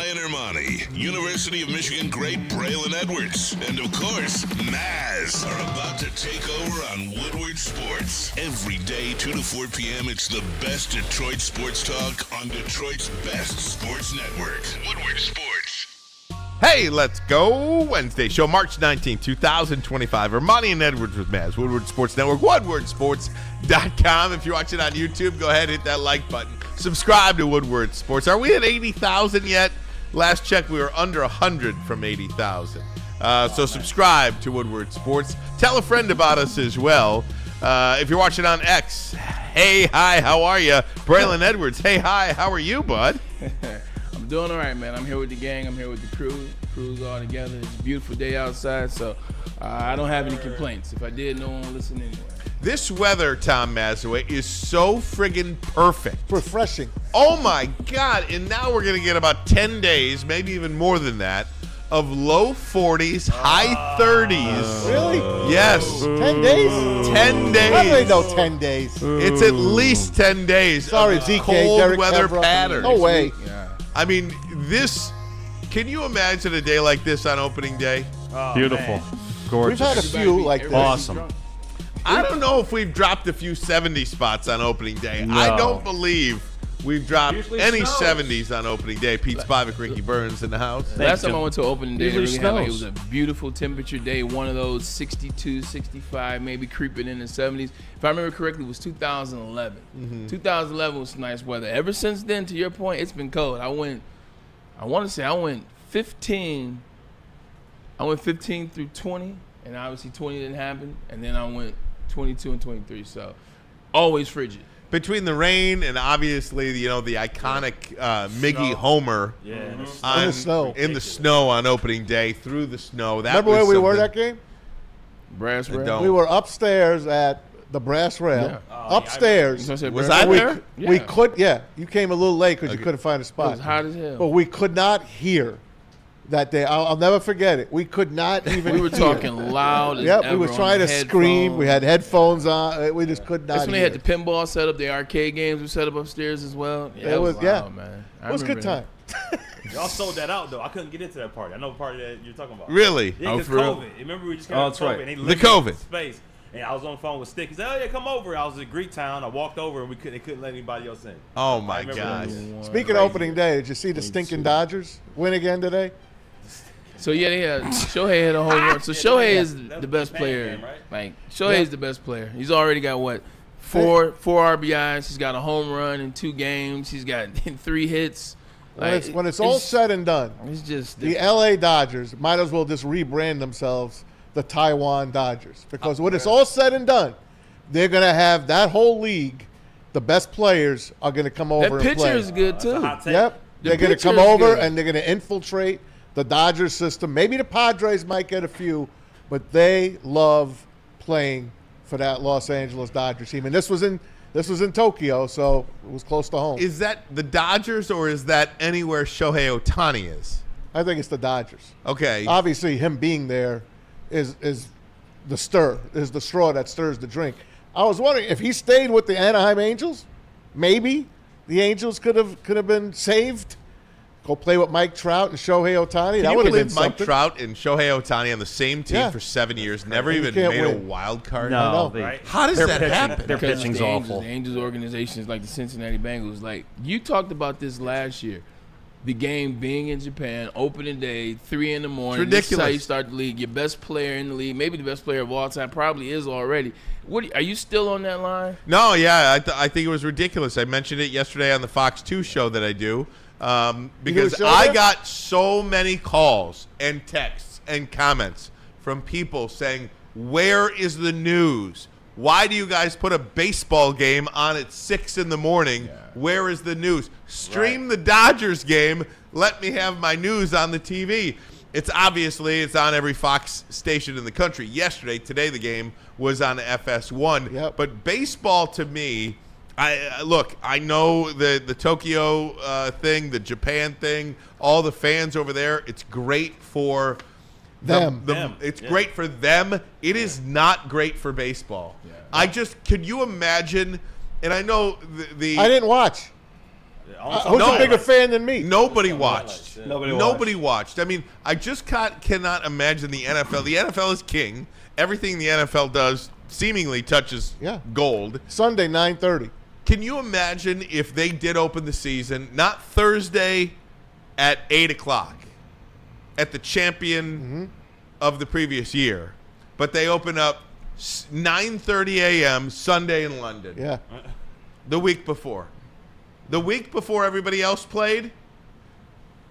Ryan Ermanni, University of Michigan great Braylon Edwards, and of course, Maz are about to take over on Woodward Sports. Every day, 2 to 4 p.m., it's the best Detroit sports talk on Detroit's best sports network, Woodward Sports. Hey, let's go. Wednesday show, March 19, 2025. Ermanni and Edwards with Maz, Woodward Sports Network, woodwardsports.com. If you're watching on YouTube, go ahead, hit that like button. Subscribe to Woodward Sports. Are we at 80,000 yet? Last check, we were under 100 from 80,000. So subscribe to Woodward Sports. Tell a friend about us as well. If you're watching on X, hey, hi, how are you? Braylon Edwards, hey, hi, how are you, bud? I'm doing all right, man. I'm here with the gang. I'm here with the crew. Crew's all together. It's a beautiful day outside, so I don't have any complaints. If I did, no one would listen anyway. This weather, Tom Mazaway, is so friggin' perfect. Refreshing. Oh, my God. And now we're going to get about 10 days, maybe even more than that, of low 40s, high 30s. Really? Yes. 10 days? 10 days. How do they know 10 days? It's at least 10 days. Sorry, of ZK, cold Derek weather Evra. pattern. No way. Yeah. I mean, can you imagine a day like this on opening day? Oh, beautiful. We've Gorgeous. had a few like this. Awesome. I don't know if we've dropped a few 70 spots on opening day. No. I don't believe we've dropped Usually any snows. 70s on opening day. Pete Spivak, Ricky Burns in the house. Last time I went to opening day, Usually it really had, like, it snows. was a beautiful temperature day, one of those 62, 65, maybe creeping in the 70s. If I remember correctly, it was 2011. Mm-hmm. 2011 was nice weather. Ever since then, to your point, it's been cold. I went 15 through 20, and obviously 20 didn't happen, and then I went 22 and 23, so always frigid. Between the rain and obviously, the iconic Miggy Homer Yeah. on, In the snow. in the snow on opening day, through the snow. That Remember was where we were something. that game? Brass rail. don't. We were upstairs at the Brass Rail. Yeah. Upstairs. So I said, Was Brass I Rail? there? Yeah. We could, you came a little late because you couldn't find a It spot. was hot as hell. But we could not hear that day. I'll never forget it. We could not even We were hear. talking loud as Yep, ever we were on trying the to scream. We had headphones on. We just could not That's when they hear. had the pinball set up, the arcade games were set up upstairs as well. Yeah, It was- loud, man. It was a good time. Y'all sold that out though. I couldn't get into that party. I know the party that you're talking about. Really? Yeah, Oh, because for real? COVID. Remember we just came Oh, out that's of COVID right. and they The limited COVID. space. And I was on the phone with Stick. He said, "Oh yeah, come over." I was at Greek Town. I walked over and they couldn't let anybody else in. Oh, my I remember gosh. that. Speaking of opening day, did you see the stinking Dodgers win again today? So yeah, they had Shohei had a home run. So Shohei is that's the best the player. game, right? Like Shohei is the best player. He's already got what? Four RBIs. He's got a home run in 2 games. He's got 3 hits. When it's all said and done, it's just the LA Dodgers might as well just rebrand themselves the Taiwan Dodgers. Because when it's all said and done, they're going to have that whole league, the best players are going to come over that and pitcher play. is good That's a too. hot take. Yep. The They're going to pitcher come is over good. and they're going to infiltrate the Dodgers system. Maybe the Padres might get a few, but they love playing for that Los Angeles Dodgers team. And this was in Tokyo, so it was close to home. Is that the Dodgers or is that anywhere Shohei Ohtani is? I think it's the Dodgers. Okay. Obviously, him being there is the straw that stirs the drink. I was wondering if he stayed with the Anaheim Angels, maybe the Angels could have been saved. Go play with Mike Trout and Shohei Ohtani. Can That you would have been believe Mike something. Trout and Shohei Ohtani on the same team Yeah. for 7 years, never You even can't made a win. wild card? I know. No, they, Right? How does Their that pitching- happen? their Because pitching's the awful. Angels organizations like the Cincinnati Bengals. Like you talked about this last year, the game being in Japan, opening day, 3 in the morning. It's This is how ridiculous. you start the league. Your best player in the league, maybe the best player of all time, probably is already. Are you still on that line? No, yeah, I think it was ridiculous. I mentioned it yesterday on the Fox 2 show that I do because show I there? got so many calls and texts and comments from people saying, where is the news? Why do you guys put a baseball game on at 6 in the morning? Yeah. Where is the news? Stream the Dodgers game. Let me have my news on the TV. It's on every Fox station in the country. Today the game was on FS1. Yep. But baseball to me, I know the Tokyo thing, the Japan thing, all the fans over there. It's great for Them. It's great for them. It is not great for baseball. Yeah. Could you imagine? And I know the I didn't watch. Who's a bigger fan than me? Nobody watched. Nobody watched. I mean, I just cannot imagine the NFL. The NFL is king. Everything the NFL does seemingly touches gold. Sunday, 9:30. Can you imagine if they did open the season, not Thursday at 8 o'clock, at the champion of the previous year, but they open up 9:30 a.m. Sunday in London. Yeah. The week before. The week before everybody else played,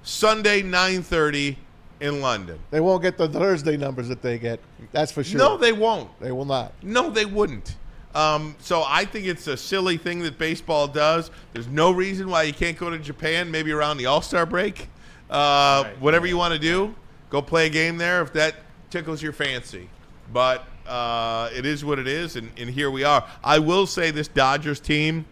Sunday 9:30 in London. They won't get the Thursday numbers that they get. That's for sure. No, they won't. They will not. No, they wouldn't. So I think it's a silly thing that baseball does. There's no reason why you can't go to Japan, maybe around the All-Star break. Whatever you want to do, go play a game there if that tickles your fancy. But it is what it is, and here we are. I will say this Dodgers team,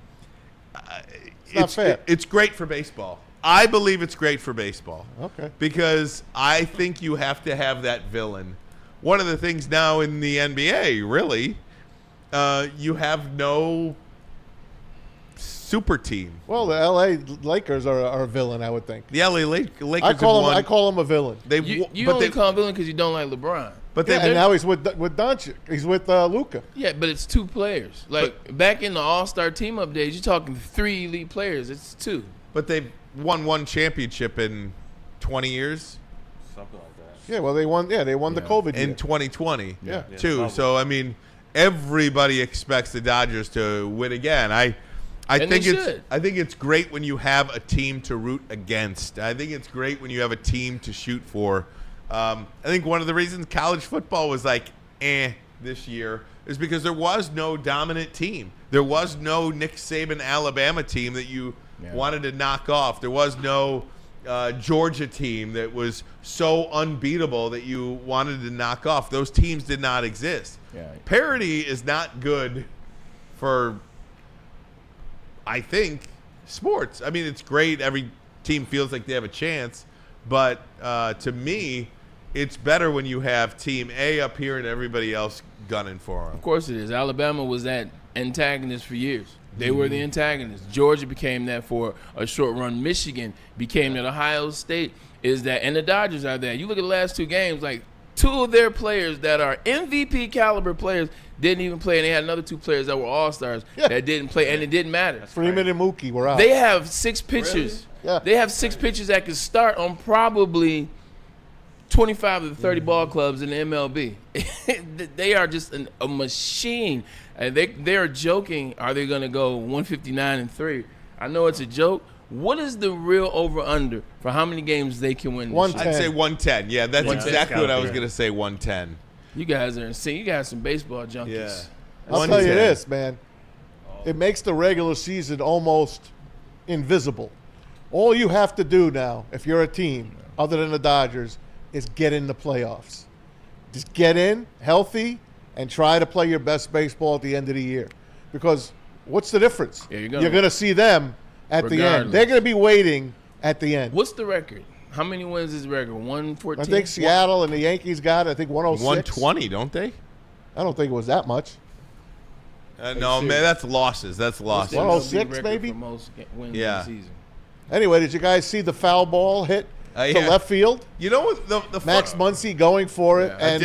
not fair. It's great for baseball. I believe it's great for baseball. Okay. Because I think you have to have that villain. One of the things now in the NBA, really, you have no super team. Well, the L.A. Lakers are a villain, I would think. The LA Lakers I call him a villain. You only call him villain because you don't like LeBron. But and now he's with Doncic. He's with Luka. Yeah, but it's two players. Back in the All-Star team-up days, you're talking 3 elite players. It's 2. But they've won 1 championship in 20 years. Something like that. Yeah, well, they won the COVID year. In 2020. Yeah. Too. So, I mean, everybody expects the Dodgers to win again. I think it's great when you have a team to root against. I think it's great when you have a team to shoot for. I think one of the reasons college football was this year is because there was no dominant team. There was no Nick Saban Alabama team that you wanted to knock off. There was no Georgia team that was so unbeatable that you wanted to knock off. Those teams did not exist. Yeah. Parity is not good for, I think, sports. I mean, it's great. Every team feels like they have a chance. But to me, it's better when you have Team A up here and everybody else gunning for them. Of course it is. Alabama was that antagonist for years. They were the antagonists. Georgia became that for a short run. Michigan became that. Ohio State is that. And the Dodgers are that. You look at the last 2 games, like 2 of their players that are MVP caliber players didn't even play, and they had another 2 players that were all-stars that didn't play, and it didn't matter. Freeman and Mookie were out. They have 6 pitchers. Really? Yeah. They have 6 pitchers that can start on probably 25 of the 30 ball clubs in the MLB. They are just a machine. And they are joking, are they going to go 159-3? I know it's a joke. What is the real over-under for how many games they can win this year? I'd say 110. Yeah, that's exactly what I was going to say, 110. You guys are insane. You guys are some baseball junkies. Yeah. I'll tell you this, man. It makes the regular season almost invisible. All you have to do now, if you're a team other than the Dodgers, is get in the playoffs. Just get in healthy and try to play your best baseball at the end of the year. Because what's the difference? Yeah, you're going to see them at the end. They're going to be waiting at the end. What's the record? How many wins is the record? 114? I think Seattle and the Yankees got, 106. 120, don't they? I don't think it was that much. No, man, that's losses. That's losses. 106 maybe? For most wins in the season. Anyway, did you guys see the foul ball hit to left field? You know what? The Max Muncy going for it, and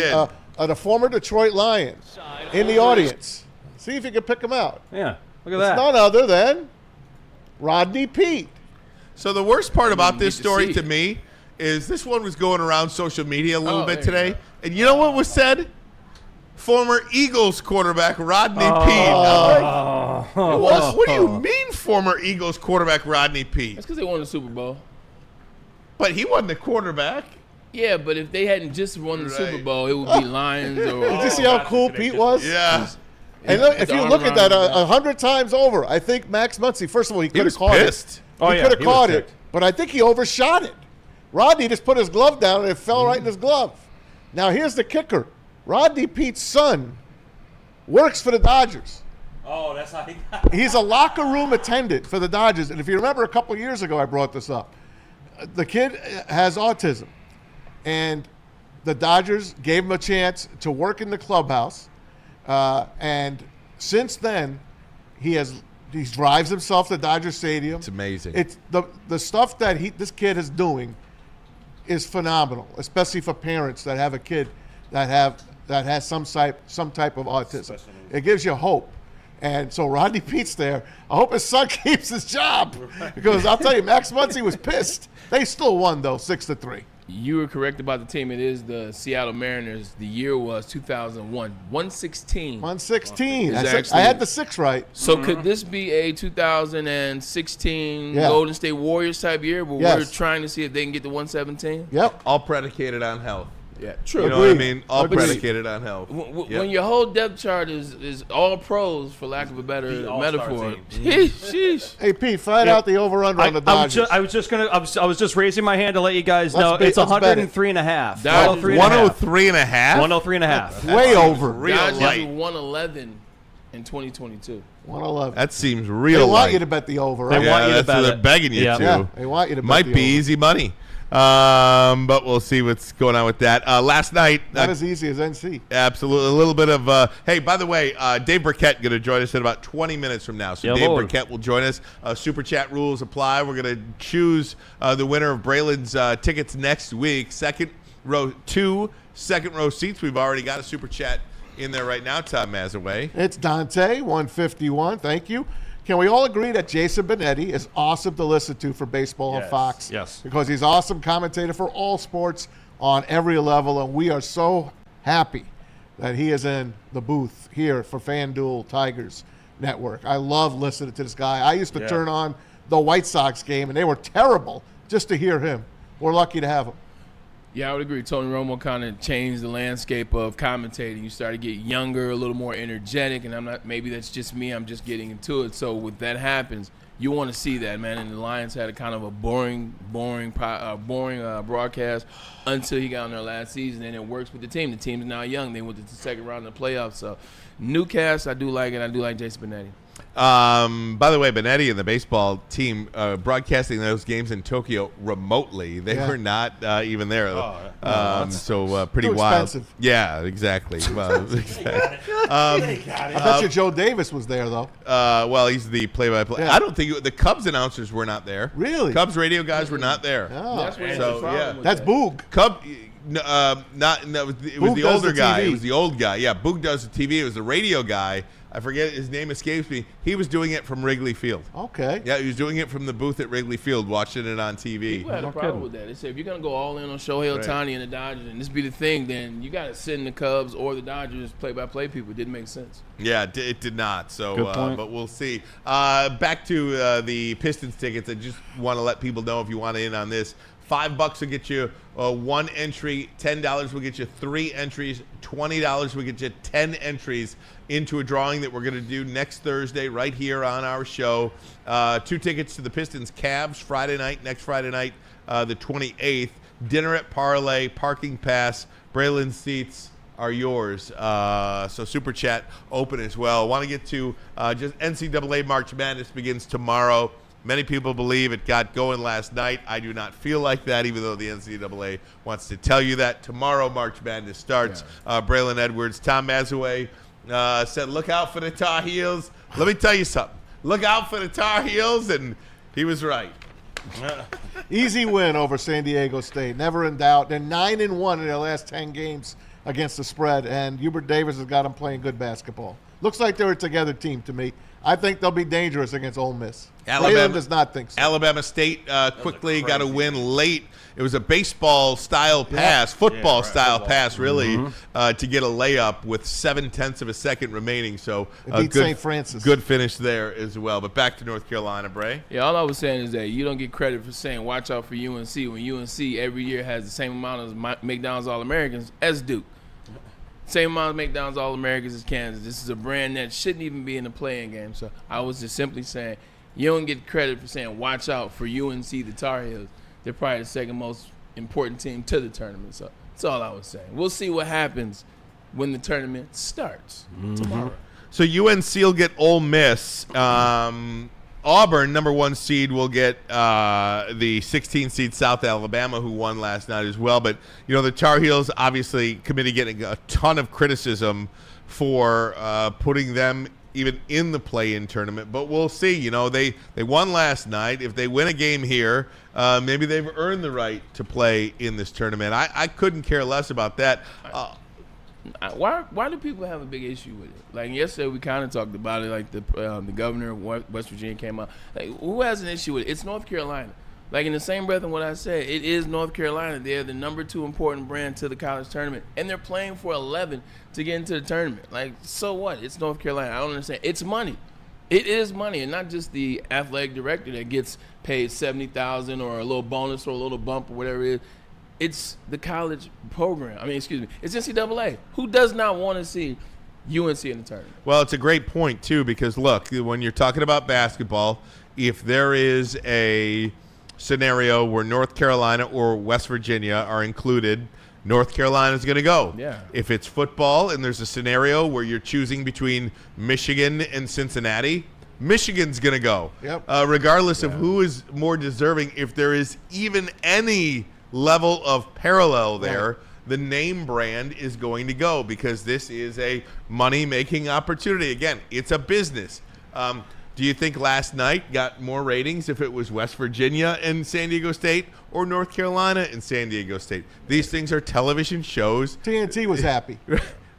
the former Detroit Lion in the audience. See if you can pick him out. Yeah, look at It's that. none other than Rodney Peete. So the worst part about this story to me is this one was going around social media a little bit today. And you know what was said? Former Eagles quarterback Rodney Peete. What do you mean former Eagles quarterback Rodney Peete? That's because they won the Super Bowl. But he wasn't the quarterback. Yeah, but if they hadn't just won the Super Bowl, it would be Lions or. Did you see how cool Pete was? Yeah. And look, if you look at that 100 times over, I think Max Muncy, first of all, he could have caught it. He could have caught it, but I think he overshot it. Rodney just put his glove down and it fell right in his glove. Now, here's the kicker. Rodney Pete's son works for the Dodgers. Oh, that's how he got it. He's a locker room attendant for the Dodgers. And if you remember a couple of years ago, I brought this up. The kid has autism. And the Dodgers gave him a chance to work in the clubhouse. And since then, he has He drives himself to Dodger Stadium. It's amazing. It's the stuff that this kid is doing is phenomenal, especially for parents that have a kid that has some type of autism. It gives you hope. And so Rodney Pete's there. I hope his son keeps his job because I'll tell you, Max Muncy was pissed. They still won though, 6-3. You were correct about the team. It is the Seattle Mariners. The year was 2001. 116. 116. Exactly. I had the 6 right. So could this be a 2016 Yeah. Golden State Warriors type year where Yes. we're trying to see if they can get to 117? Yep. All predicated on health. Yeah, true. You know what I Agreed. mean? All Agreed. predicated on health. When your whole depth chart is all pros, for lack of a better The all-star metaphor. team. Sheesh. Hey Pete, find out the over/under on the Dodgers. I was just raising my hand to let you guys know Let's it's bet it. 103.5. Dodgers 103.5? 103.5. Way over. Real Dodgers light. 111 in 2022. 111. That seems They real want light. you to bet the over. They Right? want you to that's what bet they're it. begging you Yeah. to. Yeah, they want you to bet Might the be over. easy money. But we'll see what's going on with that. Last night, Not as easy as NC. absolutely, a little bit of, hey, by the way, Dave Birkett going to join us in about 20 minutes from now. So Yeah, Dave Lord. Birkett will join us. Super Chat rules apply. We're going to choose the winner of Braylon's tickets next week. Two second row seats. We've already got a Super Chat in there right now. Tom Mazaway. It's Dante, 151. Thank you. Can we all agree that Jason Benetti is awesome to listen to for baseball on Yes. Fox? Yes. Because he's awesome commentator for all sports on every level, and we are so happy that he is in the booth here for FanDuel Tigers Network. I love listening to this guy. I used to Yeah. turn on the White Sox game, and they were terrible just to hear him. We're lucky to have him. Yeah, I would agree. Tony Romo kind of changed the landscape of commentating. You start to get younger, a little more energetic, and maybe that's just me. I'm just getting into it. So when that happens, you want to see that, man. And the Lions had a kind of a boring broadcast until he got on there last season, and it works with the team. The team's now young. They went to the second round of the playoffs. So new cast, I do like it. I do like Jason Benetti. By the way, Benetti and the baseball team broadcasting those games in Tokyo remotely. They Yeah. were not even there. So pretty too wild. expensive. Yeah, exactly. Well, exactly. I bet you Joe Davis was there, though. Well, he's the play-by-play. Yeah. I don't think the Cubs announcers were not there. Really? Cubs radio guys were not there. Oh, That's where So, the problem yeah. with that's that. Boog. Cub, it was Boog the does older the guy. TV. It was the old guy. Yeah, Boog does the TV. It was the radio guy. I forget his name escapes me. He was doing it from Wrigley Field. Okay. Yeah, he was doing it from the booth at Wrigley Field, watching it on TV. People had a problem with that. They said if you're gonna go all in on Shohei Ohtani and the Dodgers, and this be the thing, then you got to send the Cubs or the Dodgers play-by-play people. It didn't make sense. Yeah, it did not. So, Good point. but we'll see. Back to the Pistons tickets. I just want to let people know if you want to in on this. $5 will get you one entry. $10 will get you 3 entries. $20 will get you 10 entries into a drawing that we're going to do next Thursday right here on our show. 2 tickets to the Pistons Cavs next Friday night, the 28th. Dinner at Parlay, parking pass, Braylon seats are yours. So Super Chat open as well. Want to get to just NCAA March Madness begins tomorrow. Many people believe it got going last night. I do not feel like that, even though the NCAA wants to tell you that. Tomorrow, March Madness starts. Braylon Edwards, Tom Mazaway said, look out for the Tar Heels. Let me tell you something. Look out for the Tar Heels, and he was right. Easy win over San Diego State. Never in doubt. They're 9-1 in their last 10 games against the spread, and Hubert Davis has got them playing good basketball. Looks like they're a together team to me. I think they'll be dangerous against Ole Miss. Braylon does not think so. Alabama State quickly got a win late. It was a baseball-style pass, football-style pass, really, to get a layup with 0.7 of a second remaining. So It beat St. Francis. Good finish there as well. But back to North Carolina, Bray. Yeah, all I was saying is that you don't get credit for saying watch out for UNC when UNC every year has the same amount of McDonald's All-Americans as Duke. Same amount of McDonald's All-Americans as Kansas. This is a brand that shouldn't even be in the playing game. So I was just simply saying you don't get credit for saying watch out for UNC, the Tar Heels. They're probably the second most important team to the tournament. So that's all I was saying. We'll see what happens when the tournament starts tomorrow. So UNC will get Ole Miss. Auburn, number 1 seed, will get the 16 seed South Alabama, who won last night as well. But, you know, the Tar Heels obviously committee getting a ton of criticism for putting them even in the play-in tournament. But we'll see. You know, they won last night. If they win a game here, maybe they've earned the right to play in this tournament. I couldn't care less about that. Why do people have a big issue with it? Like yesterday, we kind of talked about it. Like the governor of West Virginia came out. Like, who has an issue with it? It's North Carolina. Like in the same breath of what I said, it is North Carolina. They're the number 2 important brand to the college tournament, and they're playing for 11 to get into the tournament. Like, so what? It's North Carolina. I don't understand. It's money. It is money, and not just the athletic director that gets paid $70,000 or a little bonus or a little bump or whatever it is. It's the college program. It's NCAA. Who does not want to see UNC in the tournament? Well, it's a great point, too, because, look, when you're talking about basketball, if there is a scenario where North Carolina or West Virginia are included, North Carolina's going to go. Yeah. If it's football and there's a scenario where you're choosing between Michigan and Cincinnati, Michigan's going to go. Yep. Regardless of who is more deserving, if there is even any level of parallel there, Right. the name brand is going to go because this is a money-making opportunity. Again, it's a business. Do you think last night got more ratings if it was West Virginia and San Diego State or North Carolina and San Diego State? These things are television shows. TNT was happy.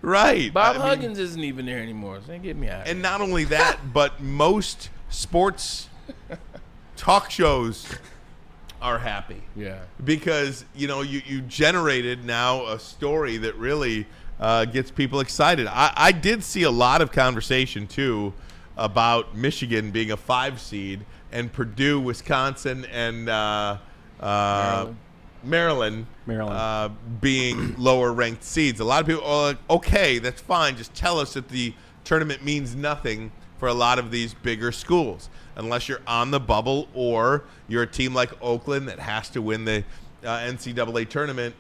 Right. Bob Huggins isn't even there anymore, so get me out. And not only that, but most sports talk shows are happy. Yeah. Because, you generated now a story that really gets people excited. I did see a lot of conversation, too, about Michigan being a 5 seed and Purdue, Wisconsin, and Maryland being lower-ranked seeds. A lot of people are like, okay, that's fine. Just tell us that the tournament means nothing for a lot of these bigger schools, unless you're on the bubble or you're a team like Oakland that has to win the NCAA tournament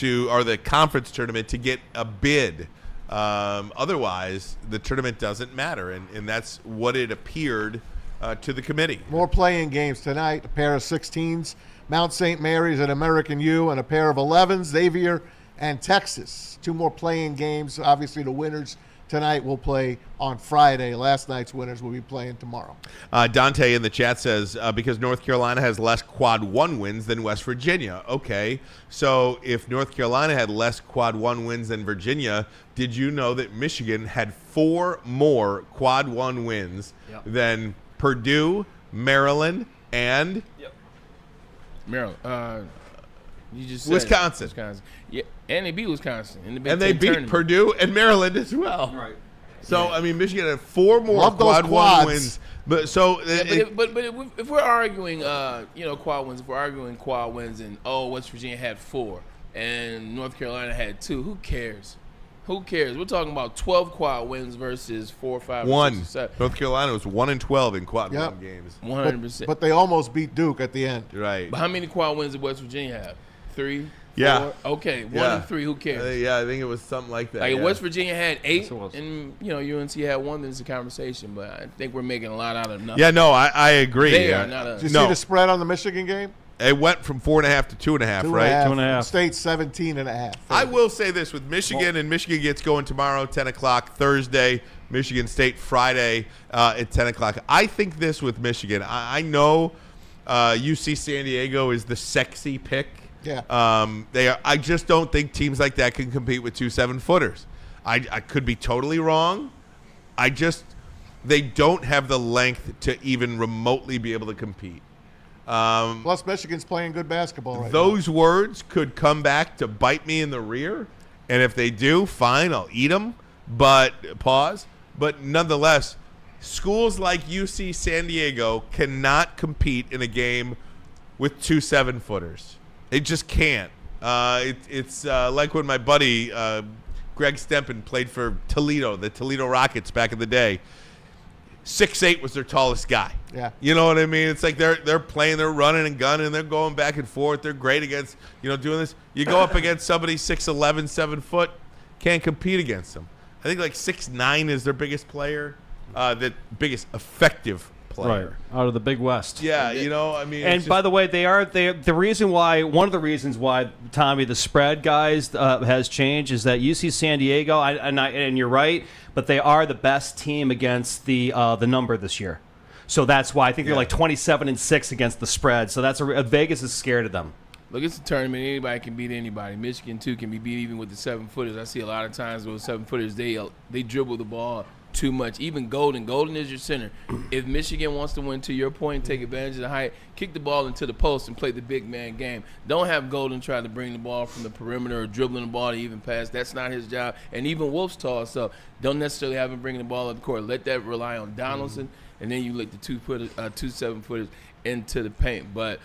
or the conference tournament to get a bid. Otherwise, the tournament doesn't matter, and that's what it appeared to the committee. More playing games tonight. A pair of 16s, Mount St. Mary's and American U, and a pair of 11s, Xavier and Texas. 2 more playing games. Obviously, the winners tonight will play on Friday. Last night's winners will be playing tomorrow. Dante in the chat says, because North Carolina has less quad 1 wins than West Virginia. Okay, so if North Carolina had less quad 1 wins than Virginia, did you know that Michigan had 4 more quad 1 wins than Purdue, Maryland, and Maryland. You just said Wisconsin. Yeah, and they beat Wisconsin in the Big And they Ten beat tournament. Purdue and Maryland as well. Right. So, Michigan had 4 more Love those quad 1 quads. wins. But so But if we're arguing, quad wins, if we're arguing quad wins, and West Virginia had 4 and North Carolina had 2, who cares? Who cares? We're talking about 12 quad wins versus 4, 5, 1. 6, 7. North Carolina was 1-12 in quad Yep. 1 games. 100%. But they almost beat Duke at the end. Right. But how many quad wins did West Virginia have? 3? Yeah. 4? Okay, 1 Yeah. and 3. Who cares? I think it was something like that. Like if yeah. West Virginia had 8, Yes, it was. and UNC had 1, then it's a conversation. But I think we're making a lot out of nothing. Yeah, no, I agree. They Yeah. are not a. Did you No. see the spread on the Michigan game? It went from 4.5 to 2.5, 2.5. right? 2.5. State 17.5. I will say this with Michigan, and Michigan gets going tomorrow, 10 o'clock, Thursday, Michigan State Friday at 10 o'clock. I think this with Michigan. I know UC San Diego is the sexy pick. Yeah. I just don't think teams like that can compete with 2 7-footers. I could be totally wrong. They don't have the length to even remotely be able to compete. Plus, Michigan's playing good basketball right now. Those words could come back to bite me in the rear, and if they do, fine, I'll eat them. But nonetheless, schools like UC San Diego cannot compete in a game with 2 7-footers. It just can't. It's like when my buddy Greg Stempen played for Toledo, the Toledo Rockets back in the day. 6'8" was their tallest guy. Yeah. You know what I mean? It's like they're playing, they're running and gunning, they're going back and forth. They're great against, doing this. You go up against somebody 6'11", 7 foot, can't compete against them. I think like 6'9" is their biggest player, the biggest effective player. Right. Out of the Big West. Yeah, you know, I mean. And by the way, one of the reasons why Tommy the spread guys has changed is that UC San Diego, and you're right, but they are the best team against the number this year. So that's why I think they're like 27-6 against the spread. So that's Vegas is scared of them. Look, it's a tournament. Anybody can beat anybody. Michigan, too, can be beat even with the 7-footers. I see a lot of times those 7-footers, they dribble the ball too much. Even Golden is your center. If Michigan wants to win, to your point, take advantage of the height, kick the ball into the post and play the big man game. Don't have Golden try to bring the ball from the perimeter or dribbling the ball to even pass. That's not his job. And even Wolf's tall, so don't necessarily have him bringing the ball up the court. Let that rely on Donaldson, and then you let the two 7-footers into the paint. But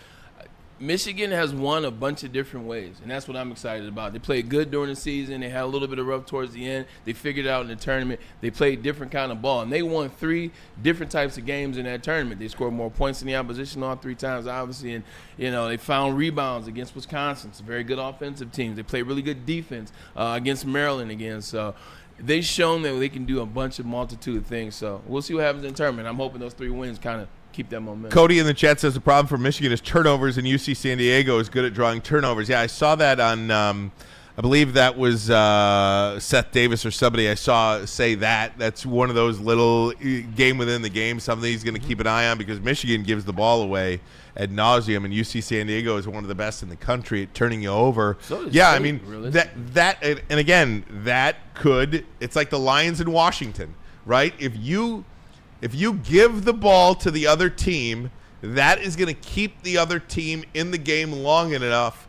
Michigan has won a bunch of different ways, and that's what I'm excited about. They played good during the season. They had a little bit of rough towards the end. They figured it out in the tournament. They played different kind of ball, and they won 3 different types of games in that tournament. They scored more points than the opposition all 3 times, obviously, and they found rebounds against Wisconsin. It's a very good offensive team. They played really good defense against Maryland again. So they've shown that they can do a multitude of things. So we'll see what happens in the tournament. I'm hoping those 3 wins kind of keep that momentum. Cody in the chat says the problem for Michigan is turnovers, and UC San Diego is good at drawing turnovers. Yeah, I saw that on, I believe that was Seth Davis or somebody I saw say that. That's one of those little game within the game, something he's going to keep an eye on because Michigan gives the ball away ad nauseum, and UC San Diego is one of the best in the country at turning you over. So yeah, State, I mean, realistically. and again, it's like the Lions in Washington, right? If you give the ball to the other team, that is going to keep the other team in the game long enough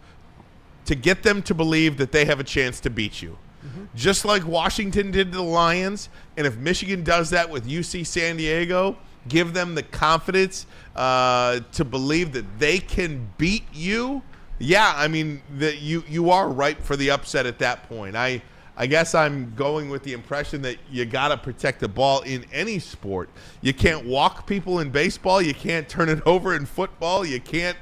to get them to believe that they have a chance to beat you. Mm-hmm. Just like Washington did to the Lions. And if Michigan does that with UC San Diego, give them the confidence to believe that they can beat you. Yeah, I mean, you are ripe for the upset at that point. I guess I'm going with the impression that you got to protect the ball in any sport. You can't walk people in baseball. You can't turn it over in football. You can't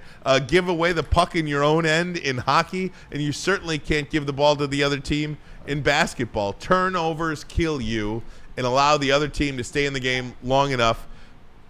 give away the puck in your own end in hockey. And you certainly can't give the ball to the other team in basketball. Turnovers kill you and allow the other team to stay in the game long enough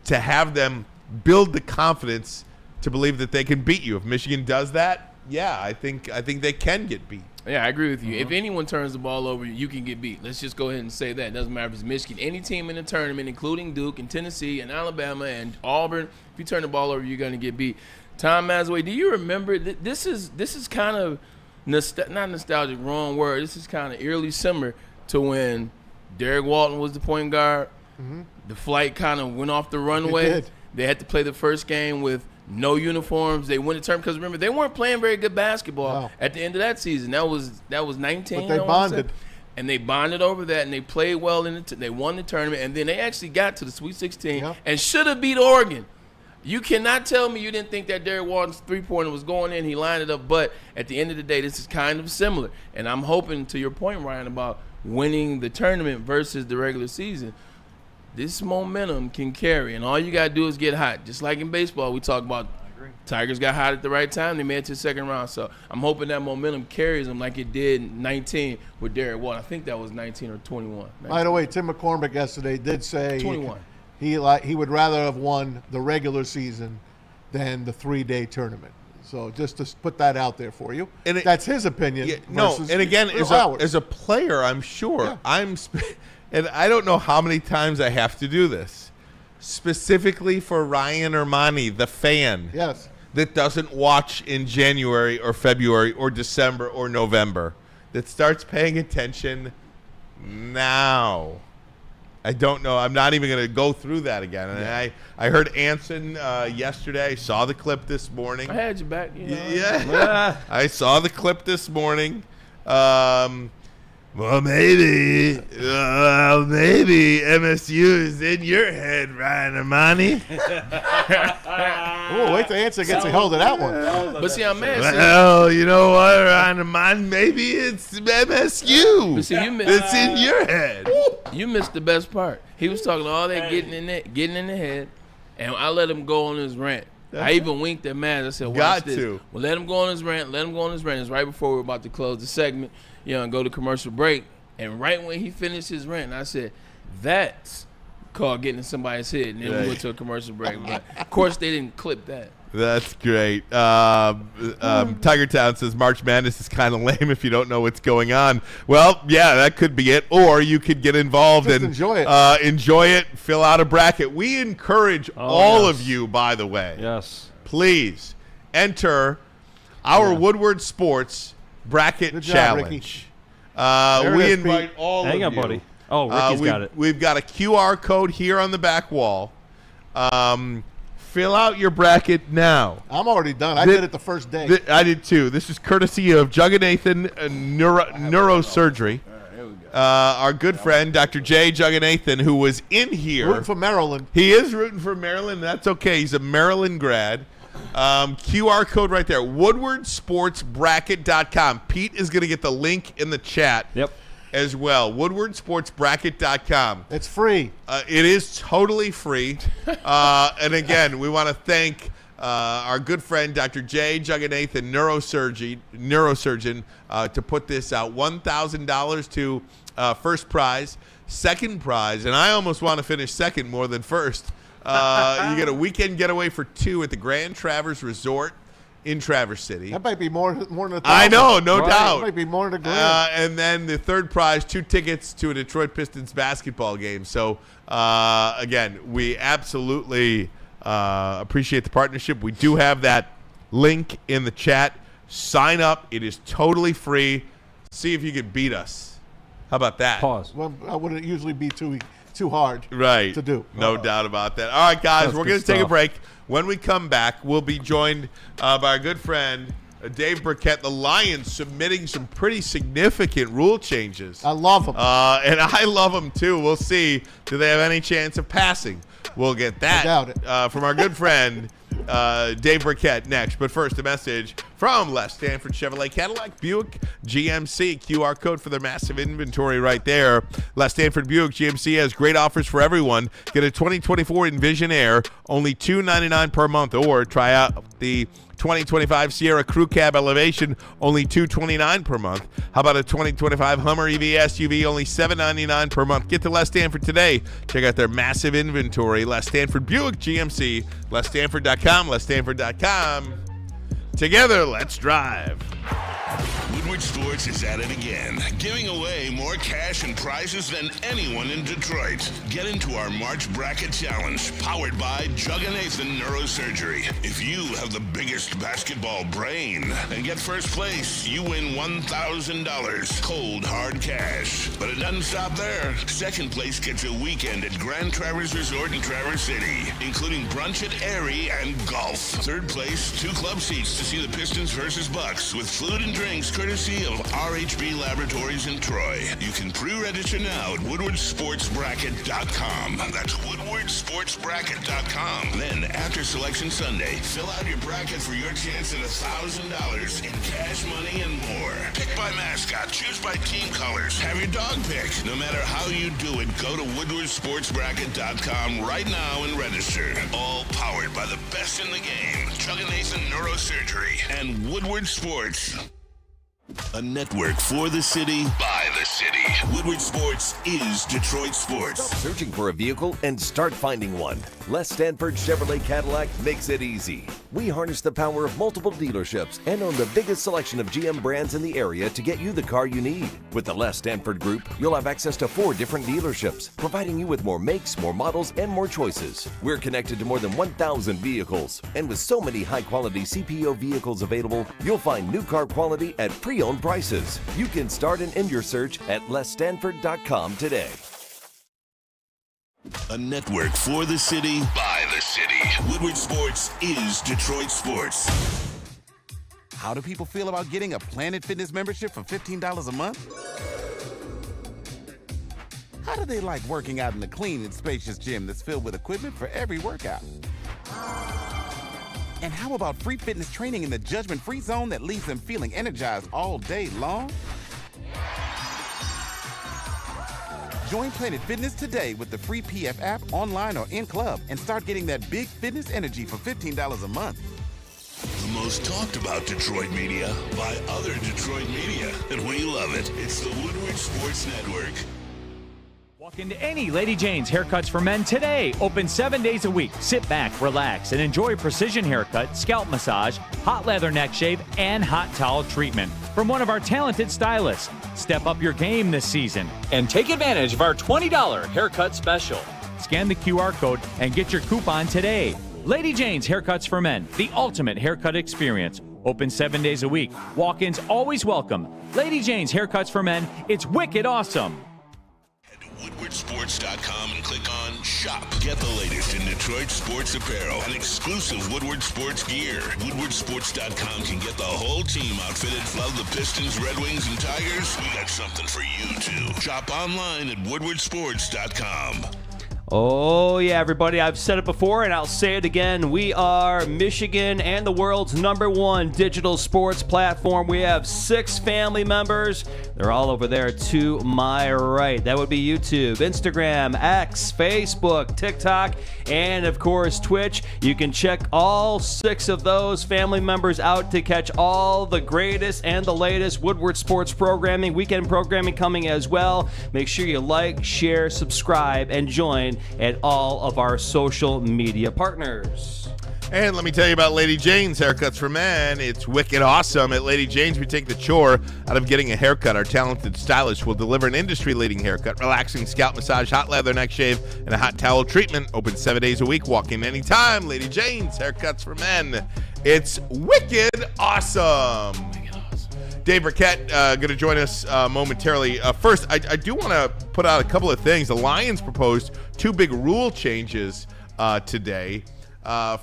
to have them build the confidence to believe that they can beat you. If Michigan does that, yeah, I think they can get beat. Yeah, I agree with you. If anyone turns the ball over, you can get beat. Let's just go ahead and say that. It doesn't matter if it's Michigan. Any team in the tournament, including Duke and Tennessee and Alabama and Auburn, if you turn the ball over, you're going to get beat. Tom Mazaway, do you remember? This is kind of not nostalgic, wrong word. This is kind of eerily similar to when Derek Walton was the point guard. Mm-hmm. The flight kind of went off the runway. It did. They had to play the first game with no uniforms. They won the tournament because remember they weren't playing very good basketball at the end of that season. That was 19. But they bonded, and they bonded over that, and they played well they won the tournament, and then they actually got to the Sweet 16 and should have beat Oregon. You cannot tell me you didn't think that Derek Walton's 3-pointer was going in. He lined it up, but at the end of the day, this is kind of similar. And I'm hoping, to your point, Ryan, about winning the tournament versus the regular season. This momentum can carry, and all you got to do is get hot. Just like in baseball, we talk about Tigers got hot at the right time. They made it to the second round. So I'm hoping that momentum carries them like it did in 19 with Derek Walton. I think that was 19 or 21. 19. By the way, Tim McCormick yesterday did say 21. He would rather have won the regular season than the 3-day tournament. So just to put that out there for you. And that's his opinion. And again, as a player, I'm sure and I don't know how many times I have to do this, specifically for Ryan Ermanni, the fan that doesn't watch in January or February or December or November, that starts paying attention now. I don't know. I'm not even going to go through that again. And I heard Anson yesterday. I saw the clip this morning. I had you back. Yeah. I saw the clip this morning. Well, maybe MSU is in your head, Ryan Ermanni. Oh, wait till Anson gets a hold of that one. But see, I'm mad. Well, you know what, Ryan Ermanni? Maybe it's MSU. But see, it's in your head. You missed the best part. He was talking all that getting in the head, and I let him go on his rant. I even winked at Matt. I said, watch this. Well, let him go on his rant. It's right before we were about to close the segment, and go to commercial break. And right when he finished his rant, I said, that's called Getting in Somebody's Head, and then we went to a commercial break. But, of course, they didn't clip that. That's great. Tiger Town says March Madness is kind of lame if you don't know what's going on. Well, yeah, that could be it. Or you could get involved and enjoy it. Enjoy it. Fill out a bracket. We encourage all of you, by the way. Yes. Please enter our Woodward Sports Bracket Good job, Challenge. We invite all Hang of on, you. buddy. Oh, Ricky's got it. We've got a QR code here on the back wall. Fill out your bracket now. I'm already done. I did it the first day. I did too. This is courtesy of Jugganathan Neurosurgery. Our good friend, Dr. J. Jugganathan, who was in here. Rooting for Maryland. He is rooting for Maryland. That's okay. He's a Maryland grad. QR code right there. WoodwardSportsBracket.com. Pete is going to get the link in the chat. Yep. As well. WoodwardSportsBracket.com. It's free. It is totally free. And again, we want to thank our good friend, Dr. J. Jugganathan, neurosurgeon, to put this out. $1,000 to first prize, second prize, and I almost want to finish second more than first. You get a weekend getaway for two at the Grand Traverse Resort in Traverse City. That might be more than 1,000. I know, no doubt. That might be more than a grand. And then the third prize, 2 tickets to a Detroit Pistons basketball game. So, again, we absolutely appreciate the partnership. We do have that link in the chat. Sign up. It is totally free. See if you can beat us. How about that? Pause. Well, I wouldn't usually be too hard to do. No doubt about that. All right, guys, That's we're good going to take a stuff. break. When we come back, we'll be joined by our good friend, Dave Birkett. The Lions submitting some pretty significant rule changes. I love them. And I love them, too. We'll see. Do they have any chance of passing? We'll get that I doubt it. from our good friend, Dave Birkett, next. But first, a message from Les Stanford Chevrolet Cadillac Buick GMC. QR code for their massive inventory right there. Les Stanford Buick GMC has great offers for everyone. Get a 2024 Envision Air, only $299 per month, or try out the 2025 Sierra Crew Cab Elevation, only $229 per month. How about a 2025 Hummer EV SUV, only $799 per month? Get to Les Stanford today. Check out their massive inventory. Les Stanford Buick GMC, LesStanford.com, LesStanford.com. Together, let's drive. Woodward Sports is at it again, giving away more cash and prizes than anyone in Detroit. Get into our March Bracket Challenge, powered by Jugganathan Neurosurgery. If you have the biggest basketball brain and get first place, you win $1,000 cold, hard cash. But it doesn't stop there. Second place gets a weekend at Grand Traverse Resort in Traverse City, including brunch at Erie and golf. Third place, 2 club seats to see the Pistons versus Bucks with food and drinks courtesy of RHB Laboratories in Troy. You can pre-register now at WoodwardSportsBracket.com. That's WoodwardSportsBracket.com. Then, after Selection Sunday, fill out your bracket for your chance at $1,000 in cash money and more. Pick by mascot, choose by team colors, have your dog picked. No matter how you do it, go to WoodwardSportsBracket.com right now and register. All powered by the best in the game, Jugganathan Neurosurgery and Woodward Sports. A network for the city, by the city. Woodward Sports is Detroit Sports. Searching for a vehicle and start finding one. Les Stanford Chevrolet Cadillac makes it easy. We harness the power of multiple dealerships and own the biggest selection of GM brands in the area to get you the car you need. With the Les Stanford Group, you'll have access to 4 different dealerships, providing you with more makes, more models, and more choices. We're connected to more than 1,000 vehicles, and with so many high-quality CPO vehicles available, you'll find new car quality at pre-owned prices. You can start and end your search at LesStanford.com today. A network for the city, by the city. Woodward Sports is Detroit Sports. How do people feel about getting a Planet Fitness membership for $15 a month? How do they like working out in a clean and spacious gym that's filled with equipment for every workout? And how about free fitness training in the judgment-free zone that leaves them feeling energized all day long? Join Planet Fitness today with the free PF app, online or in club, and start getting that big fitness energy for $15 a month. The most talked about Detroit media by other Detroit media, and we love it. It's the Woodward Sports Network. Walk into any Lady Jane's Haircuts for Men today. Open 7 days a week. Sit back, relax, and enjoy precision haircut, scalp massage, hot leather neck shave, and hot towel treatment from one of our talented stylists. Step up your game this season and take advantage of our $20 haircut special. Scan the QR code and get your coupon today. Lady Jane's Haircuts for Men, the ultimate haircut experience. Open 7 days a week. Walk-ins always welcome. Lady Jane's Haircuts for Men. It's wicked awesome. Head to WoodwardSports.com and click on Shop. Get the latest in Detroit sports apparel and exclusive Woodward Sports gear. WoodwardSports.com can get the whole team outfitted. Love the Pistons, Red Wings, and Tigers? We got something for you, too. Shop online at WoodwardSports.com. Oh, yeah, everybody. I've said it before, and I'll say it again. We are Michigan and the world's #1 digital sports platform. We have 6 family members. They're all over there to my right. That would be YouTube, Instagram, X, Facebook, TikTok, and, of course, Twitch. You can check all 6 of those family members out to catch all the greatest and the latest Woodward sports programming, weekend programming coming as well. Make sure you like, share, subscribe, and join at all of our social media partners. And let me tell you about Lady Jane's Haircuts for Men. It's wicked awesome. At Lady Jane's, we take the chore out of getting a haircut. Our talented stylist will deliver an industry-leading haircut, relaxing scalp massage, hot leather neck shave, and a hot towel treatment. Open 7 days a week. Walk in anytime. Lady Jane's Haircuts for Men. It's wicked awesome. Dave Birkett going to join us momentarily. First, I do want to put out a couple of things. The Lions proposed 2 big rule changes today.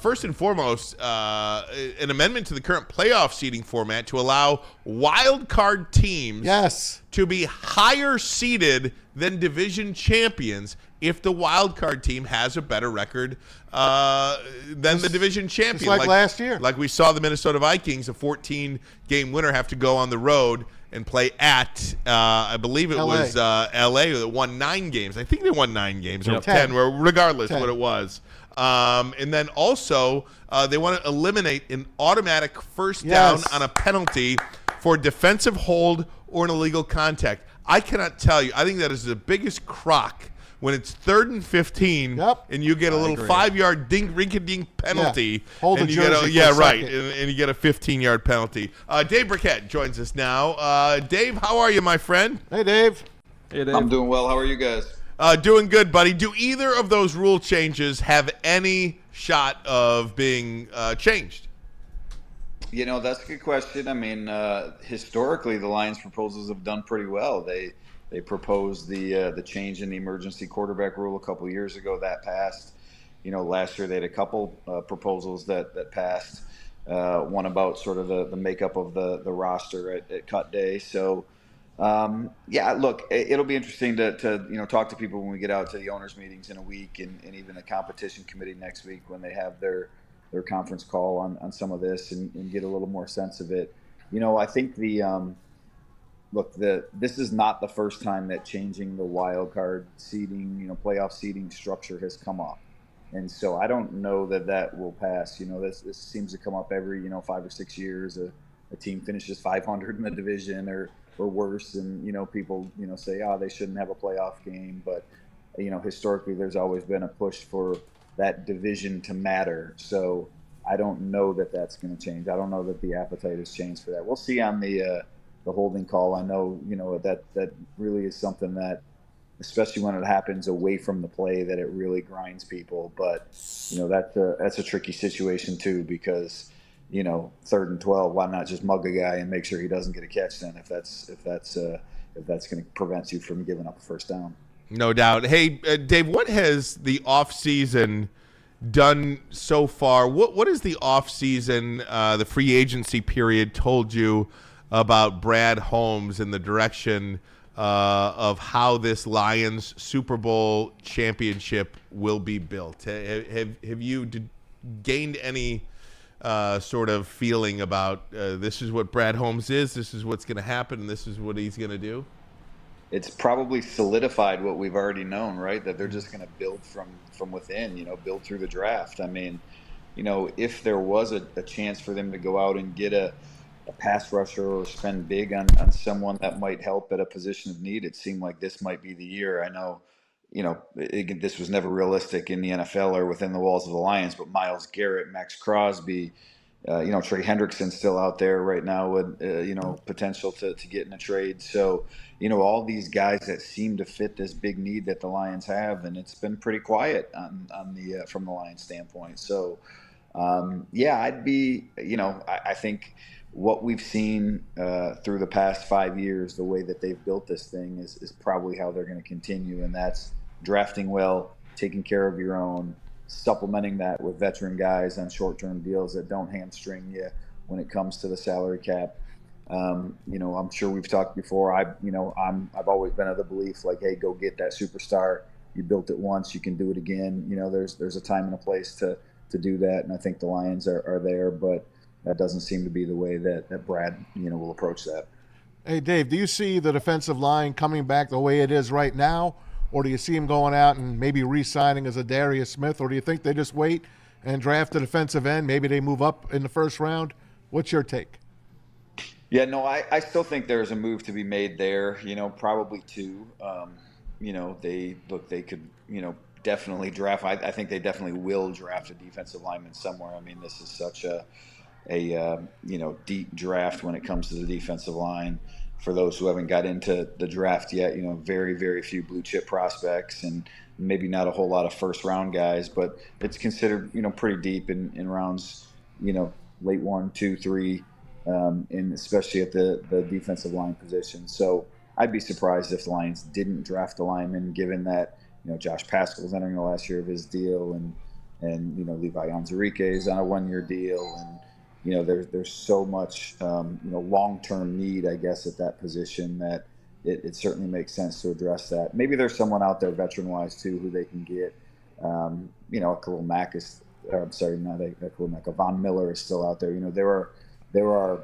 First and foremost, an amendment to the current playoff seeding format to allow wild card teams to be higher seeded than division champions if the wild card team has a better record than the division champion. Just like last year. Like we saw the Minnesota Vikings, a 14-game winner, have to go on the road and play at, I believe it was L.A. that won 9 games. I think they won 9 games, or 10, regardless what it was. And then also, they want to eliminate an automatic first down on a penalty for defensive hold or an illegal contact. I cannot tell you. I think that is the biggest crock when it's 3rd and 15 and you get a little 5-yard rink-a-dink penalty. Hold and the you get jersey a, for a right, second. and you get a 15-yard penalty. Dave Birkett joins us now. Dave, how are you, my friend? Hey, Dave. Hey, Dave. I'm doing well. How are you guys? Doing good, buddy. Do either of those rule changes have any shot of being changed? You know, that's a good question. I mean, historically, the Lions' proposals have done pretty well. They proposed the change in the emergency quarterback rule a couple of years ago. That passed. You know, last year they had a couple proposals that passed. One about sort of the makeup of the roster at cut day. So, yeah, look, it'll be interesting to talk to people when we get out to the owners' meetings in a week and even a competition committee next week when they have their conference call on some of this and get a little more sense of it. You know, I think this is not the first time that changing the wild card seeding, playoff seeding structure has come up. And so I don't know that will pass. You know, this seems to come up every, 5 or 6 years. A team finishes 500 in the division or worse. And, people, say, they shouldn't have a playoff game. But, historically, there's always been a push for that division to matter. So I don't know that that's going to change. I don't know that the appetite has changed for that. We'll see on the holding call. I know, that really is something that, especially when it happens away from the play, that it really grinds people. But, that's a tricky situation too, because, 3rd and 12, why not just mug a guy and make sure he doesn't get a catch then if that's going to prevent you from giving up a first down. No doubt. Hey, Dave, what has the offseason done so far? What is the offseason, the free agency period, told you about Brad Holmes and the direction of how this Lions Super Bowl championship will be built? Have you gained any sort of feeling about this is what Brad Holmes is, this is what's going to happen, and this is what he's going to do? It's probably solidified what we've already known, right? That they're just going to build from within, build through the draft. I mean, if there was a chance for them to go out and get a pass rusher or spend big on someone that might help at a position of need, it seemed like this might be the year. I know, this was never realistic in the NFL or within the walls of the Lions, but Myles Garrett, Max Crosby, Trey Hendrickson's still out there right now with, potential to get in a trade. So, all these guys that seem to fit this big need that the Lions have, and it's been pretty quiet from the Lions standpoint. So, I'd be, I think what we've seen through the past 5 years, the way that they've built this thing is probably how they're going to continue. And that's drafting well, taking care of your own, supplementing that with veteran guys on short-term deals that don't hamstring you when it comes to the salary cap. I'm sure we've talked before. I've always been of the belief like, hey, go get that superstar. You built it once, you can do it again. There's a time and a place to do that, and I think the Lions are there, but that doesn't seem to be the way that Brad, will approach that. Hey, Dave, do you see the defensive line coming back the way it is right now, or do you see him going out and maybe re-signing as a Darius Smith, or do you think they just wait and draft a defensive end? Maybe they move up in the first round. What's your take? Yeah, no, I still think there's a move to be made there. Probably two. They could, definitely draft. I think they definitely will draft a defensive lineman somewhere. I mean, this is such a deep draft when it comes to the defensive line. For those who haven't got into the draft yet, very, very few blue chip prospects and maybe not a whole lot of first round guys, but it's considered, pretty deep in rounds, late 1, 2, 3, and especially at the defensive line position. So I'd be surprised if the Lions didn't draft a lineman, given that, Josh Paschal's entering the last year of his deal and Levi Onwuzurike is on a 1-year deal, and there's so much, long-term need, I guess, at that position that it certainly makes sense to address that. Maybe there's someone out there veteran-wise, too, who they can get. A Khalil Mack is – I'm sorry, not a Khalil Mack. A Von Miller is still out there. There are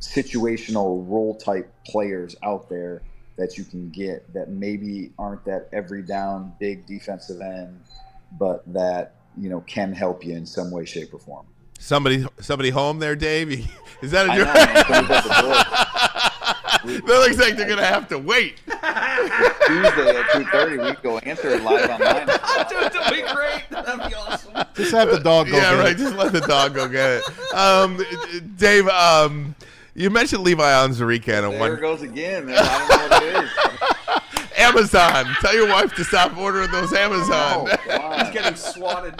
situational role-type players out there that you can get that maybe aren't that every-down big defensive end, but that, can help you in some way, shape, or form. Somebody home there, Dave? Is that a That looks like they're going to have to wait. Tuesday at 2:30, we go answer it live online. That'd be great. That'd be awesome. Just have the dog go get it. Just let the dog go get it. Dave, you mentioned Levi Onwuzurike. There it goes again. Man. I don't know what it is. Amazon. Tell your wife to stop ordering those Amazon. He's getting swatted.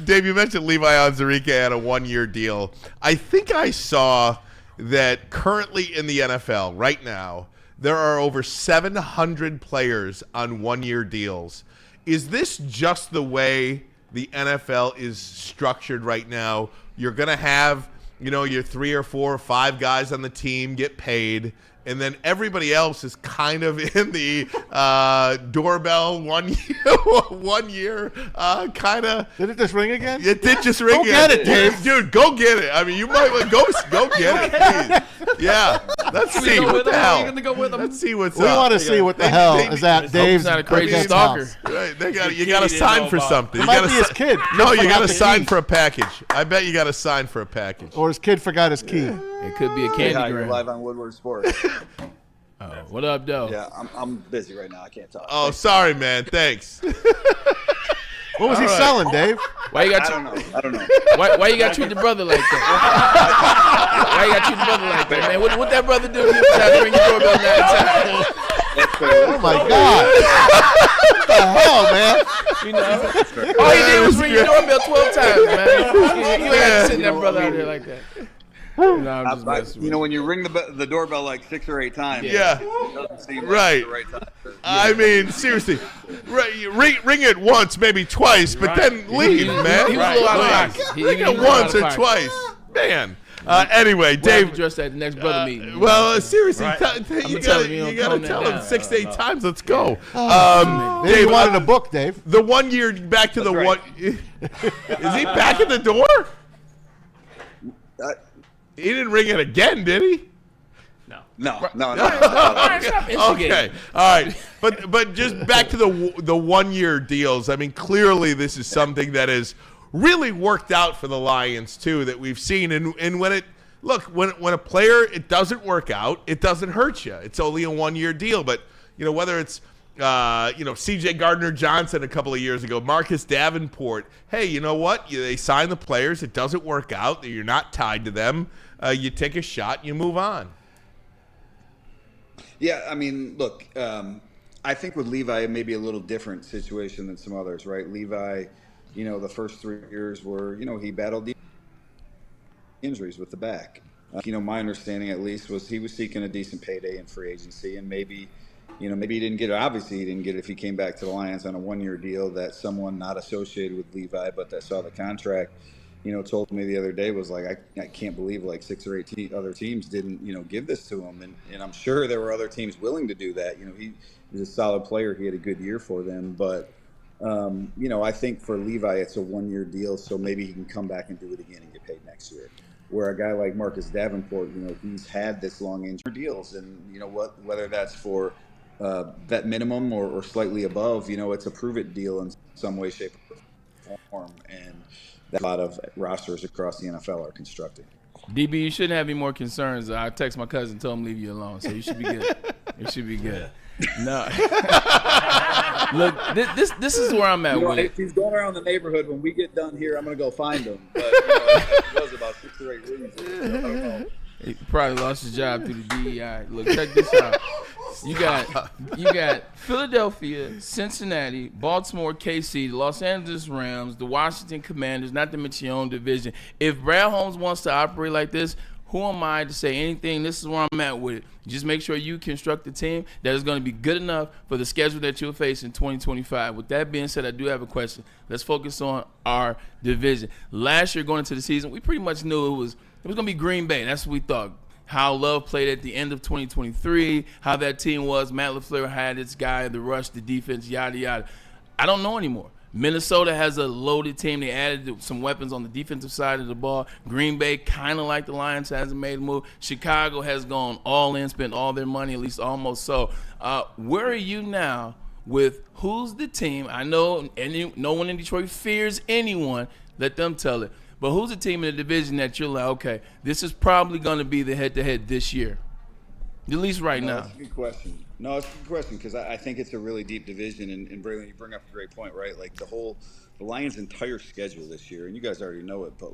Dave, you mentioned Levi Onwuzurike had a 1-year deal. I think I saw that currently in the NFL right now, there are over 700 players on 1-year deals. Is this just the way the NFL is structured right now? You're going to have, your 3 or 4 or 5 guys on the team get paid, and then everybody else is kind of in the doorbell 1 year kind of. Did it just ring again? It did just ring again. Go get it, Dave. Dude, go get it. I mean, you might go get it, please. Yeah. Let's see what the hell. Let's see what's up. We want to see what the hell is at Dave's not a crazy stalker. Right. You got to sign for something. It might be his kid. No, you got to sign for a package. I bet you got to sign for a package. Or his kid forgot his key. It could be a candy You're gram. live on Woodward Sports. What up, though? Yeah, I'm busy right now. I can't talk. Oh, sorry, man. Thanks. What was he selling, Dave? Why you got I don't know. Why you got to treat the brother like that? Why you got to treat the brother like that, man? What that brother do? You try to ring your doorbell 9 times. Oh my God! What the hell, man? All he did was ring your doorbell 12 times, man. You ain't got to send that brother out there like that. No, I'm just messing with when you ring the doorbell like 6 or 8 times, Yeah. it doesn't seem Right. like the right time. I mean, seriously, ring it once, maybe twice, but then leave, man. He was a little out of pocket. Ring it once or twice, man. Anyway, Dave, Dave. address that next brother meeting. Seriously, Right. you tell him you gotta don't tell calm him that 6 to 8 times. Let's go. Maybe you wanted a book, Dave. The 1 year back to the right. one. Is he back at the door? He didn't ring it again, did he? No. Okay, all right, but just back to the 1 year deals. I mean, clearly this is something that has really worked out for the Lions too. That we've seen, and when a player it doesn't work out, it doesn't hurt you. It's only a 1 year deal, but whether it's C.J. Gardner-Johnson a couple of years ago, Marcus Davenport. Hey, you know what? They sign the players. It doesn't work out. You're not tied to them. You take a shot. You move on. Yeah, I mean, look, I think with Levi, it may be a little different situation than some others, right? Levi, the first 3 years were, he battled the injuries with the back. My understanding at least was he was seeking a decent payday in free agency, and maybe he didn't get it. Obviously, he didn't get it if he came back to the Lions on a one-year deal that someone not associated with Levi but that saw the contract, told me the other day was like, I can't believe like 6 or 8 other teams didn't, give this to him. And I'm sure there were other teams willing to do that. He was a solid player. He had a good year for them. But, I think for Levi, it's a one-year deal, so maybe he can come back and do it again and get paid next year. Where a guy like Marcus Davenport, he's had this long injury deals, and whether that's for vet minimum or slightly above, it's a prove-it deal in some way, shape, or form, and that a lot of rosters across the NFL are constructed. DB, you shouldn't have any more concerns. I text my cousin, told him leave you alone, so you should be good. You should be good. No. Look, this is where I'm at with it. If he's going around the neighborhood, when we get done here, I'm going to go find him. But it was about 6 or 8 weeks. I don't know. He probably lost his job through the DEI. Look, check this out. You got Philadelphia, Cincinnati, Baltimore, KC, the Los Angeles Rams, the Washington Commanders, not to mention your own division. If Brad Holmes wants to operate like this, who am I to say anything? This is where I'm at with it. Just make sure you construct a team that is going to be good enough for the schedule that you'll face in 2025. With that being said, I do have a question. Let's focus on our division. Last year going into the season, we pretty much knew it was going to be Green Bay. That's what we thought. How Love played at the end of 2023, how that team was. Matt LaFleur had its guy, the rush, the defense, yada, yada. I don't know anymore. Minnesota has a loaded team. They added some weapons on the defensive side of the ball. Green Bay, kind of like the Lions, hasn't made a move. Chicago has gone all in, spent all their money, at least almost so. Where are you now with who's the team? I know no one in Detroit fears anyone. Let them tell it. But who's the team in the division that you're like, okay, this is probably going to be the head-to-head this year, at least right now? That's a good question. No, it's a good question because I think it's a really deep division. And Braylon, you bring up a great point, right? Like the Lions' entire schedule this year, and you guys already know it, but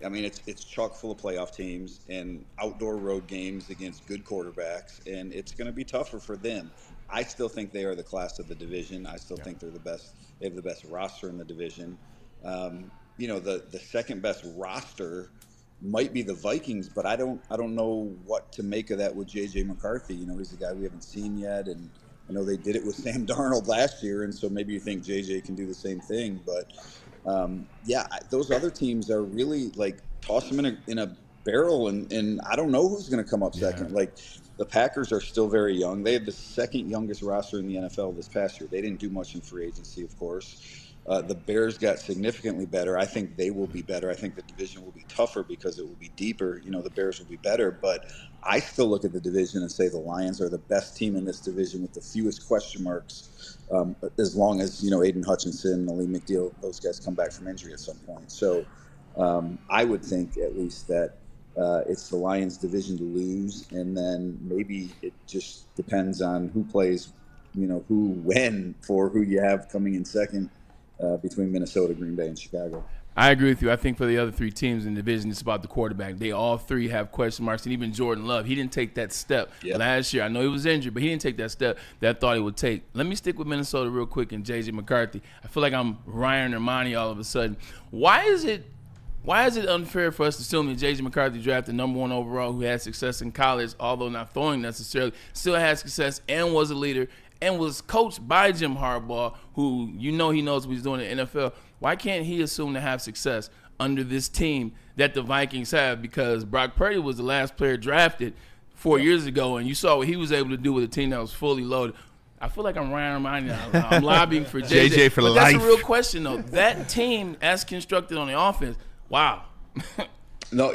it's chock full of playoff teams and outdoor road games against good quarterbacks, and it's going to be tougher for them. I still think they are the class of the division. I still think they're the best. They have the best roster in the division. The second best roster might be the Vikings, but I don't know what to make of that with J.J. McCarthy. He's a guy we haven't seen yet, and I know they did it with Sam Darnold last year, and so maybe you think J.J. can do the same thing. But, those other teams are really, toss them in a barrel, and I don't know who's going to come up second. The Packers are still very young. They have the second youngest roster in the NFL this past year. They didn't do much in free agency, of course. The Bears got significantly better. I think they will be better. I think the division will be tougher because it will be deeper. The Bears will be better. But I still look at the division and say the Lions are the best team in this division with the fewest question marks, as long as, Aiden Hutchinson, Aleem McNeil, those guys come back from injury at some point. So I would think at least that it's the Lions' division to lose, and then maybe it just depends on who plays, when for who you have coming in second. Between Minnesota, Green Bay, and Chicago. I agree with you. I think for the other three teams in the division, it's about the quarterback. They all three have question marks, and even Jordan Love, he didn't take that step last year. I know he was injured, but he didn't take that step that I thought he would take. Let me stick with Minnesota real quick and J.J. McCarthy. I feel like I'm Ryan Ermanni all of a sudden. Why is it unfair for us to assume that J.J. McCarthy drafted number 1 overall, who had success in college, although not throwing necessarily, still had success and was a leader, and was coached by Jim Harbaugh, who he knows what he's doing in the NFL. Why can't he assume to have success under this team that the Vikings have? Because Brock Purdy was the last player drafted 4 years ago, and you saw what he was able to do with a team that was fully loaded. I feel like I'm Ryan Ermanni. I'm lobbying for JJ for but life. That's a real question, though. That team, as constructed on the offense, wow. No,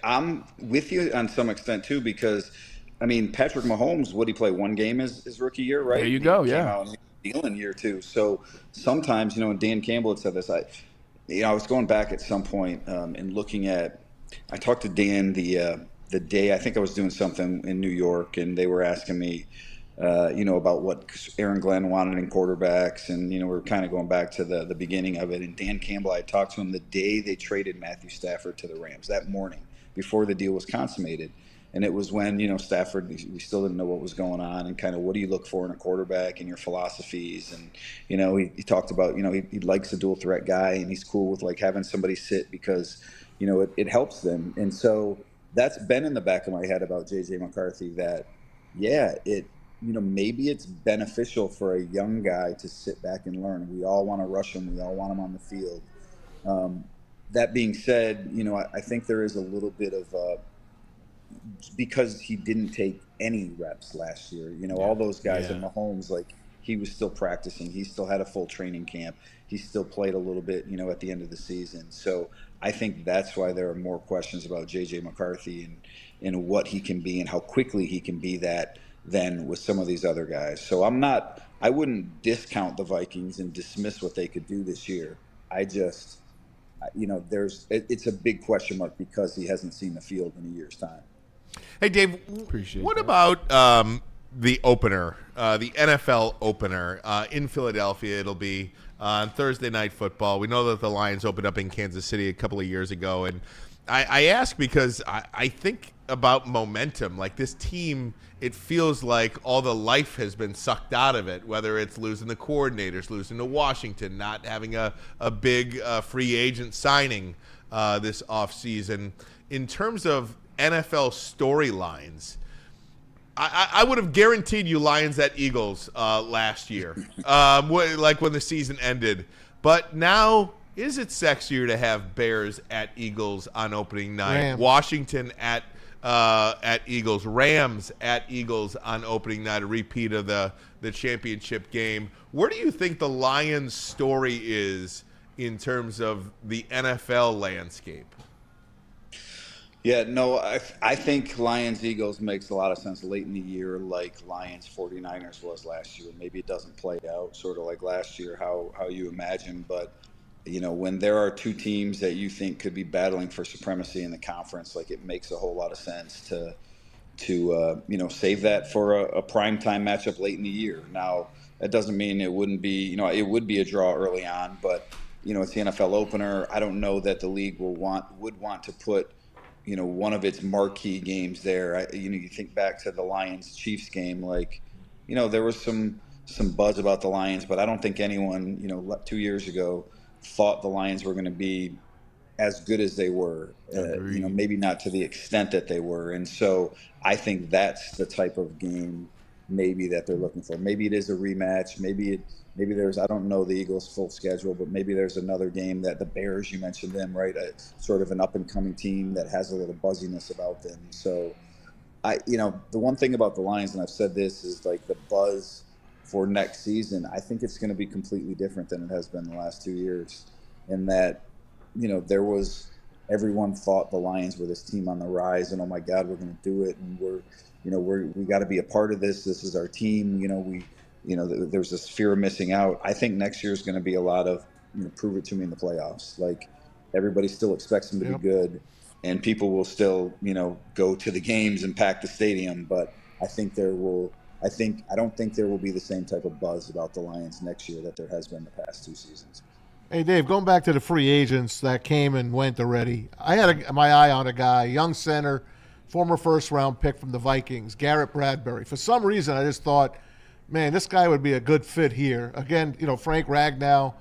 I'm with you on some extent, too, because – Patrick Mahomes, would he play one game his rookie year, right? There you go, he came out in dealing year 2. So sometimes, and Dan Campbell had said this, I was going back at some point and looking at, I talked to Dan the day, I think I was doing something in New York, and they were asking me, about what Aaron Glenn wanted in quarterbacks. And, we're kind of going back to the beginning of it. And Dan Campbell, I talked to him the day they traded Matthew Stafford to the Rams, that morning before the deal was consummated. And it was when, Stafford, we still didn't know what was going on and kind of what do you look for in a quarterback and your philosophies. And, he talked about, he likes a dual threat guy and he's cool with like having somebody sit because, it helps them. And so that's been in the back of my head about J.J. McCarthy that, maybe it's beneficial for a young guy to sit back and learn. We all want to rush him. We all want him on the field. That being said, I think there is a little bit of because he didn't take any reps last year. All those guys in Mahomes, like he was still practicing. He still had a full training camp. He still played a little bit, at the end of the season. So I think that's why there are more questions about J.J. McCarthy and what he can be and how quickly he can be that than with some of these other guys. So I wouldn't discount the Vikings and dismiss what they could do this year. I just, it's a big question mark because he hasn't seen the field in a year's time. Hey, Dave, what about the opener, the NFL opener in Philadelphia? It'll be on Thursday Night Football. We know that the Lions opened up in Kansas City a couple of years ago, and I ask because I think about momentum. Like this team, it feels like all the life has been sucked out of it, whether it's losing the coordinators, losing to Washington, not having a big free agent signing this offseason. In terms of NFL storylines, I would have guaranteed you Lions at Eagles last year, like when the season ended. But now, is it sexier to have Bears at Eagles on opening night? Rams. Washington at Eagles, Rams at Eagles on opening night, a repeat of the championship game. Where do you think the Lions' story is in terms of the NFL landscape? Yeah, no, I think Lions-Eagles makes a lot of sense late in the year, like Lions-49ers was last year. Maybe it doesn't play out sort of like last year, how you imagine. But, when there are two teams that you think could be battling for supremacy in the conference, like it makes a whole lot of sense to save that for a primetime matchup late in the year. Now, that doesn't mean it wouldn't be, it would be a draw early on, but, it's the NFL opener. I don't know that the league would want to put one of its marquee games there. You think back to the Lions-Chiefs game, there was some buzz about the Lions, but I don't think anyone, 2 years ago thought the Lions were going to be as good as they were, maybe not to the extent that they were. And so I think that's the type of game maybe that they're looking for. Maybe it is a rematch. Maybe there's, I don't know the Eagles' full schedule, but maybe there's another game that the Bears, you mentioned them, right? Sort of an up-and-coming team that has a little buzziness about them. So, the one thing about the Lions, and I've said this, is like the buzz for next season, I think it's going to be completely different than it has been the last 2 years. And that, everyone thought the Lions were this team on the rise, and oh my God, we're going to do it, and we got to be a part of this. This is our team. There's this fear of missing out. I think next year is going to be a lot of, prove it to me in the playoffs. Like everybody still expects them to be good, and people will still, go to the games and pack the stadium. But I don't think there will be the same type of buzz about the Lions next year that there has been the past 2 seasons. Hey, Dave, going back to the free agents that came and went already, I had my eye on a guy, young center, former first-round pick from the Vikings, Garrett Bradbury. For some reason, I just thought, man, this guy would be a good fit here. Again, Frank Ragnow,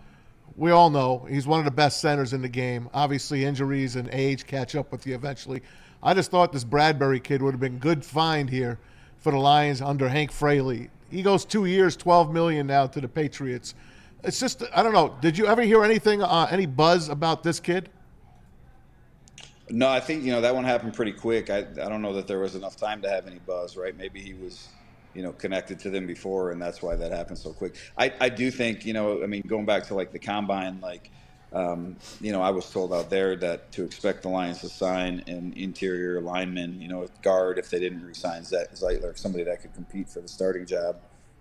we all know he's one of the best centers in the game. Obviously, injuries and age catch up with you eventually. I just thought this Bradbury kid would have been a good find here for the Lions under Hank Fraley. He goes 2 years, $12 million now to the Patriots. It's just, I don't know. Did you ever hear anything, any buzz about this kid? No, I think, that one happened pretty quick. I don't know that there was enough time to have any buzz, right? Maybe he was, connected to them before, and that's why that happened so quick. I do think, going back to the combine, I was told out there that to expect the Lions to sign an interior lineman, guard if they didn't re-sign Zeitler, somebody that could compete for the starting job.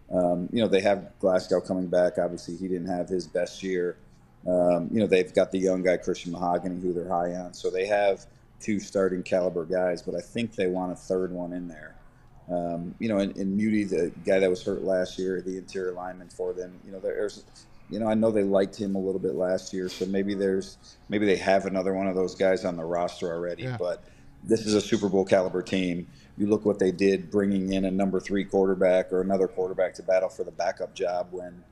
They have Glasgow coming back. Obviously, he didn't have his best year. They've got the young guy, Christian Mahogany, who they're high on. So they have 2 starting caliber guys, but I think they want a third one in there. And Muty, the guy that was hurt last year, the interior lineman for them, I know they liked him a little bit last year, so maybe they have another one of those guys on the roster already. Yeah. But this is a Super Bowl caliber team. You look what they did bringing in a number 3 quarterback or another quarterback to battle for the backup job when,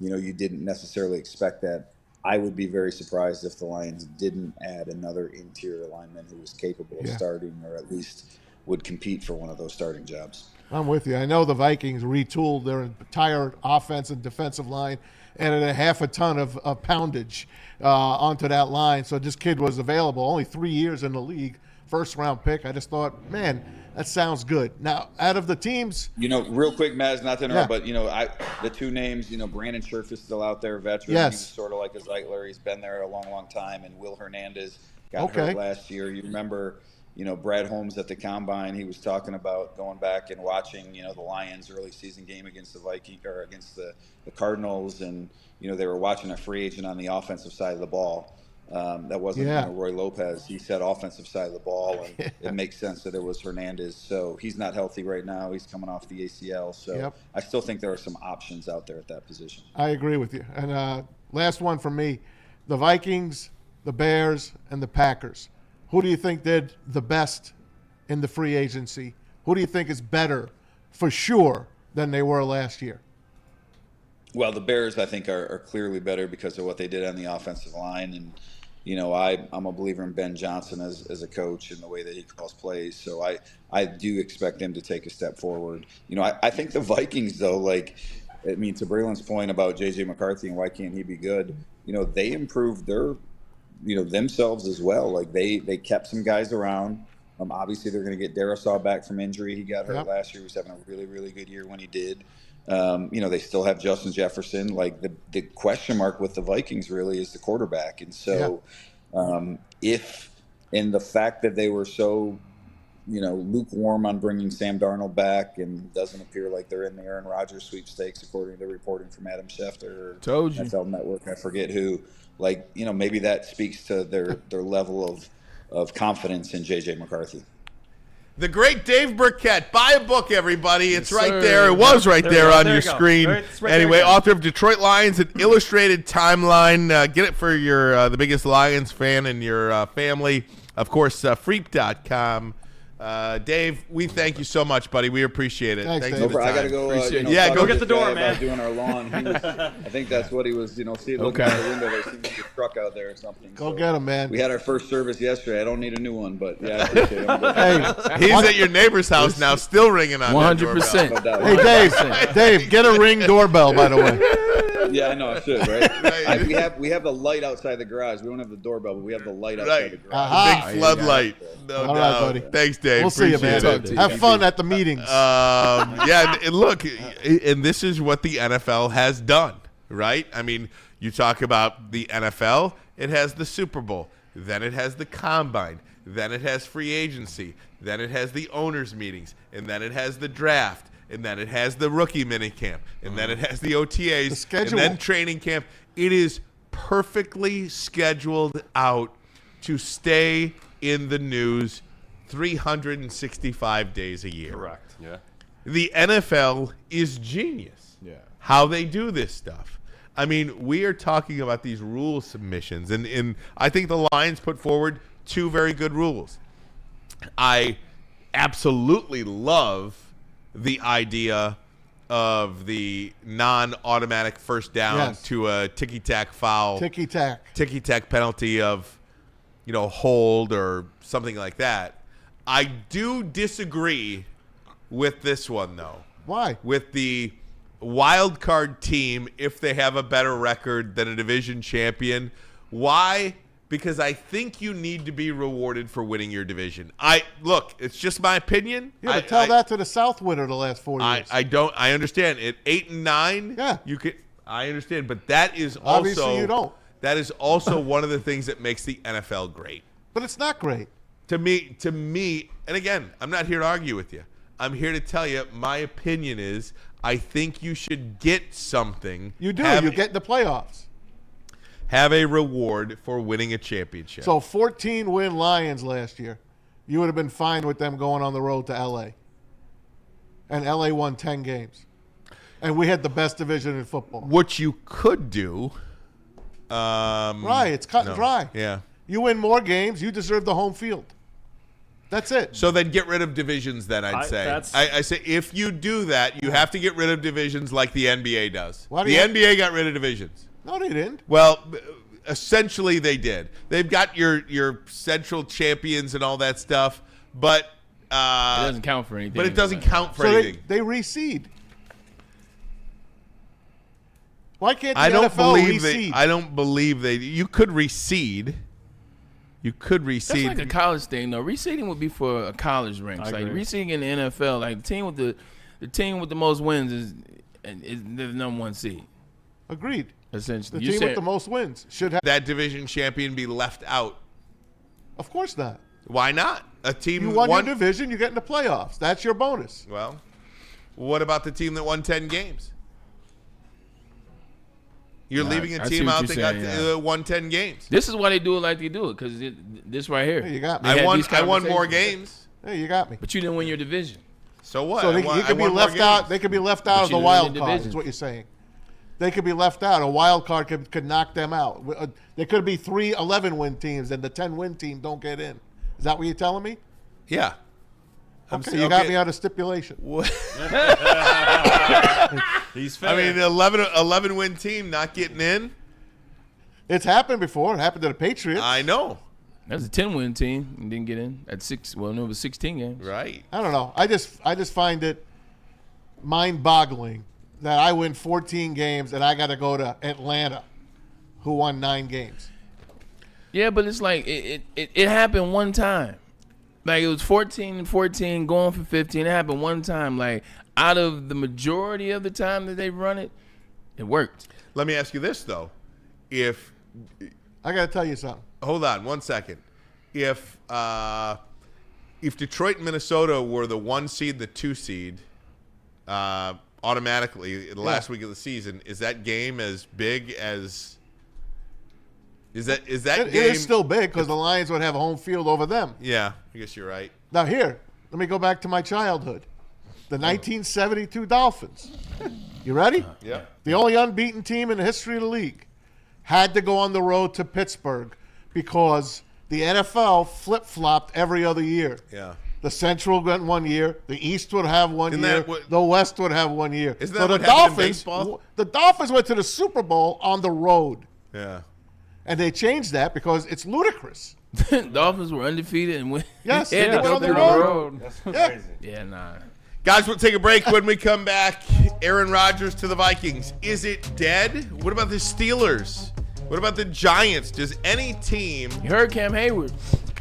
you didn't necessarily expect that. I would be very surprised if the Lions didn't add another interior lineman who was capable of starting, or at least would compete for one of those starting jobs. I'm with you. I know the Vikings retooled their entire offense and defensive line, added a half a ton of poundage onto that line. So this kid was available. Only 3 years in the league, first-round pick. I just thought, man, that sounds good. Now, out of the teams, real quick, Maz, not to interrupt, but the 2 names, Brandon Scherf is still out there, veteran. Yes. He's sort of like a Zeitler. He's been there a long, long time. And Will Hernandez got hurt last year. You remember, Brad Holmes at the Combine. He was talking about going back and watching, the Lions' early season game against the Vikings or against the Cardinals, and they were watching a free agent on the offensive side of the ball. That wasn't Roy Lopez. He said offensive side of the ball, and it makes sense that it was Hernandez. So he's not healthy right now. He's coming off the ACL. So I still think there are some options out there at that position. I agree with you. And last one for me, the Vikings, the Bears, and the Packers. Who do you think did the best in the free agency? Who do you think is better for sure than they were last year? Well, the Bears, I think, are clearly better because of what they did on the offensive line. And, I'm a believer in Ben Johnson as a coach and the way that he calls plays. So I do expect him to take a step forward. I think the Vikings, though, to Braylon's point about J.J. McCarthy and why can't he be good, they improved their themselves as well. Like they kept some guys around. Obviously, they're going to get Darisaw back from injury. He got hurt last year. He was having a really, really good year when he did. They still have Justin Jefferson. Like the question mark with the Vikings really is the quarterback. And so the fact that they were so, lukewarm on bringing Sam Darnold back and doesn't appear like they're in the Aaron Rodgers sweepstakes, according to reporting from Adam Schefter or NFL Network, I forget who. Maybe that speaks to their level of confidence in J.J. McCarthy. The great Dave Birkett. Buy a book, everybody. It's right sir. there. It was right there on your screen. Right Anyway, there. author of Detroit Lions, an illustrated timeline. Get it for your the biggest Lions fan in your family. Of course, Freep.com. Dave, we thank you so much, buddy. We appreciate it. Thanks, Thanks Dave. for the time. I got to go. Go get the door, man. Doing our lawn. I think that's what he was. Looking out the window. There seemed to be a truck out there or something. Go get him, man. We had our first service yesterday. I don't need a new one, but I appreciate it. Hey, He's at your neighbor's house now, still ringing on 100%. hey, Dave, get a Ring doorbell, by the way. Yeah, I know. I should, right? We have the light outside the garage. We don't have the doorbell, but we have the light outside the garage. Aha. Big floodlight. No All right, doubt. buddy. Thanks, Dave. We'll see you, man. Appreciate it. Have fun at the meetings. And look, and this is what the NFL has done, right? I mean, you talk about the NFL, it has the Super Bowl, then it has the Combine, then it has free agency, then it has the owners' meetings, and then it has the draft, and then it has the rookie minicamp, and then it has the OTAs, The schedule. and then training camp. It is perfectly scheduled out to stay in the news 365 days a year. Correct. Yeah. The NFL is genius. Yeah. How they do this stuff. I mean, we are talking about these rule submissions, and I think the Lions put forward 2 very good rules. I absolutely love the idea of the non-automatic first down to a ticky-tack foul. Ticky-tack penalty of, hold or something like that. I do disagree with this one, though. Why? With the wild card team, if they have a better record than a division champion. Why? Because I think you need to be rewarded for winning your division. Look, it's just my opinion. Yeah, but tell that to the South winner the last 4 years. I understand. At 8 and 9, you could. I understand, but that is also Obviously you don't. That is also one of the things that makes the NFL great. But it's not great. To me, and again, I'm not here to argue with you. I'm here to tell you my opinion is I think you should get something. You do. You get in the playoffs. Have a reward for winning a championship. So 14-win Lions last year. You would have been fine with them going on the road to L.A. and LA won 10 games. And we had the best division in football. What you could do. Right, it's cut and dry. Yeah. You win more games, you deserve the home field. That's it. So then get rid of divisions then, I'd say. I say if you do that, you have to get rid of divisions like the NBA does. The NBA got rid of divisions. No, they didn't. Well, essentially they did. They've got your central champions and all that stuff, but it doesn't count for anything. But it doesn't count for anything. They reseed. Why can't the NFL reseed? I don't believe they. You could reseed. You could reseed. That's like a college thing, though. Reseeding would be for a college ranks. Like reseeding in the NFL, like the team with the most wins is the number one seed. Agreed. Essentially, the team with the most wins should have that division champion be left out. Of course not. Why not? A team you won your division, you get in the playoffs. That's your bonus. Well, what about the team that won 10 games? You're leaving a team out that won 10 games. This is why they do it like they do it, because this right here. Hey, you got me. I won more games. Hey, you got me. But you didn't win your division. So what? So they could be left out. They could be left out of the wild card. Is what you're saying. They could be left out. A wild card could knock them out. There could be 3 11-win teams, and the 10-win team don't get in. Is that what you're telling me? Yeah. Okay, you got me out of stipulation. He's fair. I mean, the 11-win team not getting in. It's happened before. It happened to the Patriots. I know. That was a 10-win team and didn't get in at 6. Well, no, it was 16 games. Right. I don't know. I just find it mind-boggling that I win 14 games and I got to go to Atlanta, who won 9 games. Yeah, but it's like it happened one time. Like it was 14-14 going for 15. It happened one time. Like out of the majority of the time that they run it, it worked. Let me ask you this though: if I got to tell you something. Hold on 1 second. If Detroit and Minnesota were the 1 seed, the 2 seed, automatically the last week of the season, is that game as big as? Is that game? It is still big because the Lions would have home field over them. Yeah, I guess you're right. Now here, let me go back to my childhood. The 1972 Dolphins. You ready? Yeah. The only unbeaten team in the history of the league had to go on the road to Pittsburgh because the NFL flip-flopped every other year. Yeah. The Central went 1 year. The East would have 1 year. The West would have 1 year. Isn't that what happened in baseball? The Dolphins went to the Super Bowl on the road. Yeah. And they changed that because it's ludicrous. Dolphins were undefeated and went. Yes, they went on the road. That's crazy. Yeah, nah. Guys, we'll take a break. When we come back, Aaron Rodgers to the Vikings. Is it dead? What about the Steelers? What about the Giants? Does any team? You heard Cam Hayward.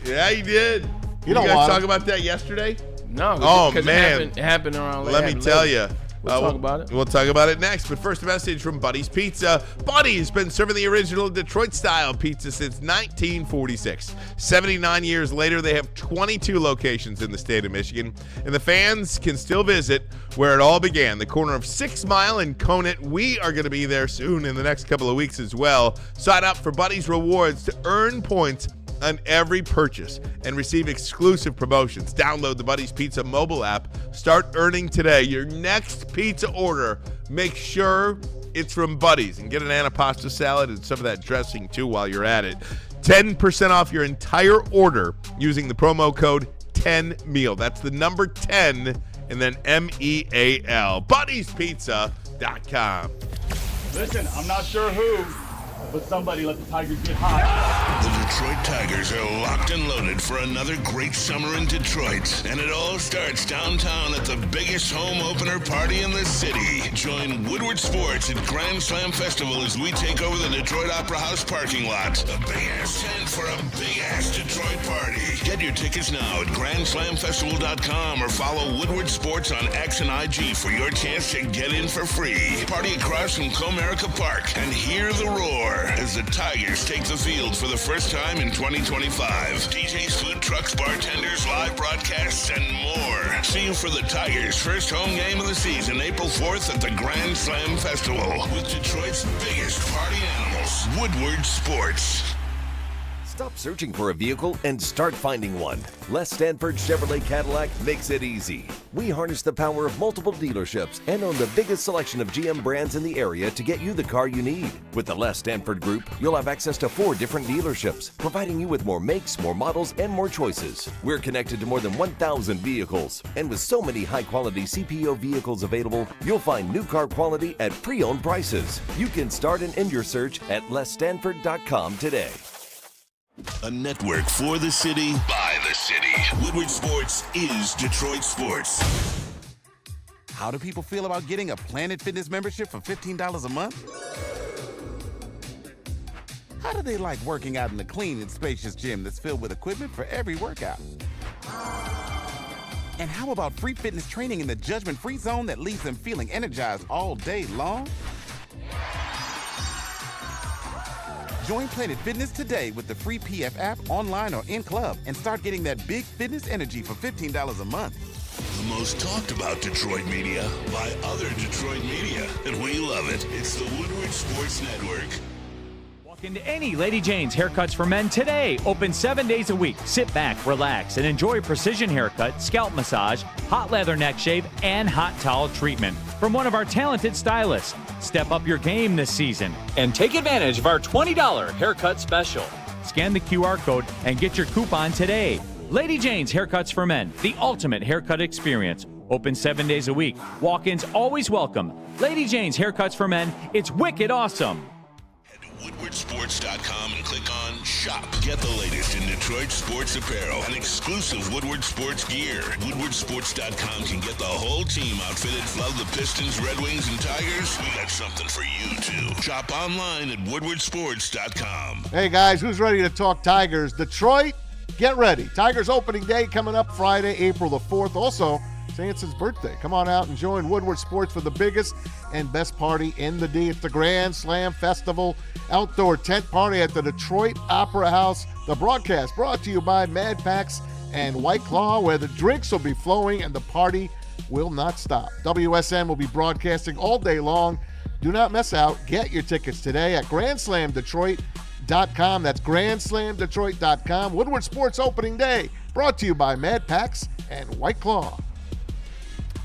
Yeah, he did. You don't guys want talk him. about that yesterday? No. Oh, because man. It happened around. Let me tell you. We'll talk about it. We'll talk about it next. But first, a message from Buddy's Pizza. Buddy's been serving the original Detroit-style pizza since 1946. 79 years later, they have 22 locations in the state of Michigan. And the fans can still visit where it all began, the corner of 6 Mile and Conant. We are going to be there soon in the next couple of weeks as well. Sign up for Buddy's Rewards to earn points on every purchase and receive exclusive promotions. Download the Buddy's Pizza mobile app. Start earning today. Your next pizza order, make sure it's from Buddy's, and get an antipasta salad and some of that dressing too while you're at it. 10% off your entire order using the promo code 10MEAL. That's the number 10 and then MEAL. Buddy'sPizza.com. Listen, I'm not sure who, but somebody let the Tigers get hot. The Detroit Tigers are locked and loaded for another great summer in Detroit. And it all starts downtown at the biggest home opener party in the city. Join Woodward Sports at Grand Slam Festival as we take over the Detroit Opera House parking lot. A big-ass tent for a big-ass Detroit party. Get your tickets now at GrandSlamFestival.com or follow Woodward Sports on X and IG for your chance to get in for free. Party across from Comerica Park and hear the roar as the Tigers take the field for the first time in 2025. DJs, food trucks, bartenders, live broadcasts, and more. See you for the Tigers' first home game of the season, April 4th at the Grand Slam Festival with Detroit's biggest party animals, Woodward Sports. Stop searching for a vehicle and start finding one. Les Stanford Chevrolet Cadillac makes it easy. We harness the power of multiple dealerships and own the biggest selection of GM brands in the area to get you the car you need. With the Les Stanford Group, you'll have access to 4 different dealerships, providing you with more makes, more models, and more choices. We're connected to more than 1,000 vehicles, and with so many high-quality CPO vehicles available, you'll find new car quality at pre-owned prices. You can start and end your search at lesstanford.com today. A network for the city, by the city. Woodward Sports is Detroit Sports. How do people feel about getting a Planet Fitness membership for $15 a month? How do they like working out in a clean and spacious gym that's filled with equipment for every workout? And how about free fitness training in the judgment-free zone that leaves them feeling energized all day long? Join Planet Fitness today with the free PF app online or in club and start getting that big fitness energy for $15 a month. The most talked about Detroit media by other Detroit media, and we love it. It's the Woodward Sports Network. Walk into any Lady Jane's Haircuts for Men today. Open 7 days a week. Sit back, relax, and enjoy precision haircut, scalp massage, hot leather neck shave, and hot towel treatment from one of our talented stylists. Step up your game this season and take advantage of our $20 haircut special. Scan the QR code and get your coupon today. Lady Jane's Haircuts for Men, the ultimate haircut experience. Open 7 days a week. Walk-ins always welcome. Lady Jane's Haircuts for Men, it's wicked awesome. WoodwardSports.com and click on Shop. Get the latest in Detroit sports apparel and exclusive Woodward Sports gear. WoodwardSports.com can get the whole team outfitted. Love the Pistons, Red Wings, and Tigers? We got something for you, too. Shop online at WoodwardSports.com. Hey, guys, who's ready to talk Tigers? Detroit, get ready. Tigers opening day coming up Friday, April the 4th. Also, saying it's his birthday. Come on out and join Woodward Sports for the biggest and best party in the D. It's the Grand Slam Festival outdoor tent party at the Detroit Opera House. The broadcast brought to you by Mad Packs and White Claw, where the drinks will be flowing and the party will not stop. WSN will be broadcasting all day long. Do not miss out. Get your tickets today at GrandSlamDetroit.com. That's GrandSlamDetroit.com. Woodward Sports opening day brought to you by Mad Packs and White Claw.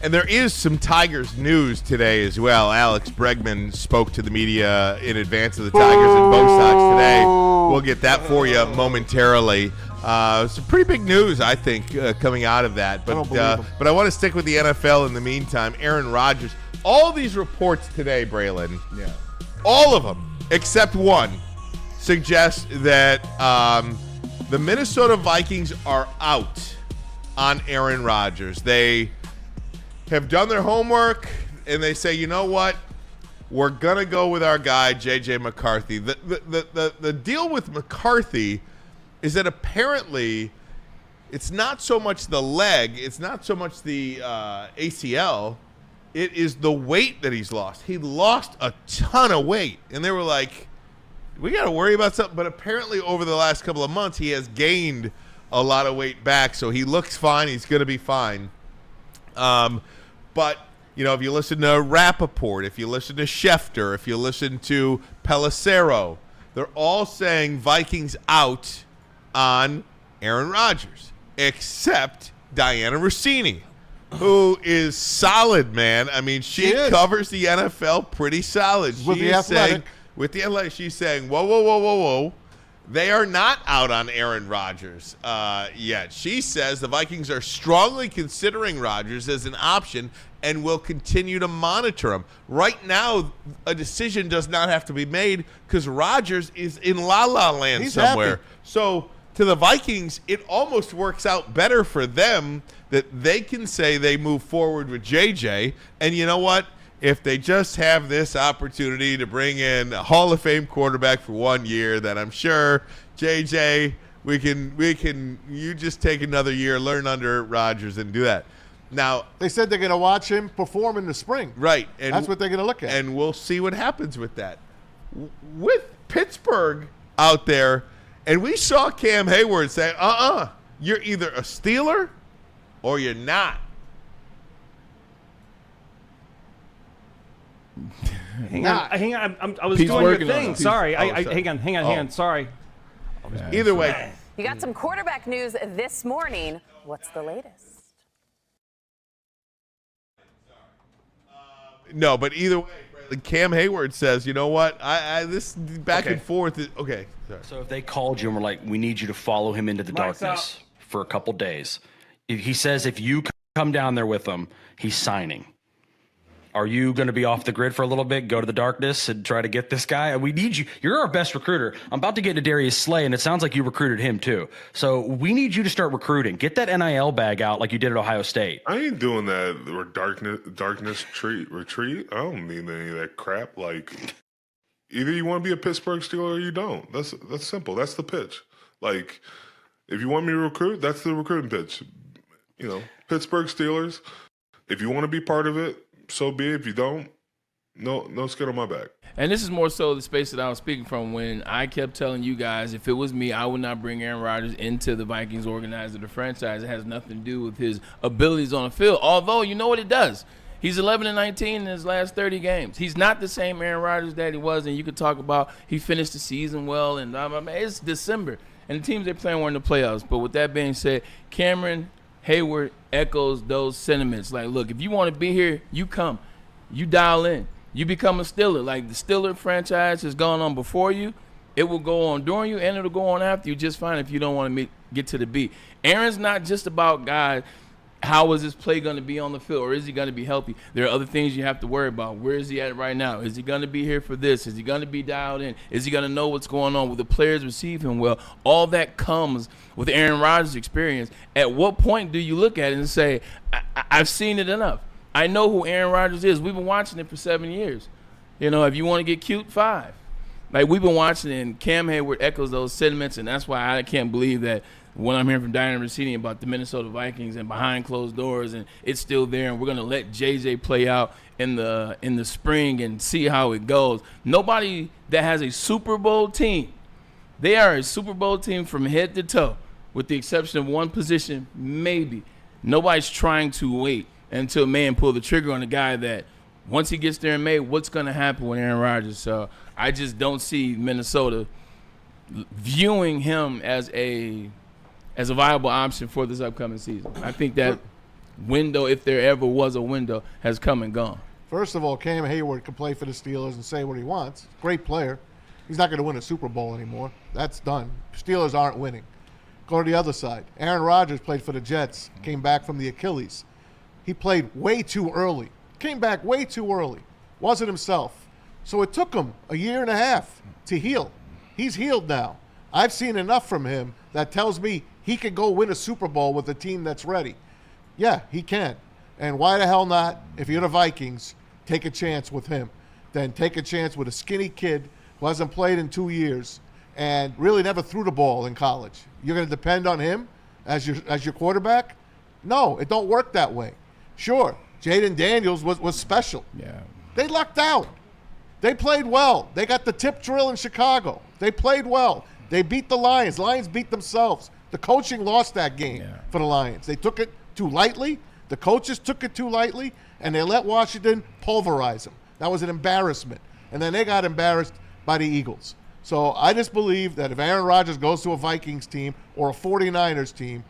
And there is some Tigers news today as well. Alex Bregman spoke to the media in advance of the Tigers and Bo Sox today. We'll get that for you momentarily. Some pretty big news, I think, coming out of that. But I want to stick with the NFL in the meantime. Aaron Rodgers. All these reports today, Braylon, all of them, except one, suggest that the Minnesota Vikings are out on Aaron Rodgers. They have done their homework, and they say, you know what? We're going to go with our guy, J.J. McCarthy. The deal with McCarthy is that apparently it's not so much the leg, it's not so much the ACL, it is the weight that he's lost. He lost a ton of weight, and they were like, we got to worry about something. But apparently over the last couple of months, he has gained a lot of weight back, so he looks fine. He's going to be fine. But, you know, if you listen to Rappaport, if you listen to Schefter, if you listen to Pelissero, they're all saying Vikings out on Aaron Rodgers, except Diana Rossini, who is solid, man. I mean, she covers the NFL pretty solid. With the Athletic. With the Athletic, she's saying, whoa. They are not out on Aaron Rodgers yet. She says the Vikings are strongly considering Rodgers as an option and will continue to monitor him. Right now, a decision does not have to be made because Rodgers is in la-la land somewhere. Happy. So to the Vikings, it almost works out better for them that they can say they move forward with JJ. And you know what? If they just have this opportunity to bring in a Hall of Fame quarterback for 1 year, then I'm sure, JJ, we can. You just take another year, learn under Rodgers, and do that. Now they said they're going to watch him perform in the spring. Right, and that's what they're going to look at. And we'll see what happens with that. With Pittsburgh out there, and we saw Cam Hayward say, you're either a Steeler or you're not. Hang on. I was Pete's doing your working on thing. it. Sorry. Sorry. Hang on. Sorry. Either way. You got some quarterback news this morning. What's the latest? No, but either way, Cam Hayward says, you know what? This back and forth is okay. Sorry. So if they called you and were like, we need you to follow him into the darkness for a couple days. He says if you come down there with him, he's signing. Are you going to be off the grid for a little bit, go to the darkness and try to get this guy? We need you. You're our best recruiter. I'm about to get into Darius Slay, and it sounds like you recruited him too. So we need you to start recruiting. Get that NIL bag out like you did at Ohio State. I ain't doing that or darkness retreat. I don't need any of that crap. Like, either you want to be a Pittsburgh Steeler or you don't. That's simple. That's the pitch. Like, if you want me to recruit, that's the recruiting pitch. You know, Pittsburgh Steelers. If you want to be part of it, so be it. If you don't, no skin on my back. And this is more so the space that I was speaking from when I kept telling you guys, if it was me, I would not bring Aaron Rodgers into the Vikings organizer, the franchise. It has nothing to do with his abilities on the field. Although, you know what it does? He's 11-19 in his last 30 games. He's not the same Aaron Rodgers that he was, and you could talk about he finished the season well, and it's December, and the teams they're playing were in the playoffs. But with that being said, Cameron Hayward echoes those sentiments. Like, look, if you want to be here, you come. You dial in. You become a Steeler. Like, the Steeler franchise has gone on before you. It will go on during you, and it'll go on after you just fine if you don't want to get to the beat. Aaron's not just about guys. How is his play going to be on the field, or is he going to be healthy? There are other things you have to worry about. Where is he at right now? Is he going to be here for this? Is he going to be dialed in? Is he going to know what's going on? Will the players receive him well? All that comes with Aaron Rodgers' experience. At what point do you look at it and say, I've seen it enough? I know who Aaron Rodgers is. We've been watching it for 7 years. You know, if you want to get cute, 5. Like, we've been watching it, and Cam Hayward echoes those sentiments, and that's why I can't believe that when I'm hearing from Diana Rossini about the Minnesota Vikings and behind closed doors, and it's still there, and we're going to let JJ play out in the spring and see how it goes. Nobody that has a Super Bowl team, they are a Super Bowl team from head to toe, with the exception of one position, maybe. Nobody's trying to wait until man pull the trigger on a guy that once he gets there in May, what's going to happen with Aaron Rodgers? So I just don't see Minnesota viewing him as a viable option for this upcoming season. I think that window, if there ever was a window, has come and gone. First of all, Cam Hayward can play for the Steelers and say what he wants. Great player. He's not going to win a Super Bowl anymore. That's done. Steelers aren't winning. Go to the other side. Aaron Rodgers played for the Jets, came back from the Achilles. He played way too early. Came back way too early. Wasn't himself. So it took him a year and a half to heal. He's healed now. I've seen enough from him that tells me he could go win a Super Bowl with a team that's ready. Yeah, he can. And why the hell not, if you're the Vikings, take a chance with him. Then take a chance with a skinny kid who hasn't played in 2 years and really never threw the ball in college. You're going to depend on him as your quarterback? No, it don't work that way. Sure, Jaden Daniels was special. Yeah. They lucked out. They played well. They got the tip drill in Chicago. They played well. They beat the Lions. Lions beat themselves. The coaching lost that game for the Lions. They took it too lightly. The coaches took it too lightly, and they let Washington pulverize them. That was an embarrassment. And then they got embarrassed by the Eagles. So I just believe that if Aaron Rodgers goes to a Vikings team or a 49ers team,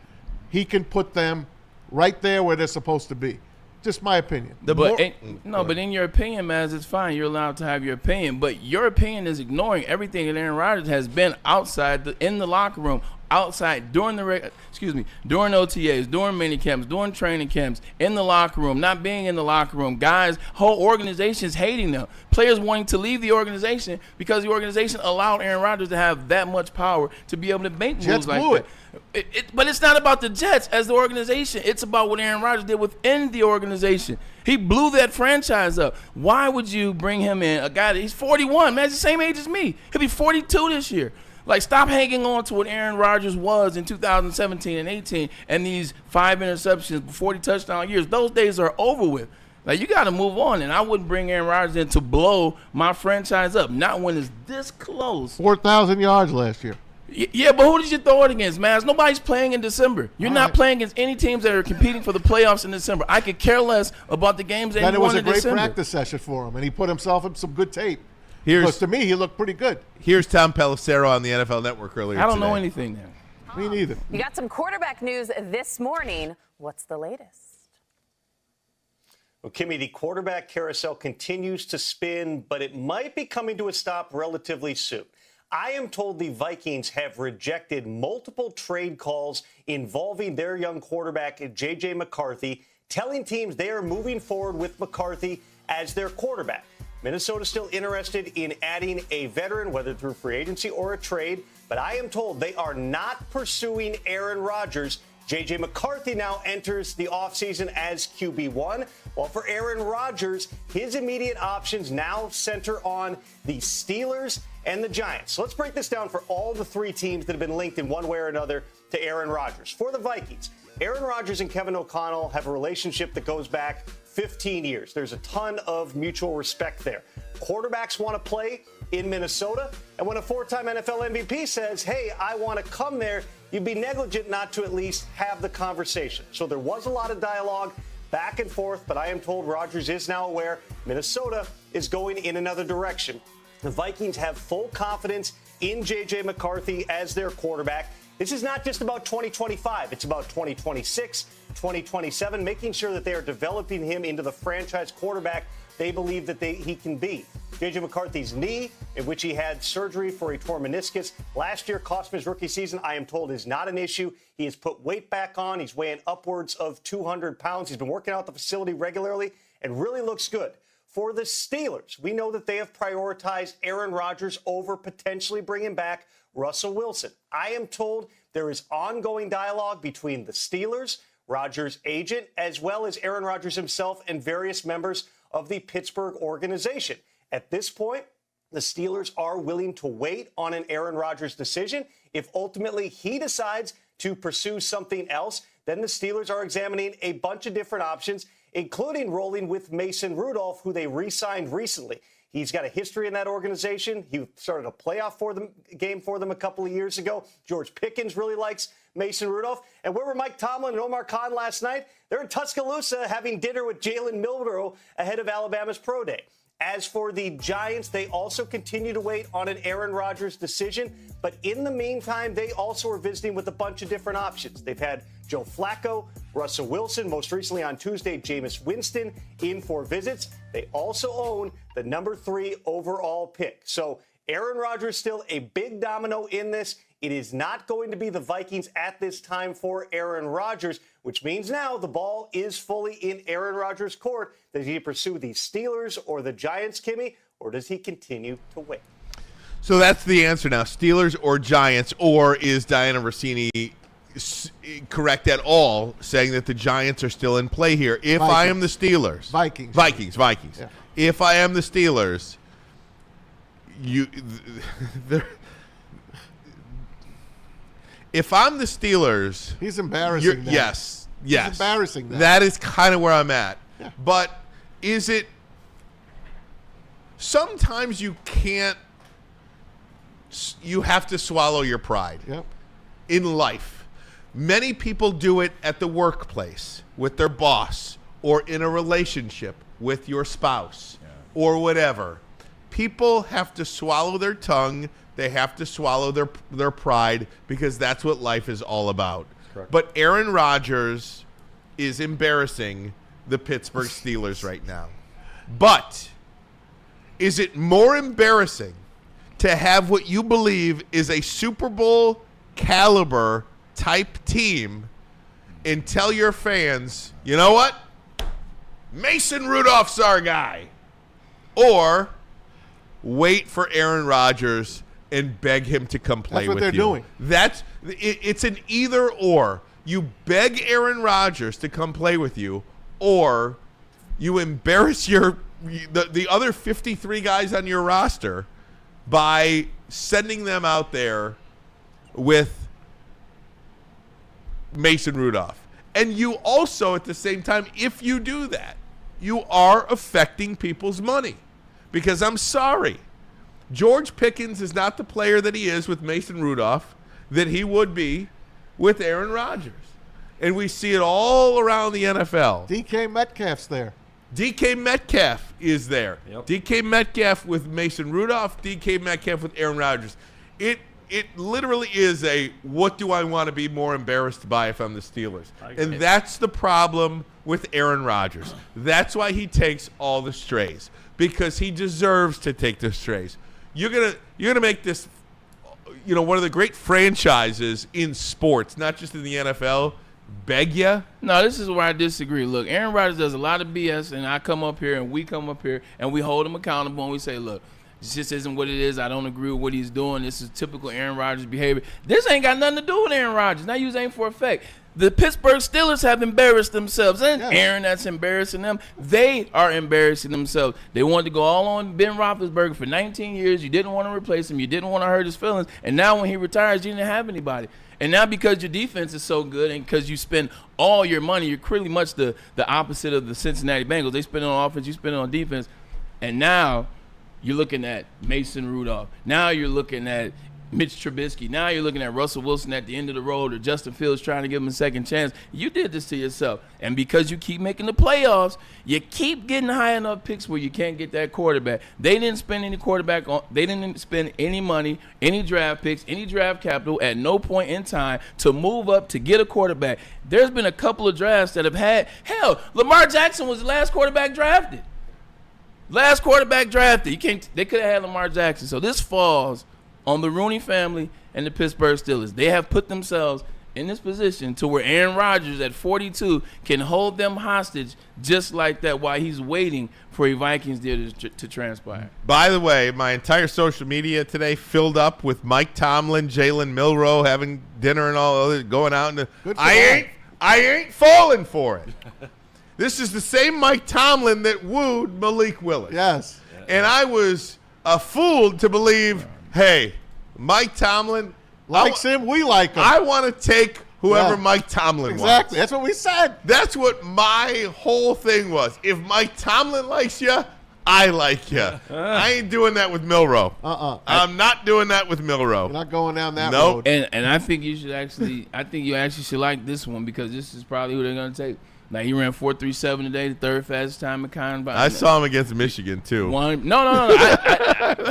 he can put them right there where they're supposed to be. Just my opinion. But in your opinion, Maz, it's fine. You're allowed to have your opinion. But your opinion is ignoring everything that Aaron Rodgers has been outside in the locker room, outside during during OTAs, during mini camps, during training camps, in the locker room, not being in the locker room. Guys, whole organizations hating them. Players wanting to leave the organization because the organization allowed Aaron Rodgers to have that much power to be able to make moves like that. But it's not about the Jets as the organization. It's about what Aaron Rodgers did within the organization. He blew that franchise up. Why would you bring him in, a guy that he's 41, man, he's the same age as me. He'll be 42 this year. Like, stop hanging on to what Aaron Rodgers was in 2017 and 18 and these 5 interceptions, 40 touchdown years. Those days are over with. Like, you got to move on, and I wouldn't bring Aaron Rodgers in to blow my franchise up, not when it's this close. 4,000 yards last year. Yeah, but who did you throw it against, man? Nobody's playing in December. You're not playing against any teams that are competing for the playoffs in December. I could care less about the games that he won in December. Then it was a great practice session for him, and he put himself in some good tape. Because to me, he looked pretty good. Here's Tom Pelissero on the NFL Network earlier I don't know anything now. Me neither. You got some quarterback news this morning. What's the latest? Well, Kimmy, the quarterback carousel continues to spin, but it might be coming to a stop relatively soon. I am told the Vikings have rejected multiple trade calls involving their young quarterback, J.J. McCarthy, telling teams they are moving forward with McCarthy as their quarterback. Minnesota's still interested in adding a veteran, whether through free agency or a trade, but I am told they are not pursuing Aaron Rodgers. J.J. McCarthy now enters the offseason as QB1, while for Aaron Rodgers, his immediate options now center on the Steelers and the Giants. So let's break this down for all the three teams that have been linked in one way or another to Aaron Rodgers. For the Vikings, Aaron Rodgers and Kevin O'Connell have a relationship that goes back 15 years. There's a ton of mutual respect there. Quarterbacks want to play in Minnesota, and when a four-time NFL MVP says, hey, I want to come there, you'd be negligent not to at least have the conversation. So there was a lot of dialogue back and forth, but I am told Rodgers is now aware Minnesota is going in another direction. The Vikings have full confidence in J.J. McCarthy as their quarterback. This is not just about 2025. It's about 2026, 2027, making sure that they are developing him into the franchise quarterback they believe that he can be. J.J. McCarthy's knee, in which he had surgery for a torn meniscus last year, cost him his rookie season, I am told is not an issue. He has put weight back on. He's weighing upwards of 200 pounds. He's been working out at the facility regularly and really looks good. For the Steelers, we know that they have prioritized Aaron Rodgers over potentially bringing back Russell Wilson. I am told there is ongoing dialogue between the Steelers, Rodgers' agent, as well as Aaron Rodgers himself and various members of the Pittsburgh organization. At this point, the Steelers are willing to wait on an Aaron Rodgers decision. If ultimately he decides to pursue something else, then the Steelers are examining a bunch of different options, including rolling with Mason Rudolph, who they re-signed recently. He's got a history in that organization. He started a playoff game for them a couple of years ago. George Pickens really likes Mason Rudolph. And where were Mike Tomlin and Omar Khan last night? They're in Tuscaloosa having dinner with Jalen Milroe ahead of Alabama's Pro Day. As for the Giants, they also continue to wait on an Aaron Rodgers decision. But in the meantime, they also are visiting with a bunch of different options. They've had Joe Flacco, Russell Wilson, most recently on Tuesday, Jameis Winston in for visits. They also own the number 3 overall pick. So Aaron Rodgers still a big domino in this. It is not going to be the Vikings at this time for Aaron Rodgers, which means now the ball is fully in Aaron Rodgers' court. Does he pursue the Steelers or the Giants, Kimmy, or does he continue to wait? So that's the answer now, Steelers or Giants, or is Diana Rossini correct at all, saying that the Giants are still in play here? If Vikings. I am the Steelers. Vikings. Yeah. If I am the Steelers, if I'm the Steelers, he's embarrassing that. Yes. He's embarrassing that. That is kind of where I'm at. Yeah. But is it sometimes you have to swallow your pride in life. Many people do it at the workplace with their boss or in a relationship with your spouse or whatever. People have to swallow their tongue. They have to swallow their pride because that's what life is all about. Correct. But Aaron Rodgers is embarrassing the Pittsburgh Steelers right now. But is it more embarrassing to have what you believe is a Super Bowl caliber type team and tell your fans, you know what? Mason Rudolph's our guy. Or wait for Aaron Rodgers and beg him to come play with you. That's what they're doing. It's an either or. You beg Aaron Rodgers to come play with you, or you embarrass the other 53 guys on your roster by sending them out there with Mason Rudolph. And you also, at the same time, if you do that, you are affecting people's money. Because I'm sorry, George Pickens is not the player that he is with Mason Rudolph that he would be with Aaron Rodgers. And we see it all around the NFL. DK Metcalf's there. DK Metcalf is there. Yep. DK Metcalf with Mason Rudolph, DK Metcalf with Aaron Rodgers. it literally is a what do I want to be more embarrassed by if I'm the Steelers? And that's the problem with Aaron Rodgers. That's why he takes all the strays, because he deserves to take the strays. You're gonna make this, one of the great franchises in sports, not just in the NFL, beg ya? No, this is where I disagree. Look, Aaron Rodgers does a lot of BS, and I come up here and we come up here and we hold him accountable and we say, look, this just isn't what it is. I don't agree with what he's doing. This is typical Aaron Rodgers behavior. This ain't got nothing to do with Aaron Rodgers. Now you ain't for effect. The Pittsburgh Steelers have embarrassed themselves. And Aaron that's embarrassing them. They are embarrassing themselves. They wanted to go all on Ben Roethlisberger for 19 years. You didn't want to replace him. You didn't want to hurt his feelings. And now when he retires, you didn't have anybody. And now because your defense is so good and because you spend all your money, you're pretty much the opposite of the Cincinnati Bengals. They spend it on offense, you spend it on defense. And now you're looking at Mason Rudolph. Now you're looking at Mitch Trubisky. Now you're looking at Russell Wilson at the end of the road, or Justin Fields trying to give him a second chance. You did this to yourself. And because you keep making the playoffs, you keep getting high enough picks where you can't get that quarterback. They didn't spend any quarterback on. They didn't spend any money, any draft picks, any draft capital at no point in time to move up to get a quarterback. There's been a couple of drafts that have had. Hell, Lamar Jackson was the last quarterback drafted. Last quarterback drafted. They could have had Lamar Jackson. So this falls on the Rooney family and the Pittsburgh Steelers. They have put themselves in this position to where Aaron Rodgers at 42 can hold them hostage just like that while he's waiting for a Vikings deal to transpire. By the way, my entire social media today filled up with Mike Tomlin, Jalen Milroe having dinner and all other going out. I ain't falling for it. This is the same Mike Tomlin that wooed Malik Willis. Yes. And I was fooled to believe, hey, Mike Tomlin likes him, we like him. I want to take whoever Mike Tomlin wants. Exactly. That's what we said. That's what my whole thing was. If Mike Tomlin likes you, I like you. I ain't doing that with Milroe. I'm not doing that with Milroe. You're not going down that road. And I think you should actually should like this one, because this is probably who they're going to take. Like, he ran 4.37 today, the third fastest time in combine. I saw him against Michigan too. No.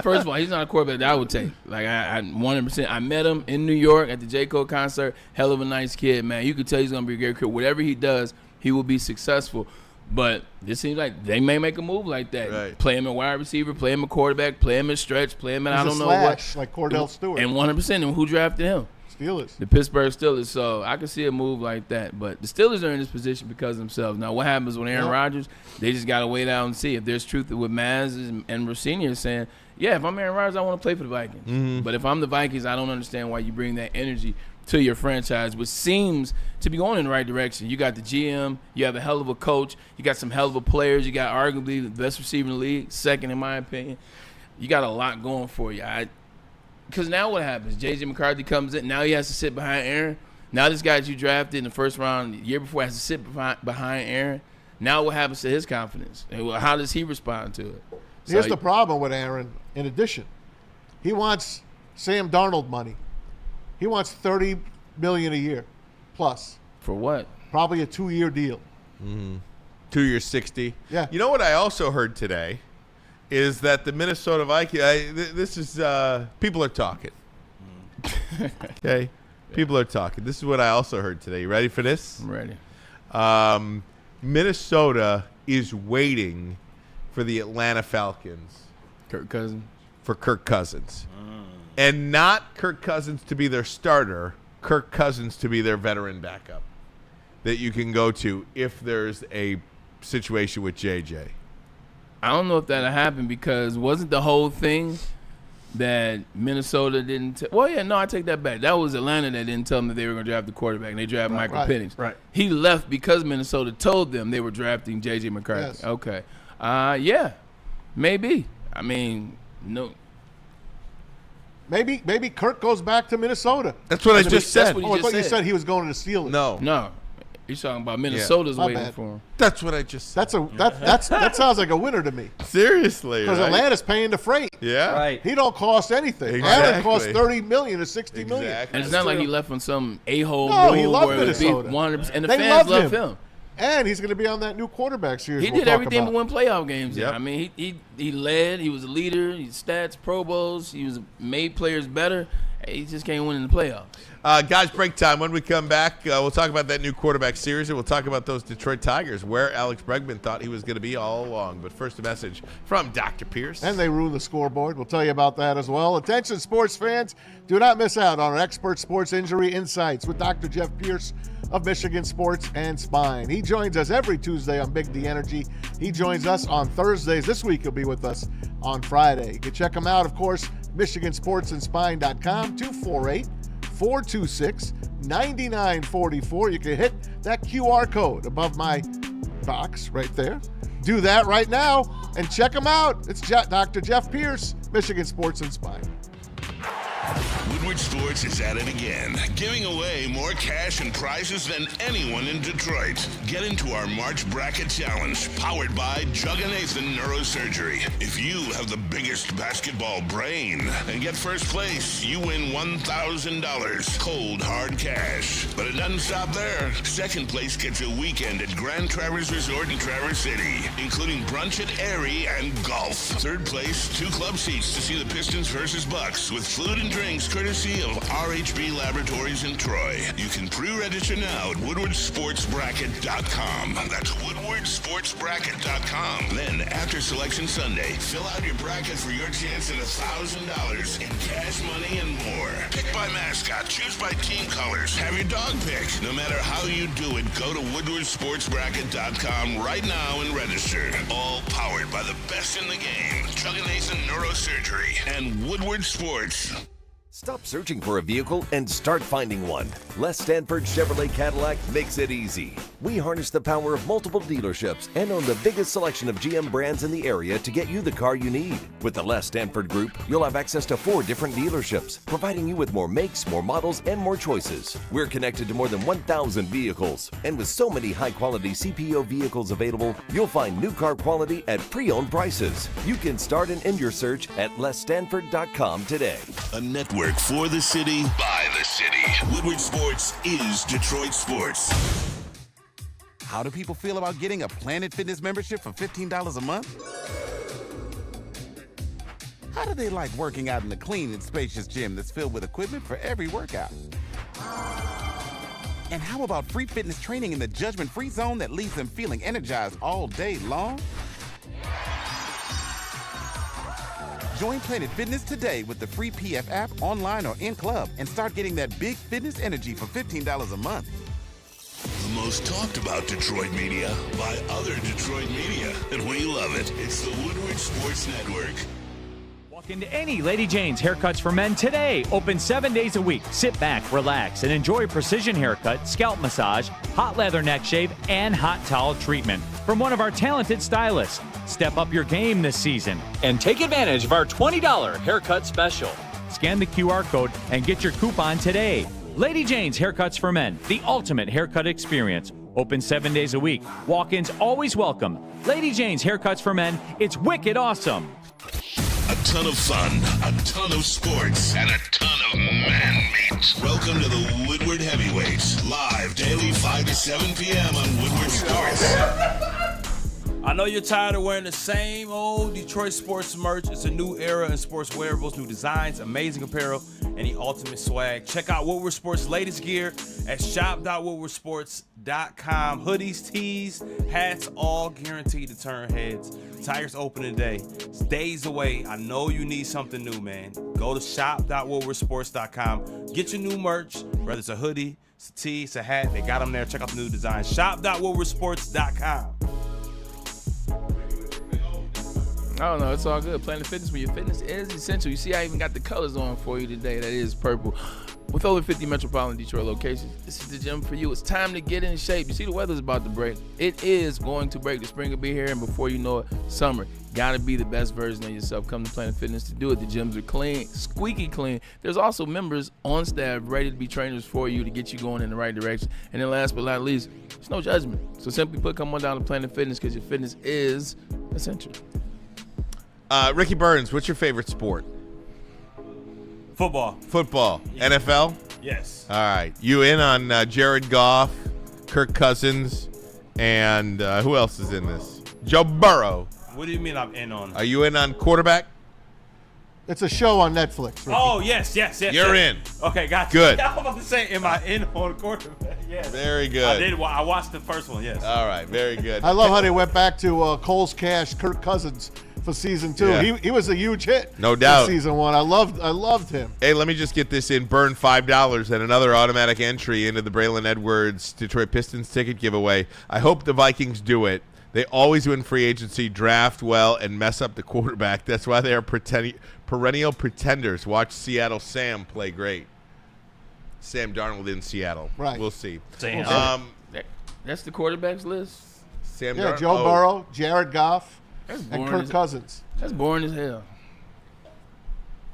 First of all, he's not a quarterback that I would take. Like, I 100%. I met him in New York at the J. Cole concert. Hell of a nice kid, man. You could tell he's gonna be a great kid. Whatever he does, he will be successful. But it seems like they may make a move like that. Right. Play him at wide receiver, play him at quarterback, play him at stretch, play him at I don't know what. Like Cordell Stewart. And 100%. And who drafted him? Steelers. The Pittsburgh Steelers. So I can see a move like that. But the Steelers are in this position because of themselves. Now, what happens with Aaron Rodgers? They just got to wait out and see. If there's truth with Maz and Rossini is saying, yeah, if I'm Aaron Rodgers, I want to play for the Vikings. Mm-hmm. But if I'm the Vikings, I don't understand why you bring that energy to your franchise, which seems to be going in the right direction. You got the GM. You have a hell of a coach. You got some hell of a players. You got arguably the best receiver in the league, second in my opinion. You got a lot going for you. Because now what happens? J.J. McCarthy comes in. Now he has to sit behind Aaron. Now this guy that you drafted in the first round the year before has to sit behind Aaron. Now what happens to his confidence? And how does he respond to it? Here's the problem with Aaron. In addition, he wants Sam Darnold money. He wants $30 million a year plus. For what? Probably a 2-year deal. 2 years, 60. Yeah. You know what I also heard today is that the Minnesota Vikings. This is people are talking. Okay, people are talking. This is what I also heard today. You ready for this? I'm ready. Minnesota is waiting for the Atlanta Falcons. Kirk Cousins. For Kirk Cousins. And not Kirk Cousins to be their starter, Kirk Cousins to be their veteran backup that you can go to if there's a situation with JJ. I don't know if that'll happen, because wasn't the whole thing that Minnesota didn't I take that back. That was Atlanta that didn't tell them that they were going to draft the quarterback, and they drafted Michael Penix. Right. He left because Minnesota told them they were drafting J.J. McCarthy. Yes. Okay. Yeah, maybe. I mean, no. Maybe Kirk goes back to Minnesota. That's what I just said. What I thought you said he was going to the Steelers. No. He's talking about Minnesota's My waiting bad. for him. That's what I just said. That sounds like a winner to me. Seriously. Because right? Atlanta's paying the freight. Yeah. Right. He don't cost anything. Exactly. Aaron costs $30 million to $60 million. And it's not like he left on some a-hole No, move he loved where it would be Minnesota. 100%. And the They fans loved love him. And he's going to be on that new quarterback series. He we'll did talk everything about. but win playoff games. Yep. I mean, he led. He was a leader. He stats, Pro Bowls. He made players better. Hey, he just can't win in the playoffs. Guys, break time. When we come back, we'll talk about that new quarterback series, and we'll talk about those Detroit Tigers, where Alex Bregman thought he was going to be all along. But first, a message from Dr. Pierce. And they rule the scoreboard. We'll tell you about that as well. Attention, sports fans. Do not miss out on our expert sports injury insights with Dr. Jeff Pierce of Michigan Sports and Spine. He joins us every Tuesday on Big D Energy. He joins us on Thursdays. This week he'll be with us on Friday. You can check him out, of course, MichiganSportsandSpine.com, 248-426-9944. You can hit that QR code above my box right there. Do that right now and check him out. It's Dr. Jeff Pierce, Michigan Sports and Spine. Woodward Sports is at it again, giving away more cash and prizes than anyone in Detroit. Get into our March Bracket Challenge, powered by Jug and Nathan Neurosurgery. If you have the biggest basketball brain and get first place, you win $1,000 cold, hard cash. But it doesn't stop there. Second place gets a weekend at Grand Traverse Resort in Traverse City, including brunch at Erie and golf. Third place, 2 club seats to see the Pistons versus Bucks with food and drinks courtesy of RHB Laboratories in Troy. You can pre-register now at WoodwardSportsBracket.com. That's WoodwardSportsBracket.com. Then, after Selection Sunday, fill out your bracket for your chance at $1,000 in cash money and more. Pick by mascot, choose by team colors, have your dog picked. No matter how you do it, go to WoodwardSportsBracket.com right now and register. All powered by the best in the game, Chuck and Nathan Neurosurgery and Woodward Sports. Stop searching for a vehicle and start finding one. Les Stanford Chevrolet Cadillac makes it easy. We harness the power of multiple dealerships and own the biggest selection of GM brands in the area to get you the car you need. With the Les Stanford Group, you'll have access to 4 different dealerships, providing you with more makes, more models, and more choices. We're connected to more than 1,000 vehicles, and with so many high-quality CPO vehicles available, you'll find new car quality at pre-owned prices. You can start and end your search at lesstanford.com today. A network for the city, by the city. Woodward Sports is Detroit Sports. How do people feel about getting a Planet Fitness membership for $15 a month? How do they like working out in a clean and spacious gym that's filled with equipment for every workout? And how about free fitness training in the judgment-free zone that leaves them feeling energized all day long? Join Planet Fitness today with the free PF app, online or in club, and start getting that big fitness energy for $15 a month. The most talked about Detroit media by other Detroit media, and we love it. It's the Woodward Sports Network. Walk into any Lady Jane's Haircuts for Men today. Open 7 days a week. Sit back, relax, and enjoy precision haircut, scalp massage, hot leather neck shave, and hot towel treatment from one of our talented stylists. Step up your game this season and take advantage of our $20 haircut special. Scan the QR code and get your coupon today. Lady Jane's Haircuts for Men, the ultimate haircut experience. Open 7 days a week. Walk-ins always welcome. Lady Jane's Haircuts for Men. It's wicked awesome. A ton of fun, a ton of sports, and a ton of man meat. Welcome to the Woodward Heavyweights, live daily 5 to 7 p.m. on Woodward Sports. I know you're tired of wearing the same old Detroit sports merch. It's a new era in sports wearables, new designs, amazing apparel, and the ultimate swag. Check out Woodward Sports' latest gear at shop.woodwardsports.com. Hoodies, tees, hats, all guaranteed to turn heads. Tigers open today. It's days away. I know you need something new, man. Go to shop.woodwardsports.com. Get your new merch, whether it's a hoodie, it's a tee, it's a hat. They got them there. Check out the new designs. Shop.woodwardsports.com. I don't know. It's all good. Planet Fitness, where your fitness is essential. You see, I even got the colors on for you today. That is purple. With over 50 metropolitan Detroit locations, this is the gym for you. It's time to get in shape. You see, the weather's about to break. It is going to break. The spring will be here, and before you know it, summer. Got to be the best version of yourself. Come to Planet Fitness to do it. The gyms are clean, squeaky clean. There's also members on staff ready to be trainers for you to get you going in the right direction. And then last but not least, there's no judgment. So simply put, come on down to Planet Fitness because your fitness is essential. Ricky Burns, what's your favorite sport? Football. Yeah. NFL? Yes. All right. You in on Jared Goff, Kirk Cousins, and who else is in this? Joe Burrow. What do you mean I'm in on? Are you in on quarterback? It's a show on Netflix. Ricky. Oh, yes. You're in. Okay, got you. Good. I was about to say, am I in on quarterback? Yes. Very good. I did. I watched the first one, yes. All right, very good. I love how they went back to Cole's Cash, Kirk Cousins for season 2. Yeah. He was a huge hit. No doubt. In season 1. I loved him. Hey, let me just get this in. Burn $5 and another automatic entry into the Braylon Edwards Detroit Pistons ticket giveaway. I hope the Vikings do it. They always win free agency, draft well, and mess up the quarterback. That's why they are perennial pretenders. Watch Seattle Sam play great. Sam Darnold in Seattle. Right. We'll see. Sam. That's the quarterbacks list. Sam Yeah, Darnold. Joe Burrow, Jared Goff, That's and boring Kirk as- Cousins. That's boring as hell.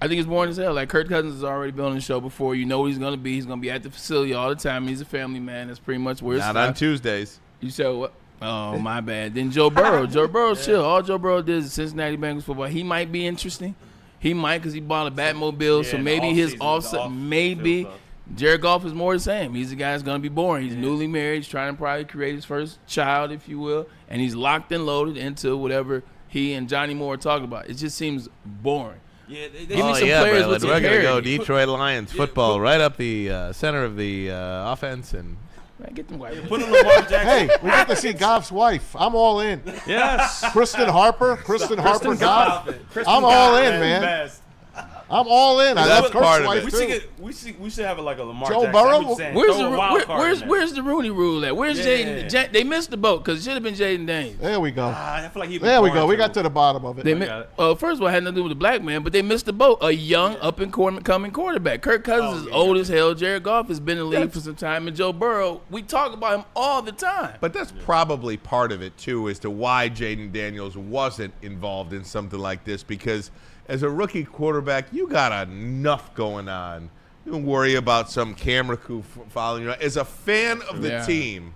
I think it's boring as hell. Like, Kirk Cousins has already been on the show before. You know what he's going to be. He's going to be at the facility all the time. He's a family man. That's pretty much where it's Not on Tuesdays. You said what? Oh, my bad. Then Joe Burrow. Joe Burrow's chill. All Joe Burrow did is Cincinnati Bengals football. He might be interesting. He might because he bought a Batmobile. So maybe his offset, maybe Jared Goff is more the same. He's a guy that's going to be boring. He's newly married. He's trying to probably create his first child, if you will. And he's locked and loaded into whatever he and Johnny Moore are talking about. It just seems boring. Yeah, Give me some players with some we're going to go parity. Detroit Lions football right up the center of the offense. And Man, get them white. Put a Lamar Jackson. Hey, we got to see Goff's wife. I'm all in. Yes. Kristen Harper Goff. Goff. I'm all in, man. I'm all in. I That's love Kirk's part of wife it. We should have it like a Lamar Joe Jackson. Burrow? I'm just saying, Where's throw the a wild card in there. where's the Rooney Rule at? Where's Yeah. Jaden? They missed the boat because it should have been Jaden Daniels. There we go. I feel like he There we go. We got to the bottom of it. First of all, it had nothing to do with the black man, but they missed the boat. A young, up-and-coming quarterback. Kirk Cousins is old as hell. Jared Goff has been in the league for some time. And Joe Burrow, we talk about him all the time. But that's probably part of it, too, as to why Jaden Daniels wasn't involved in something like this. Because as a rookie quarterback, you got enough going on. You don't worry about some camera crew following you. As a fan of the team,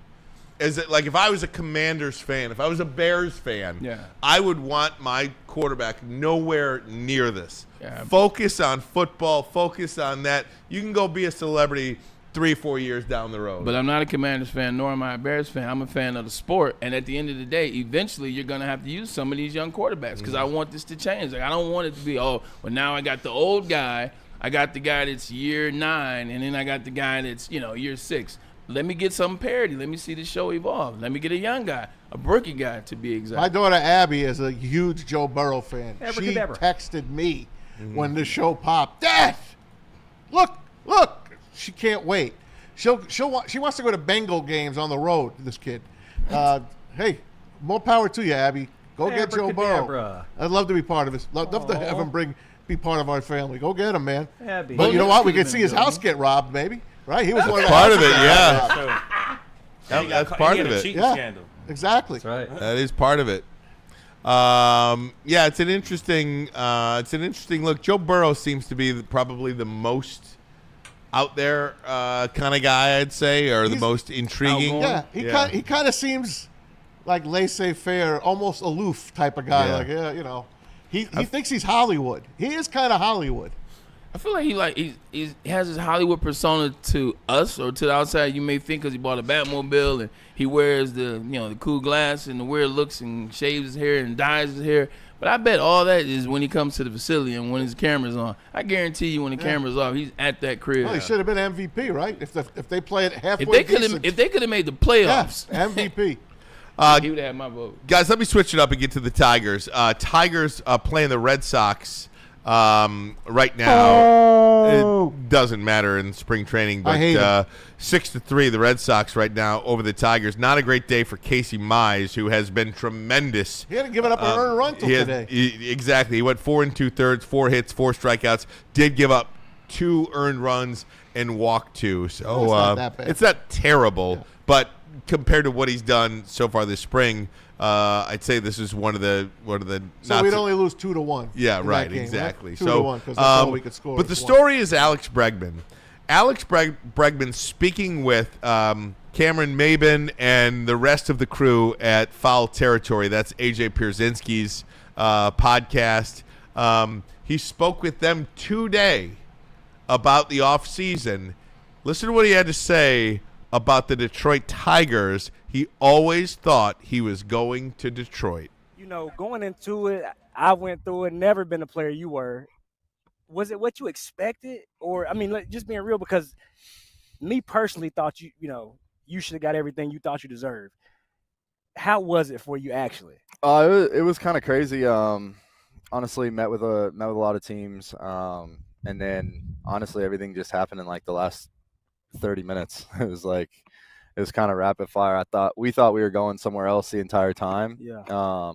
if I was a Commanders fan, if I was a Bears fan, I would want my quarterback nowhere near this. Yeah. Focus on football. Focus on that. You can go be a celebrity 3-4 years down the road. But I'm not a Commanders fan, nor am I a Bears fan. I'm a fan of the sport. And at the end of the day, eventually you're going to have to use some of these young quarterbacks because I want this to change. Like, I don't want it to be, well, now I got the old guy. I got the guy that's year 9, and then I got the guy that's, year 6. Let me get some parity. Let me see the show evolve. Let me get a young guy, a rookie guy to be exact. My daughter Abby is a huge Joe Burrow fan. She Abracadabra. texted me when the show popped. Dad, look. She can't wait. She wants to go to Bengal games on the road. This kid. Hey, more power to you, Abby. Go get Joe Burrow. Abracadabra. I'd love to be part of this. Love to have him be part of our family. Go get him, man. Abby. But you know what? We could see his house get robbed, maybe. Right? He was one of the part of it, houses. yeah. That's That's part of it. Yeah. Scandal. Exactly. That's right. That is part of it. It's an interesting look. Joe Burrow seems to be probably the most out there kind of guy, I'd say, or the most intriguing. Yeah, he kind of seems like laissez-faire, almost aloof type of guy. Yeah. He thinks he's Hollywood. He is kind of Hollywood. I feel like he has his Hollywood persona to us or to the outside. You may think because he bought a Batmobile and he wears the the cool glass and the weird looks and shaves his hair and dyes his hair. But I bet all that is when he comes to the facility and when his camera's on. I guarantee you when the camera's off, he's at that crib. Well, he should have been MVP, right? If they play it halfway if they could have made the playoffs, MVP. he would have my vote. Guys, let me switch it up and get to the Tigers. Tigers playing the Red Sox right now. It doesn't matter in spring training, but 6-3 the Red Sox right now over the Tigers. Not a great day for Casey Mize, who has been tremendous. He hadn't given up an earned run till today. Exactly. He went 4 2/3, 4 hits, 4 strikeouts. Did give up 2 earned runs and walked 2. So it's not that bad. It's not terrible, but compared to what he's done so far this spring, I'd say this is one of the. So we'd only lose 2-1. Yeah, right. Game, exactly. Right? 2-1 So because that's all we could score. But the story is Alex Bregman. Alex Bregman speaking with Cameron Maben and the rest of the crew at Foul Territory. That's AJ Pierzynski's podcast. He spoke with them today about the offseason. Listen to what he had to say about the Detroit Tigers. He always thought he was going to Detroit. Going into it, I went through it, never been a player you were. was it what you expected? Or, I mean, just being real, because me personally thought you should have got everything you thought you deserved. How was it for you actually? It was kind of crazy. Honestly, met with a lot of teams, and then honestly, everything just happened in like the last 30 minutes. It was kind of rapid fire. We thought we were going somewhere else the entire time. Yeah.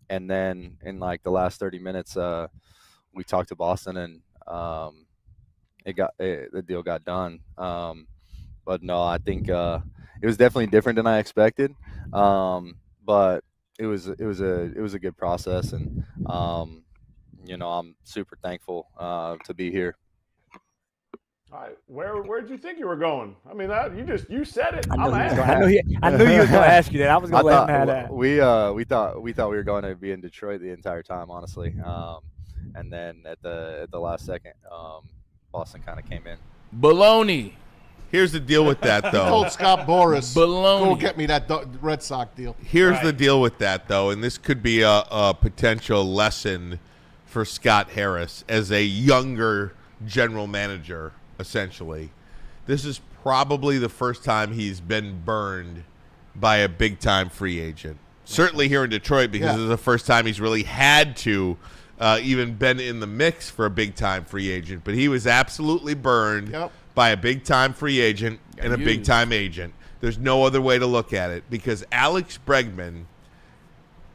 And then in like the last 30 minutes, we talked to Boston, and the deal got done. But no, I think it was definitely different than I expected. But it was a good process, and I'm super thankful to be here. All right, where did you think you were going? I mean, you said it. I knew you was going to ask you that. I was going to let him have that. We thought we were going to be in Detroit the entire time, honestly. And then at the last second, Boston kind of came in. Baloney. Here's the deal with that, though. I told Scott Boras, Baloney. go get me that Red Sox deal. Here's the deal with that, though, and this could be a potential lesson for Scott Harris as a younger general manager, essentially. This is probably the first time he's been burned by a big-time free agent. Certainly here in Detroit, because this is the first time he's really had to even been in the mix for a big-time free agent. But he was absolutely burned by a big-time free agent and a big-time agent. There's no other way to look at it, because Alex Bregman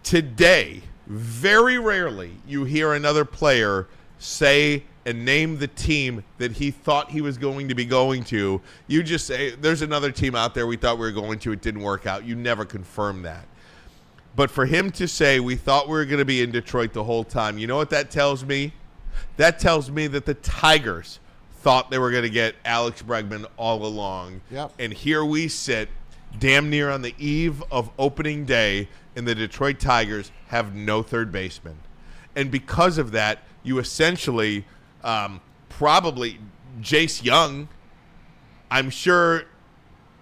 today, very rarely you hear another player say and name the team that he thought he was going to be going to. You just say, there's another team out there we thought we were going to. It didn't work out. You never confirm that. But for him to say we thought we were going to be in Detroit the whole time, you know what that tells me? That tells me that the Tigers thought they were going to get Alex Bregman all along. Yep. And here we sit, damn near on the eve of opening day, and the Detroit Tigers have no third baseman. And because of that, you essentially probably Jace Young, I'm sure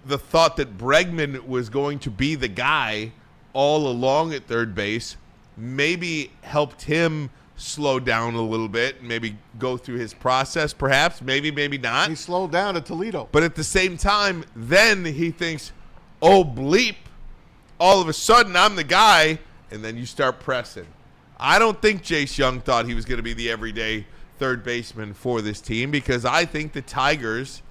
the thought that Bregman was going to be the guy all along at third base maybe helped him slow down a little bit and maybe go through his process, perhaps, maybe not. He slowed down at Toledo. But at the same time, then he thinks, oh, bleep, all of a sudden I'm the guy, and then you start pressing. I don't think Jace Young thought he was going to be the everyday third baseman for this team, because I think the Tigers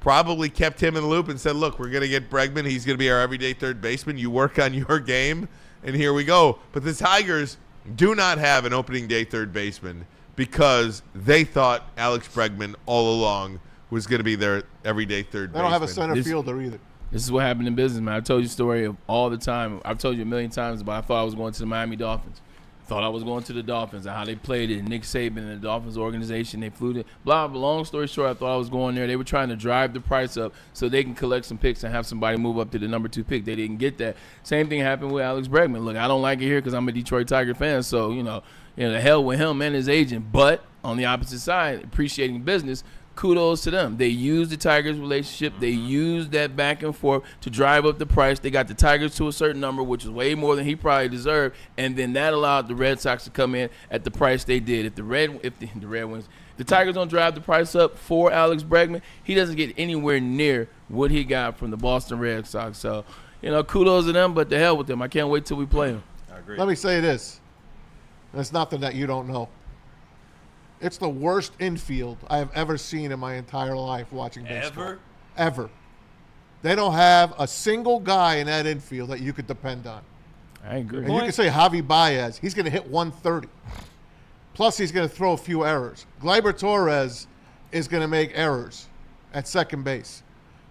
probably kept him in the loop and said, look, we're going to get Bregman. He's going to be our everyday third baseman. You work on your game, and here we go. But the Tigers do not have an opening day third baseman because they thought Alex Bregman all along was going to be their everyday third baseman. They don't have a center fielder either. This is what happened in business, man. I told you the story all the time. I've told you a million times about I thought I was going to the Miami Dolphins. Thought I was going to the Dolphins and how they played it. Nick Saban and the Dolphins organization, they flew to blah, blah. Long story short, I thought I was going there. They were trying to drive the price up so they can collect some picks and have somebody move up to the number 2 pick. They didn't get that. Same thing happened with Alex Bregman. Look, I don't like it here because I'm a Detroit Tiger fan, so, the hell with him and his agent. But on the opposite side, appreciating business, kudos to them. They used the Tigers' relationship. They used that back and forth to drive up the price. They got the Tigers to a certain number, which is way more than he probably deserved, and then that allowed the Red Sox to come in at the price they did. If the Red Wings, the Tigers don't drive the price up for Alex Bregman, he doesn't get anywhere near what he got from the Boston Red Sox. So, kudos to them, but the hell with them. I can't wait till we play them. I agree. Let me say this. It's nothing that you don't know. It's the worst infield I have ever seen in my entire life watching baseball. Ever. They don't have a single guy in that infield that you could depend on. I agree. And you can say Javi Baez, he's going to hit 130. Plus, he's going to throw a few errors. Gleyber Torres is going to make errors at second base.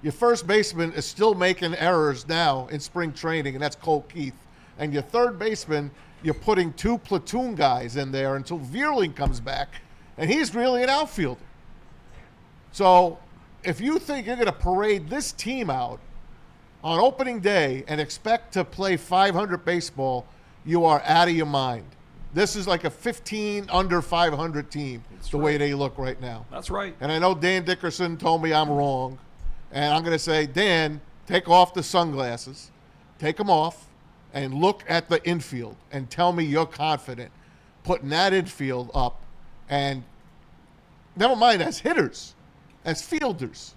Your first baseman is still making errors now in spring training, and that's Cole Keith. And your third baseman, you're putting 2 platoon guys in there until Vierling comes back. And he's really an outfielder. So if you think you're going to parade this team out on opening day and expect to play 500 baseball, you are out of your mind. This is like a 15 under 500 team, way they look right now. That's right. And I know Dan Dickerson told me I'm wrong. And I'm going to say, Dan, take off the sunglasses, take them off, and look at the infield and tell me you're confident putting that infield up and Never mind as hitters, as fielders.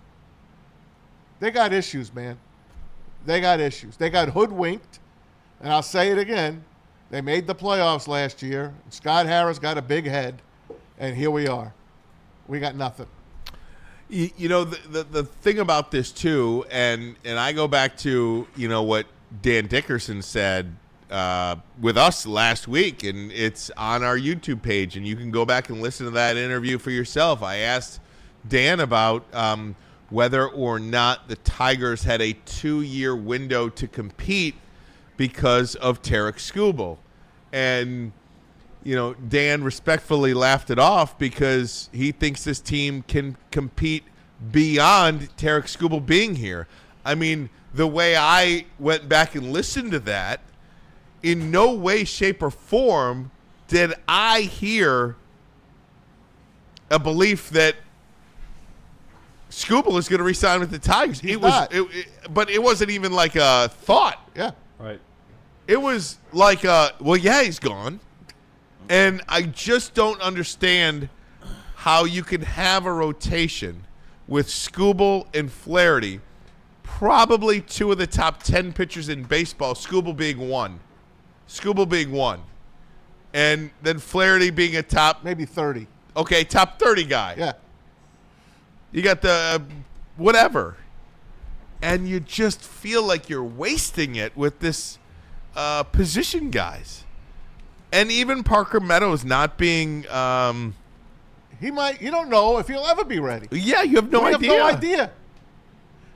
They got issues, man. They got issues. They got hoodwinked, and I'll say it again. They made the playoffs last year. Scott Harris got a big head, and here we are. We got nothing. You know, the thing about this, too, and I go back to, what Dan Dickerson said with us last week, and it's on our YouTube page, and you can go back and listen to that interview for yourself. I asked Dan about whether or not the Tigers had a 2-year window to compete because of Tarek Skubal. And, Dan respectfully laughed it off because he thinks this team can compete beyond Tarek Skubal being here. I mean, the way I went back and listened to that, in no way, shape, or form did I hear a belief that Skubal is going to re-sign with the Tigers. But it wasn't even like a thought. Yeah. Right. It was like, he's gone. And I just don't understand how you can have a rotation with Skubal and Flaherty, probably 2 of the top 10 pitchers in baseball, Skubal being one. And then Flaherty being a top... Maybe 30. Okay, top 30 guy. Yeah. You got the whatever. And you just feel like you're wasting it with this position guys. And even Parker Meadows not being... you don't know if he'll ever be ready. Yeah, you have no idea. We have no idea.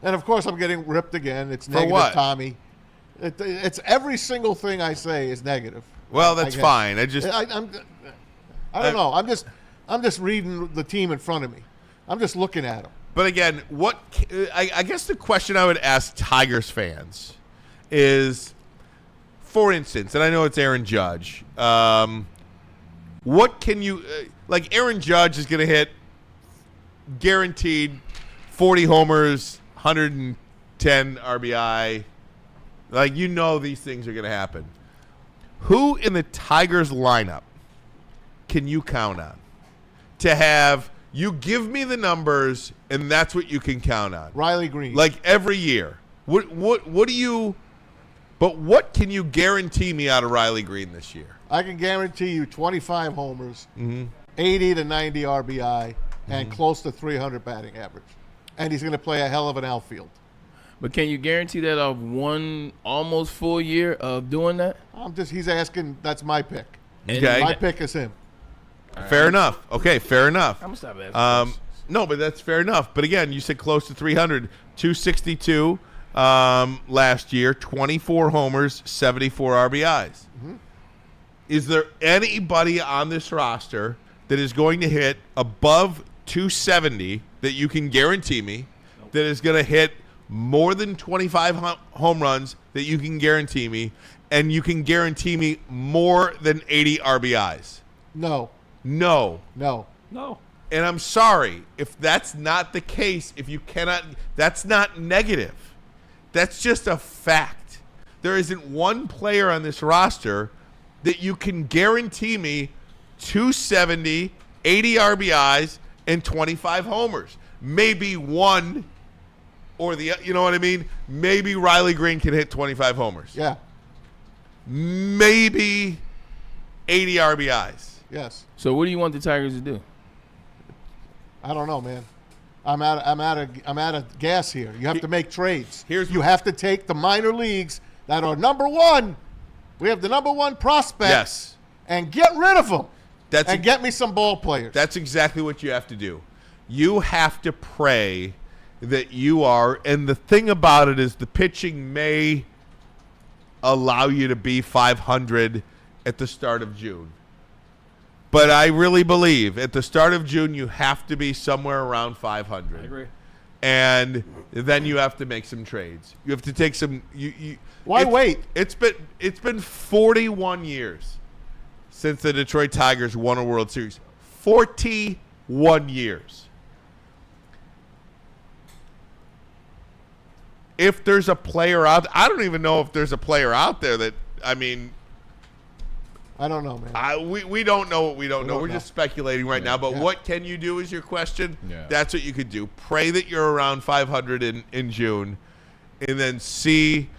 And, of course, I'm getting ripped again. It's negative, what? Tommy. It's every single thing I say is negative. Well, that's fine. I don't know. I'm just reading the team in front of me. I'm just looking at them. But again, I guess the question I would ask Tigers fans is, for instance, and I know it's Aaron Judge, what can you like? Aaron Judge is going to hit guaranteed 40 homers, 110 RBI. Like, these things are going to happen. Who in the Tigers lineup can you count on to have? You give me the numbers, and that's what you can count on. Riley Green. Like every year. What do you – but what can you guarantee me out of Riley Green this year? I can guarantee you 25 homers, 80 to 90 RBI, and close to 300 batting average. And he's going to play a hell of an outfield. But can you guarantee that of one almost full year of doing that? He's asking, that's my pick. Okay. My pick is him. Fair enough. Okay, fair enough. I'm going to stop asking no, but that's fair enough. But again, you said close to 300. 262 last year, 24 homers, 74 RBIs. Is there anybody on this roster that is going to hit above 270 that you can guarantee me that is going to hit more than 25 home runs that you can guarantee me, and you can guarantee me more than 80 RBIs? No. And I'm sorry if that's not the case. If you cannot, that's not negative. That's just a fact. There isn't one player on this roster that you can guarantee me 270, 80 RBIs, and 25 homers. Maybe one or the, you know what I mean? Maybe Riley Green can hit 25 homers. Yeah. Maybe 80 RBIs. Yes. So what do you want the Tigers to do? I don't know, man. I'm out of gas here. You have to make trades. You have to take the minor leagues that are number one. We have the number one prospect. Yes. And get rid of them. And get me some ball players. That's exactly what you have to do. You have to pray that you are, and the thing about it is the pitching may allow you to be 500 at the start of June. But I really believe at the start of June you have to be somewhere around 500. I agree. And then you have to make some trades. You have to take some. Why wait? It's been 41 years since the Detroit Tigers won a World Series. 41 years. If there's a player out, I don't even know if there's a player out there that, I mean, I don't know, man. We don't know what we don't know. don't We're know. just speculating right now. But what can you do is your question. Yeah. That's what you could do. Pray that you're around 500 in June, and then see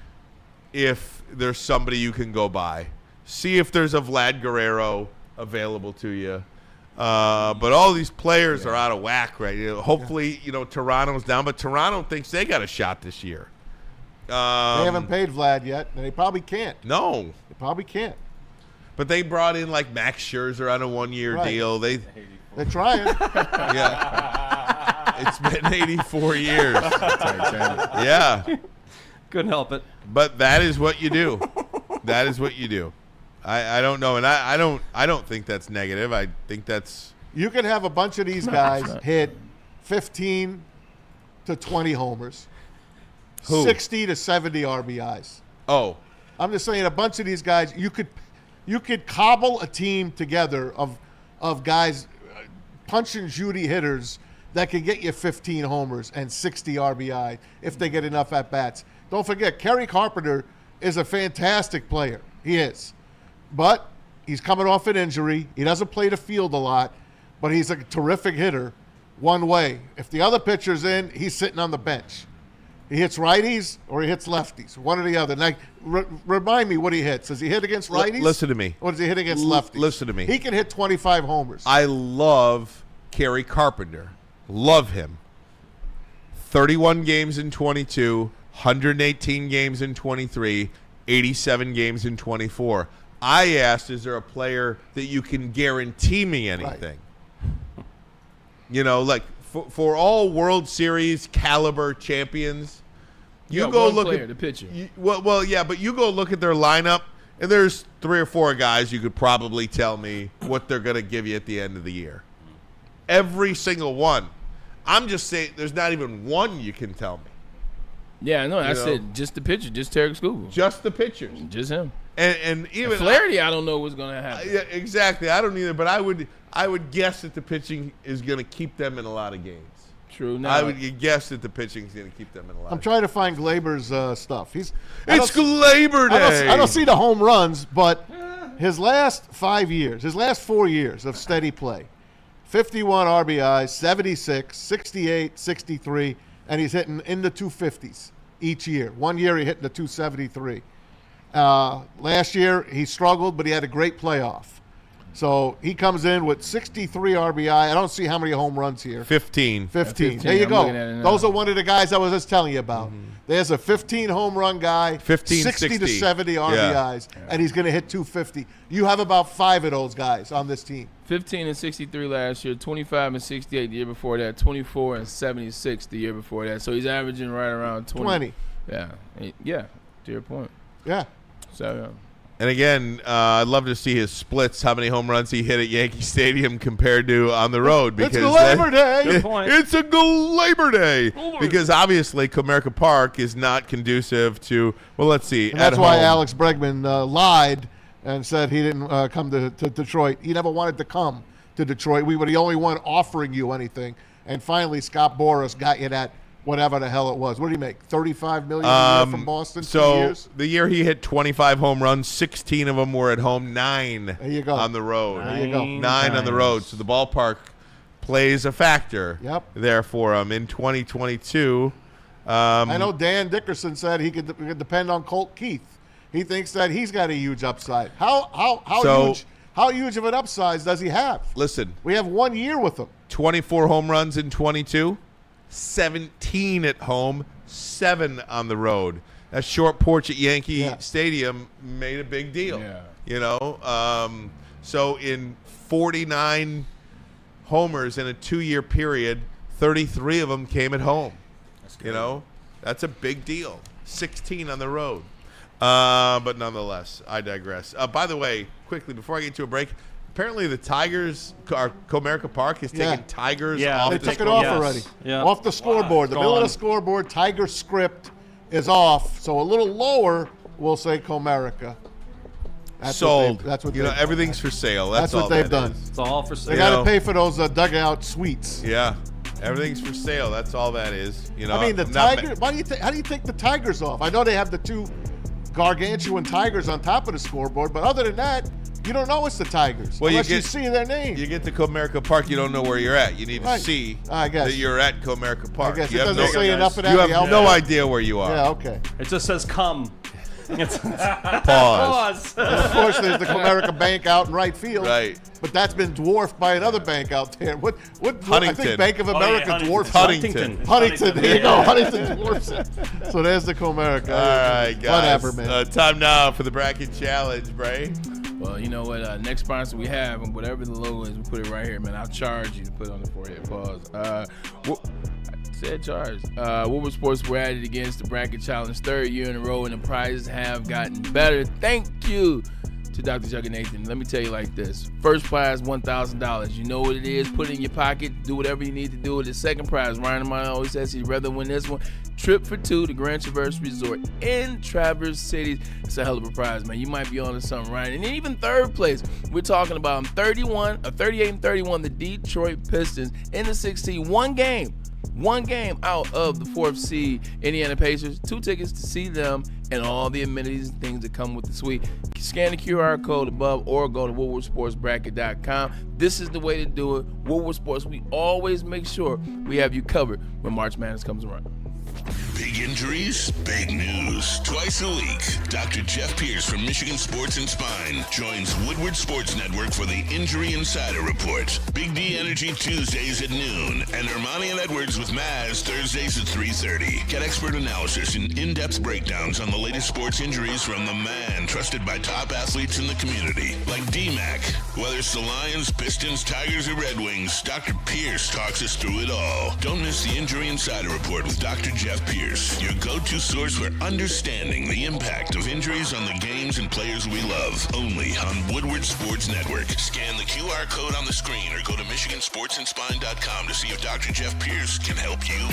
if there's somebody you can go by. See if there's a Vlad Guerrero available to you. But all these players are out of whack right now. Hopefully, Toronto's down, but Toronto thinks they got a shot this year. They haven't paid Vlad yet, and they probably can't. No. They probably can't. But they brought in like Max Scherzer on a 1-year deal. They're trying. Yeah. It's been 84 years. Yeah. Couldn't help it. But that is what you do. That is what you do. I don't know, and I don't think that's negative. I think that's You can have a bunch of these guys hit 15 to 20 homers, Who? 60 to 70 RBIs. Oh, I'm just saying, a bunch of these guys, you could cobble a team together of guys, punch and Judy hitters that can get you 15 homers and 60 RBI if they get enough at bats. Don't forget, Kerry Carpenter is a fantastic player. He is. But he's coming off an injury. He doesn't play the field a lot, but he's a terrific hitter one way. If the other pitcher's in, he's sitting on the bench. He hits righties or he hits lefties, one or the other. Now, remind me what he hits. Does he hit against righties? Listen to me. Or does he hit against lefties? Listen to me. He can hit 25 homers. I love Kerry Carpenter. Love him. 31 games in 22, 118 games in 23, 87 games in 24. I asked, is there a player that you can guarantee me anything? Like for all World Series caliber champions, you go look at the pitcher. But you go look at their lineup, and there's 3 or 4 guys you could probably tell me what they're going to give you at the end of the year. Every single one. I'm just saying, there's not even one you can tell me. Yeah, I know. I said just the pitcher, just Tarek Skubal. Just the pitchers. Just him. And even Flaherty, I don't know what's going to happen. Yeah, exactly. I don't either. But I would guess that the pitching is going to keep them in a lot of games. True. I would guess that the pitching is going to keep them in a lot. I'm trying to find Glaber's stuff. It's Glaber Day. I don't see the home runs, but his last 5 years, his last 4 years of steady play, 51 RBIs, 76, 68, 63, and he's hitting in the 250s each year. 1 year he hit in the 273. Last year he struggled, but he had a great playoff. So he comes in with 63 RBI. I don't see how many home runs here. 15. 15. There you go. Those are one of the guys I was just telling you about. There's a 15 home run guy, 60 to 70 RBIs, and he's going to hit 250. You have about 5 of those guys on this team. 15 and 63 last year, 25 and 68 the year before that, 24 and 76 the year before that. So he's averaging right around 20. Yeah. Yeah, to your point. Yeah. So, And again, I'd love to see his splits, how many home runs he hit at Yankee Stadium compared to on the road. Because it's Labor Day. Good point. It's a Labor Day. Because obviously Comerica Park is not conducive to, well, let's see. And that's why Alex Bregman lied and said he didn't come to Detroit. He never wanted to come to Detroit. We were the only one offering you anything. And finally, Scott Boras got you that whatever the hell it was. What did he make? $35 million a year from Boston? 2 years? The year he hit 25 home runs, 16 of them were at home, 9 there you go. on the road. There you go. 9 on the road. So the ballpark plays a factor there for him. In 2022, I know Dan Dickerson said he could depend on Colt Keith. He thinks that he's got a huge upside. How huge of an upside does he have? Listen. We have 1 year with him. 24 home runs in 22. 17 at home, 7 on the road. That short porch at Yankee Stadium made a big deal. So in 49 homers in a 2-year period, 33 of them came at home. That's a big deal. 16 on the road. But nonetheless, I digress. By the way, quickly before I get to a break, apparently the Tigers, Comerica Park is taking Tigers off they the took it off already. Off the scoreboard. The middle of the scoreboard, Tiger script is off. So a little lower, we'll say Comerica. Sold. That's what everything's for sale. That's what they've done. It's all for sale. They got to pay for those dugout suites. Yeah. Everything's for sale. That's all that is. I mean, the Tigers. How do you take the Tigers off? I know they have the 2 gargantuan Tigers on top of the scoreboard, but other than that, You don't know it's the Tigers unless you see their name. You get to Comerica Park, you don't know where you're at. You need to see that you're at Comerica Park. I guess you it doesn't say enough of that. You have no idea where you are. Yeah, okay. It just says come. Pause. And of course, there's the Comerica Bank out in right field. Right. But that's been dwarfed by another bank out there. What I Huntington. think Bank of America dwarfs Huntington. Huntington. There you go. Huntington dwarfs it. So there's the Comerica. All right, guys. Whatever, man. Time now for the bracket challenge, Bray. Well, you know what? Next sponsor we have, and whatever the logo is, we put it right here, man. I'll charge you to put it on the forehead. Pause. I said charge. Woodward Sports, we're at it against the bracket challenge, third year in a row, and the prizes have gotten better. Thank you to Dr. Jugga Nathan. Let me tell you like this. First prize, $1,000. You know what it is. Put it in your pocket. Do whatever you need to do with it. Second prize, Ryan Amon always says he'd rather win this one. Trip for two to Grand Traverse Resort in Traverse City. It's a hell of a prize, man. You might be on to something, Ryan. And then even third place, we're talking about 38 and 31, the Detroit Pistons in the 16. One game out of the 4th seed Indiana Pacers. 2 tickets to see them and all the amenities and things that come with the suite. Scan the QR code above or go to WoodwardSportsBracket.com. This is the way to do it. Woodward Sports, we always make sure we have you covered when March Madness comes around. Big injuries, big news. Twice a week, Dr. Jeff Pierce from Michigan Sports and Spine joins Woodward Sports Network for the Injury Insider Report. Big D Energy Tuesdays at noon, and Ermanni and Edwards with Maz Thursdays at 3:30. Get expert analysis and in-depth breakdowns on the latest sports injuries from the man trusted by top athletes in the community, like D-Mac. Whether it's the Lions, Pistons, Tigers, or Red Wings, Dr. Pierce talks us through it all. Don't miss the Injury Insider Report with Dr. Jeff Pierce, your go-to source for understanding the impact of injuries on the games and players we love. Only on Woodward Sports Network. Scan the QR code on the screen or go to MichiganSportsandSpine.com to see if Dr. Jeff Pierce can help you.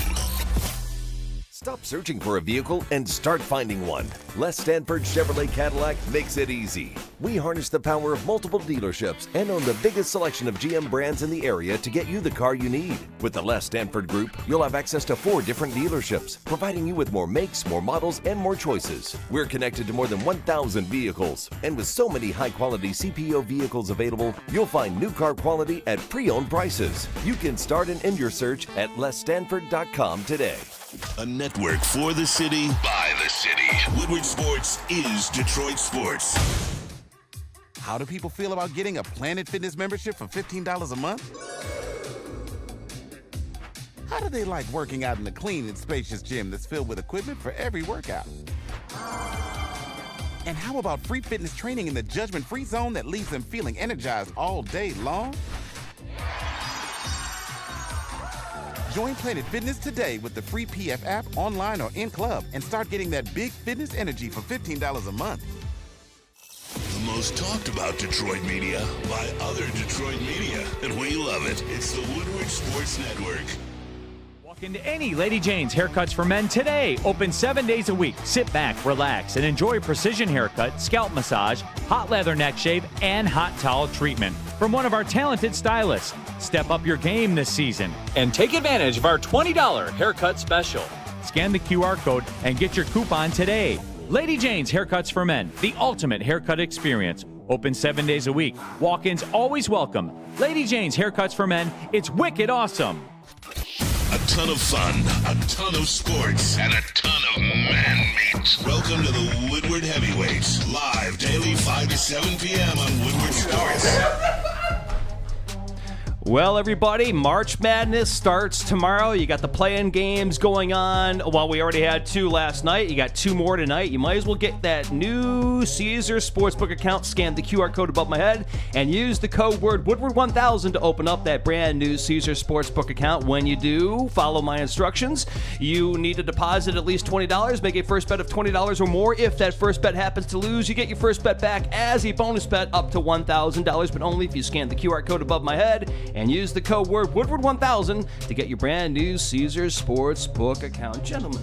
Stop searching for a vehicle and start finding one. Les Stanford Chevrolet Cadillac makes it easy. We harness the power of multiple dealerships and own the biggest selection of GM brands in the area to get you the car you need. With the Les Stanford Group, you'll have access to 4 different dealerships, providing you with more makes, more models, and more choices. We're connected to more than 1,000 vehicles, and with so many high-quality CPO vehicles available, you'll find new car quality at pre-owned prices. You can start and end your search at lesstanford.com today. A network for the city, by the city. Woodward Sports is Detroit Sports. How do people feel about getting a Planet Fitness membership for $15 a month? How do they like working out in a clean and spacious gym that's filled with equipment for every workout? And how about free fitness training in the judgment-free zone that leaves them feeling energized all day long? Join Planet Fitness today with the free PF app, online or in club, and start getting that big fitness energy for $15 a month. The most talked about Detroit media by other Detroit media, and we love it. It's the Woodward Sports Network. Walk into any Lady Jane's Haircuts for Men today. Open 7 days a week. Sit back, relax, and enjoy precision haircut, scalp massage, hot leather neck shave, and hot towel treatment from one of our talented stylists. Step up your game this season and take advantage of our $20 haircut special. Scan the QR code and get your coupon today. Lady Jane's Haircuts for Men, the ultimate haircut experience. Open 7 days a week. Walk-ins always welcome. Lady Jane's Haircuts for Men. It's wicked awesome. A ton of fun, a ton of sports, and a ton of man meat. Welcome to the Woodward Heavyweights, live daily 5 to 7 p.m. on Woodward Sports. Well, everybody, March Madness starts tomorrow. You got the play-in games going on. Well, we already had 2 last night. You got 2 more tonight. You might as well get that new Caesar Sportsbook account. Scan the QR code above my head and use the code word Woodward1000 to open up that brand new Caesar Sportsbook account. When you do, follow my instructions. You need to deposit at least $20. Make a first bet of $20 or more. If that first bet happens to lose, you get your first bet back as a bonus bet up to $1,000, but only if you scan the QR code above my head and use the code word Woodward1000 to get your brand new Caesar Sportsbook account. Gentlemen.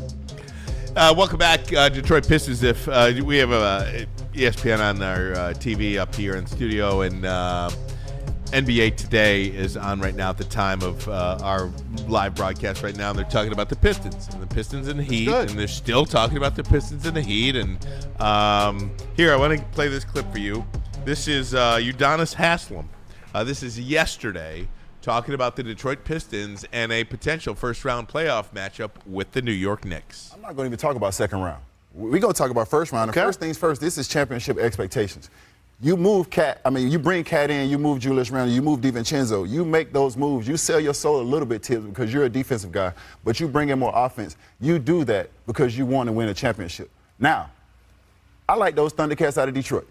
Welcome back, Detroit Pistons. If we have ESPN on our TV up here in the studio, and NBA Today is on right now at the time of our live broadcast right now, and they're talking about the Pistons and the Heat, and they're still talking about the Pistons and the Heat. And here, I want to play this clip for you. This is Udonis Haslem. This is yesterday, talking about the Detroit Pistons and a potential first-round playoff matchup with the New York Knicks. I'm not going to even talk about second round. We're going to talk about first round. And first things first, this is championship expectations. You move you bring Cat in, you move Julius Randle, you move DiVincenzo. You make those moves. You sell your soul a little bit, Tibbs, because you're a defensive guy, but you bring in more offense. You do that because you want to win a championship. Now, I like those Thundercats out of Detroit.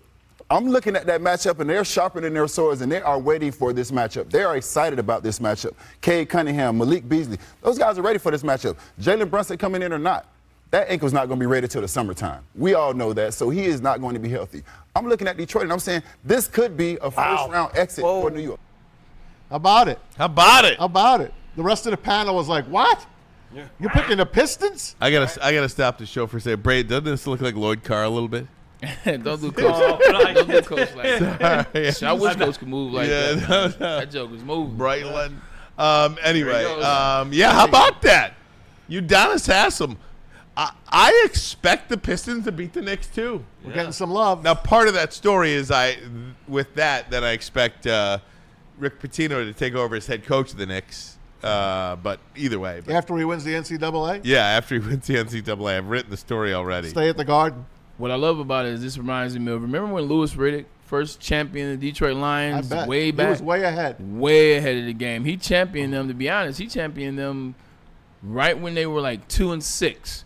I'm looking at that matchup, and they're sharpening their swords, and they are waiting for this matchup. They are excited about this matchup. Cade Cunningham, Malik Beasley, those guys are ready for this matchup. Jalen Brunson coming in or not, that ankle's not going to be ready till the summertime. We all know that, so he is not going to be healthy. I'm looking at Detroit, and I'm saying this could be a first-round exit for New York. How about it? How about it? How about it? The rest of the panel was like, what? Yeah. You're picking the Pistons? I gotta stop the show for a second. Braid, doesn't this look like Lloyd Carr a little bit? Don't do coach. Don't do coach like that. Sorry. I wish coach could move like that. That joke was moving. Braylon. Anyway, how about that? Udonis Haslem. I expect the Pistons to beat the Knicks too. We're getting some love. Now, part of that story is I expect Rick Pitino to take over as head coach of the Knicks. But either way. After he wins the NCAA? Yeah, after he wins the NCAA. I've written the story already. Stay at the Garden. What I love about it is this reminds me of, remember when Louis Riddick first championed the Detroit Lions way back? He was way ahead. Way ahead of the game. He championed them, to be honest. He championed them right when they were like 2-6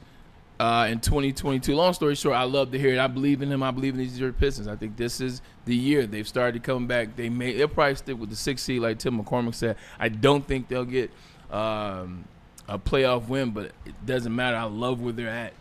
in 2022. Long story short, I love to hear it. I believe in him. I believe in these Detroit Pistons. I think this is the year they've started to come back. They'll probably stick with the 6th seed like Tim McCormick said. I don't think they'll get a playoff win, but it doesn't matter. I love where they're at.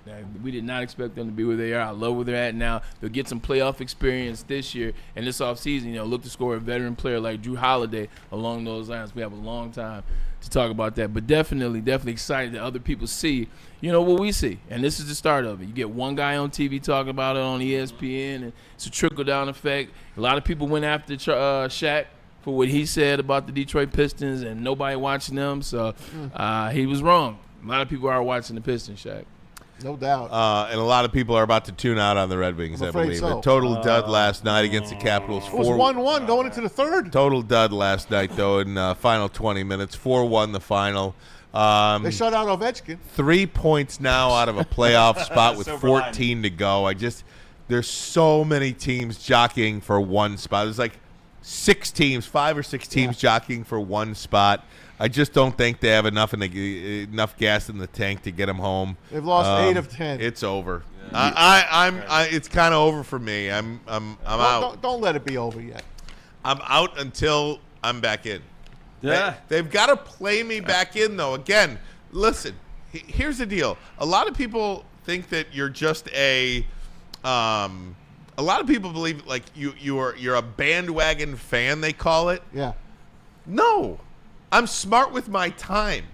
We did not expect them to be where they are. I love where they're at now. They'll get some playoff experience this year and this offseason. Look to score a veteran player like Drew Holiday along those lines. We have a long time to talk about that, but definitely excited that other people see, what we see. And this is the start of it. You get one guy on TV talking about it on ESPN, and it's a trickle-down effect. A lot of people went after Shaq for what he said about the Detroit Pistons and nobody watching them. So he was wrong. A lot of people are watching the Pistons, Shaq. No doubt. And a lot of people are about to tune out on the Red Wings, I believe. So. A total dud last night against the Capitals. It was 1-1 going into the third. Total dud last night, though, in final 20 minutes. 4-1 the final. They shut out Ovechkin. 3 points now out of a playoff spot with 14 to go. There's so many teams jockeying for one spot. There's like 5 or 6 teams jockeying for one spot. I just don't think they have enough gas in the tank to get them home. They've lost 8 of 10. It's over. Yeah. It's kind of over for me. I'm out. Don't let it be over yet. I'm out until I'm back in. Yeah. They've got to play me back in, though. Again, listen. Here's the deal. A lot of people think that you're just a lot of people believe like you're a bandwagon fan, they call it. Yeah. No. I'm smart with my time.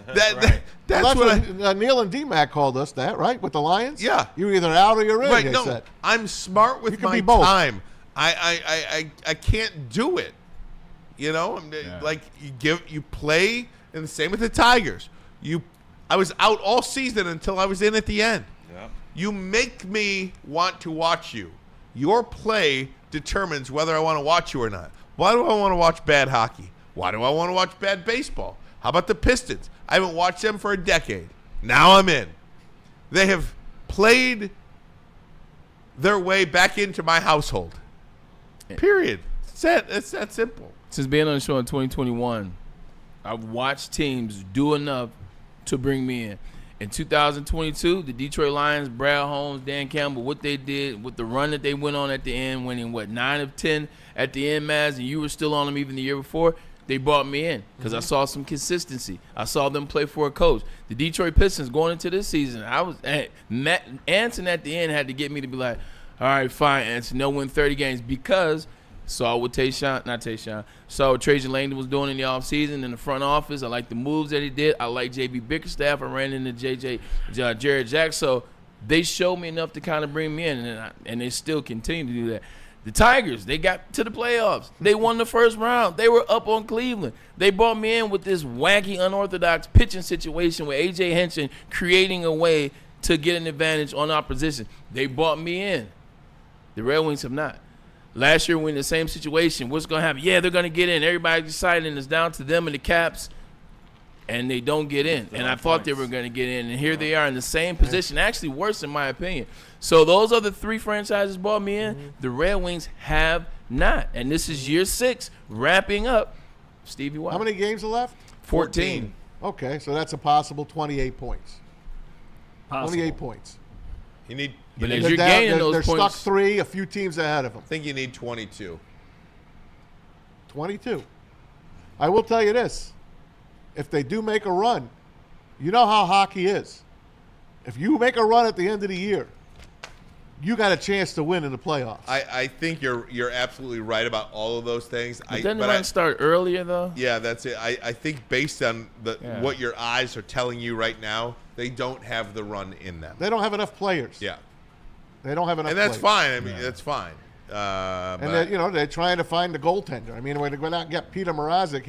That's what Neil and D-Mac called us that, right? With the Lions? Yeah. You're either out or you're in, right, they no, said. I'm smart with my time. I can't do it. Like you play, and the same with the Tigers. I was out all season until I was in at the end. Yeah. You make me want to watch you. Your play determines whether I want to watch you or not. Why do I want to watch bad hockey? Why do I want to watch bad baseball? How about the Pistons? I haven't watched them for a decade. Now I'm in. They have played their way back into my household. Period. It's that simple. Since being on the show in 2021, I've watched teams do enough to bring me in. In 2022, the Detroit Lions, Brad Holmes, Dan Campbell, what they did with the run that they went on at the end, winning, 9 of 10 at the end, Maz, and you were still on them even the year before, they brought me in because I saw some consistency. I saw them play for a coach. The Detroit Pistons going into this season, Anson at the end had to get me to be like, all right, fine, Anson, they'll win 30 games because saw what saw what Trajan Langdon was doing in the offseason in the front office. I like the moves that he did. I like J.B. Bickerstaff. I ran into Jared Jack. So they showed me enough to kind of bring me in, and they still continue to do that. The Tigers, they got to the playoffs. They won the first round. They were up on Cleveland. They brought me in with this wacky, unorthodox pitching situation with A.J. Henson creating a way to get an advantage on opposition. They brought me in. The Red Wings have not. Last year, we're in the same situation. What's going to happen? Yeah, they're going to get in. Everybody's excited, and it's down to them and the Caps, and they don't get in. And I thought they were going to get in, and here they are in the same position, actually worse in my opinion. So those other 3 franchises brought me in. The Red Wings have not. And this is year 6, wrapping up. Stevie Y. How many games are left? 14. Okay, so that's a possible 28 points. Possible. 28 points. You need. But as you're gaining those they're points, stuck 3, a few teams ahead of them. I think you need 22. 22. I will tell you this. If they do make a run, you know how hockey is. If you make a run at the end of the year, you got a chance to win in the playoffs. I think you're absolutely right about all of those things. But doesn't the run start earlier, though? Yeah, that's it. I think based on what your eyes are telling you right now, they don't have the run in them. They don't have enough players. Yeah. They don't have enough And that's players. fine. I mean, that's fine. And they're trying to find the goaltender. I mean, when they went out and get Peter Mrazek,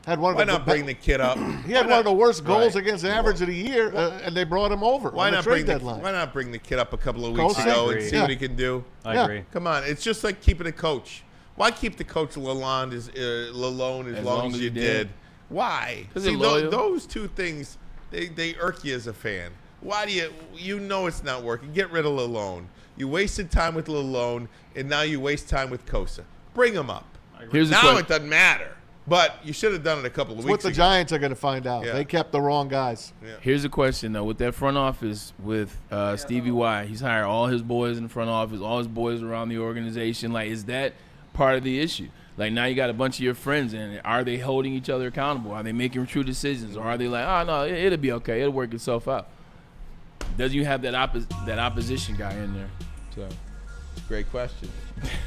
had one of Why not bring the kid up? He had one of the worst goals against average of the year, and they brought him over. Why on the not trade bring deadline. why not bring the kid up a couple of weeks Coach? ago and see what he can do? I agree. Come on, it's just like keeping a coach. Why keep the coach alone as long as you did? Why? 'Cause See, they're loyal. those two things they irk you as a fan. Why do you know it's not working? Get rid of Lalone. You wasted time with Lalone, and now you waste time with Kosa. Bring him up. Now it doesn't matter. But you should have done it a couple of It's weeks what the ago. Giants are going to find out. Yeah. They kept the wrong guys. Here's a question, though. With that front office, with Stevie Y, he's hired all his boys in the front office, all his boys around the organization. Like, is that part of the issue? Like, now you got a bunch of your friends, and are they holding each other accountable? Are they making true decisions? Or are they like, oh, no, it'll be okay. It'll work itself out? Does you have that opposition guy in there? So, great question.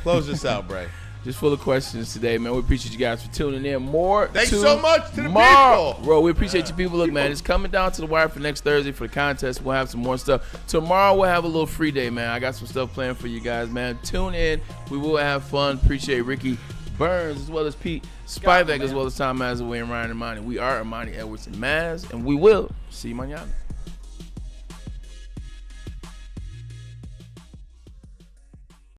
Close this out, Bray. Just full of questions today, man. We appreciate you guys for tuning in. More Thanks so much to the tomorrow. people. Bro, we appreciate you people. Look, man, it's coming down to the wire for next Thursday for the contest. We'll have some more stuff. Tomorrow we'll have a little free day, man. I got some stuff planned for you guys, man. Tune in. We will have fun. Appreciate Ricky Burns as well as Pete Spivak as well as Tom Mazaway and Ryan Ermanni. We are Ermanni, Edwards, and Maz, and we will see you mañana.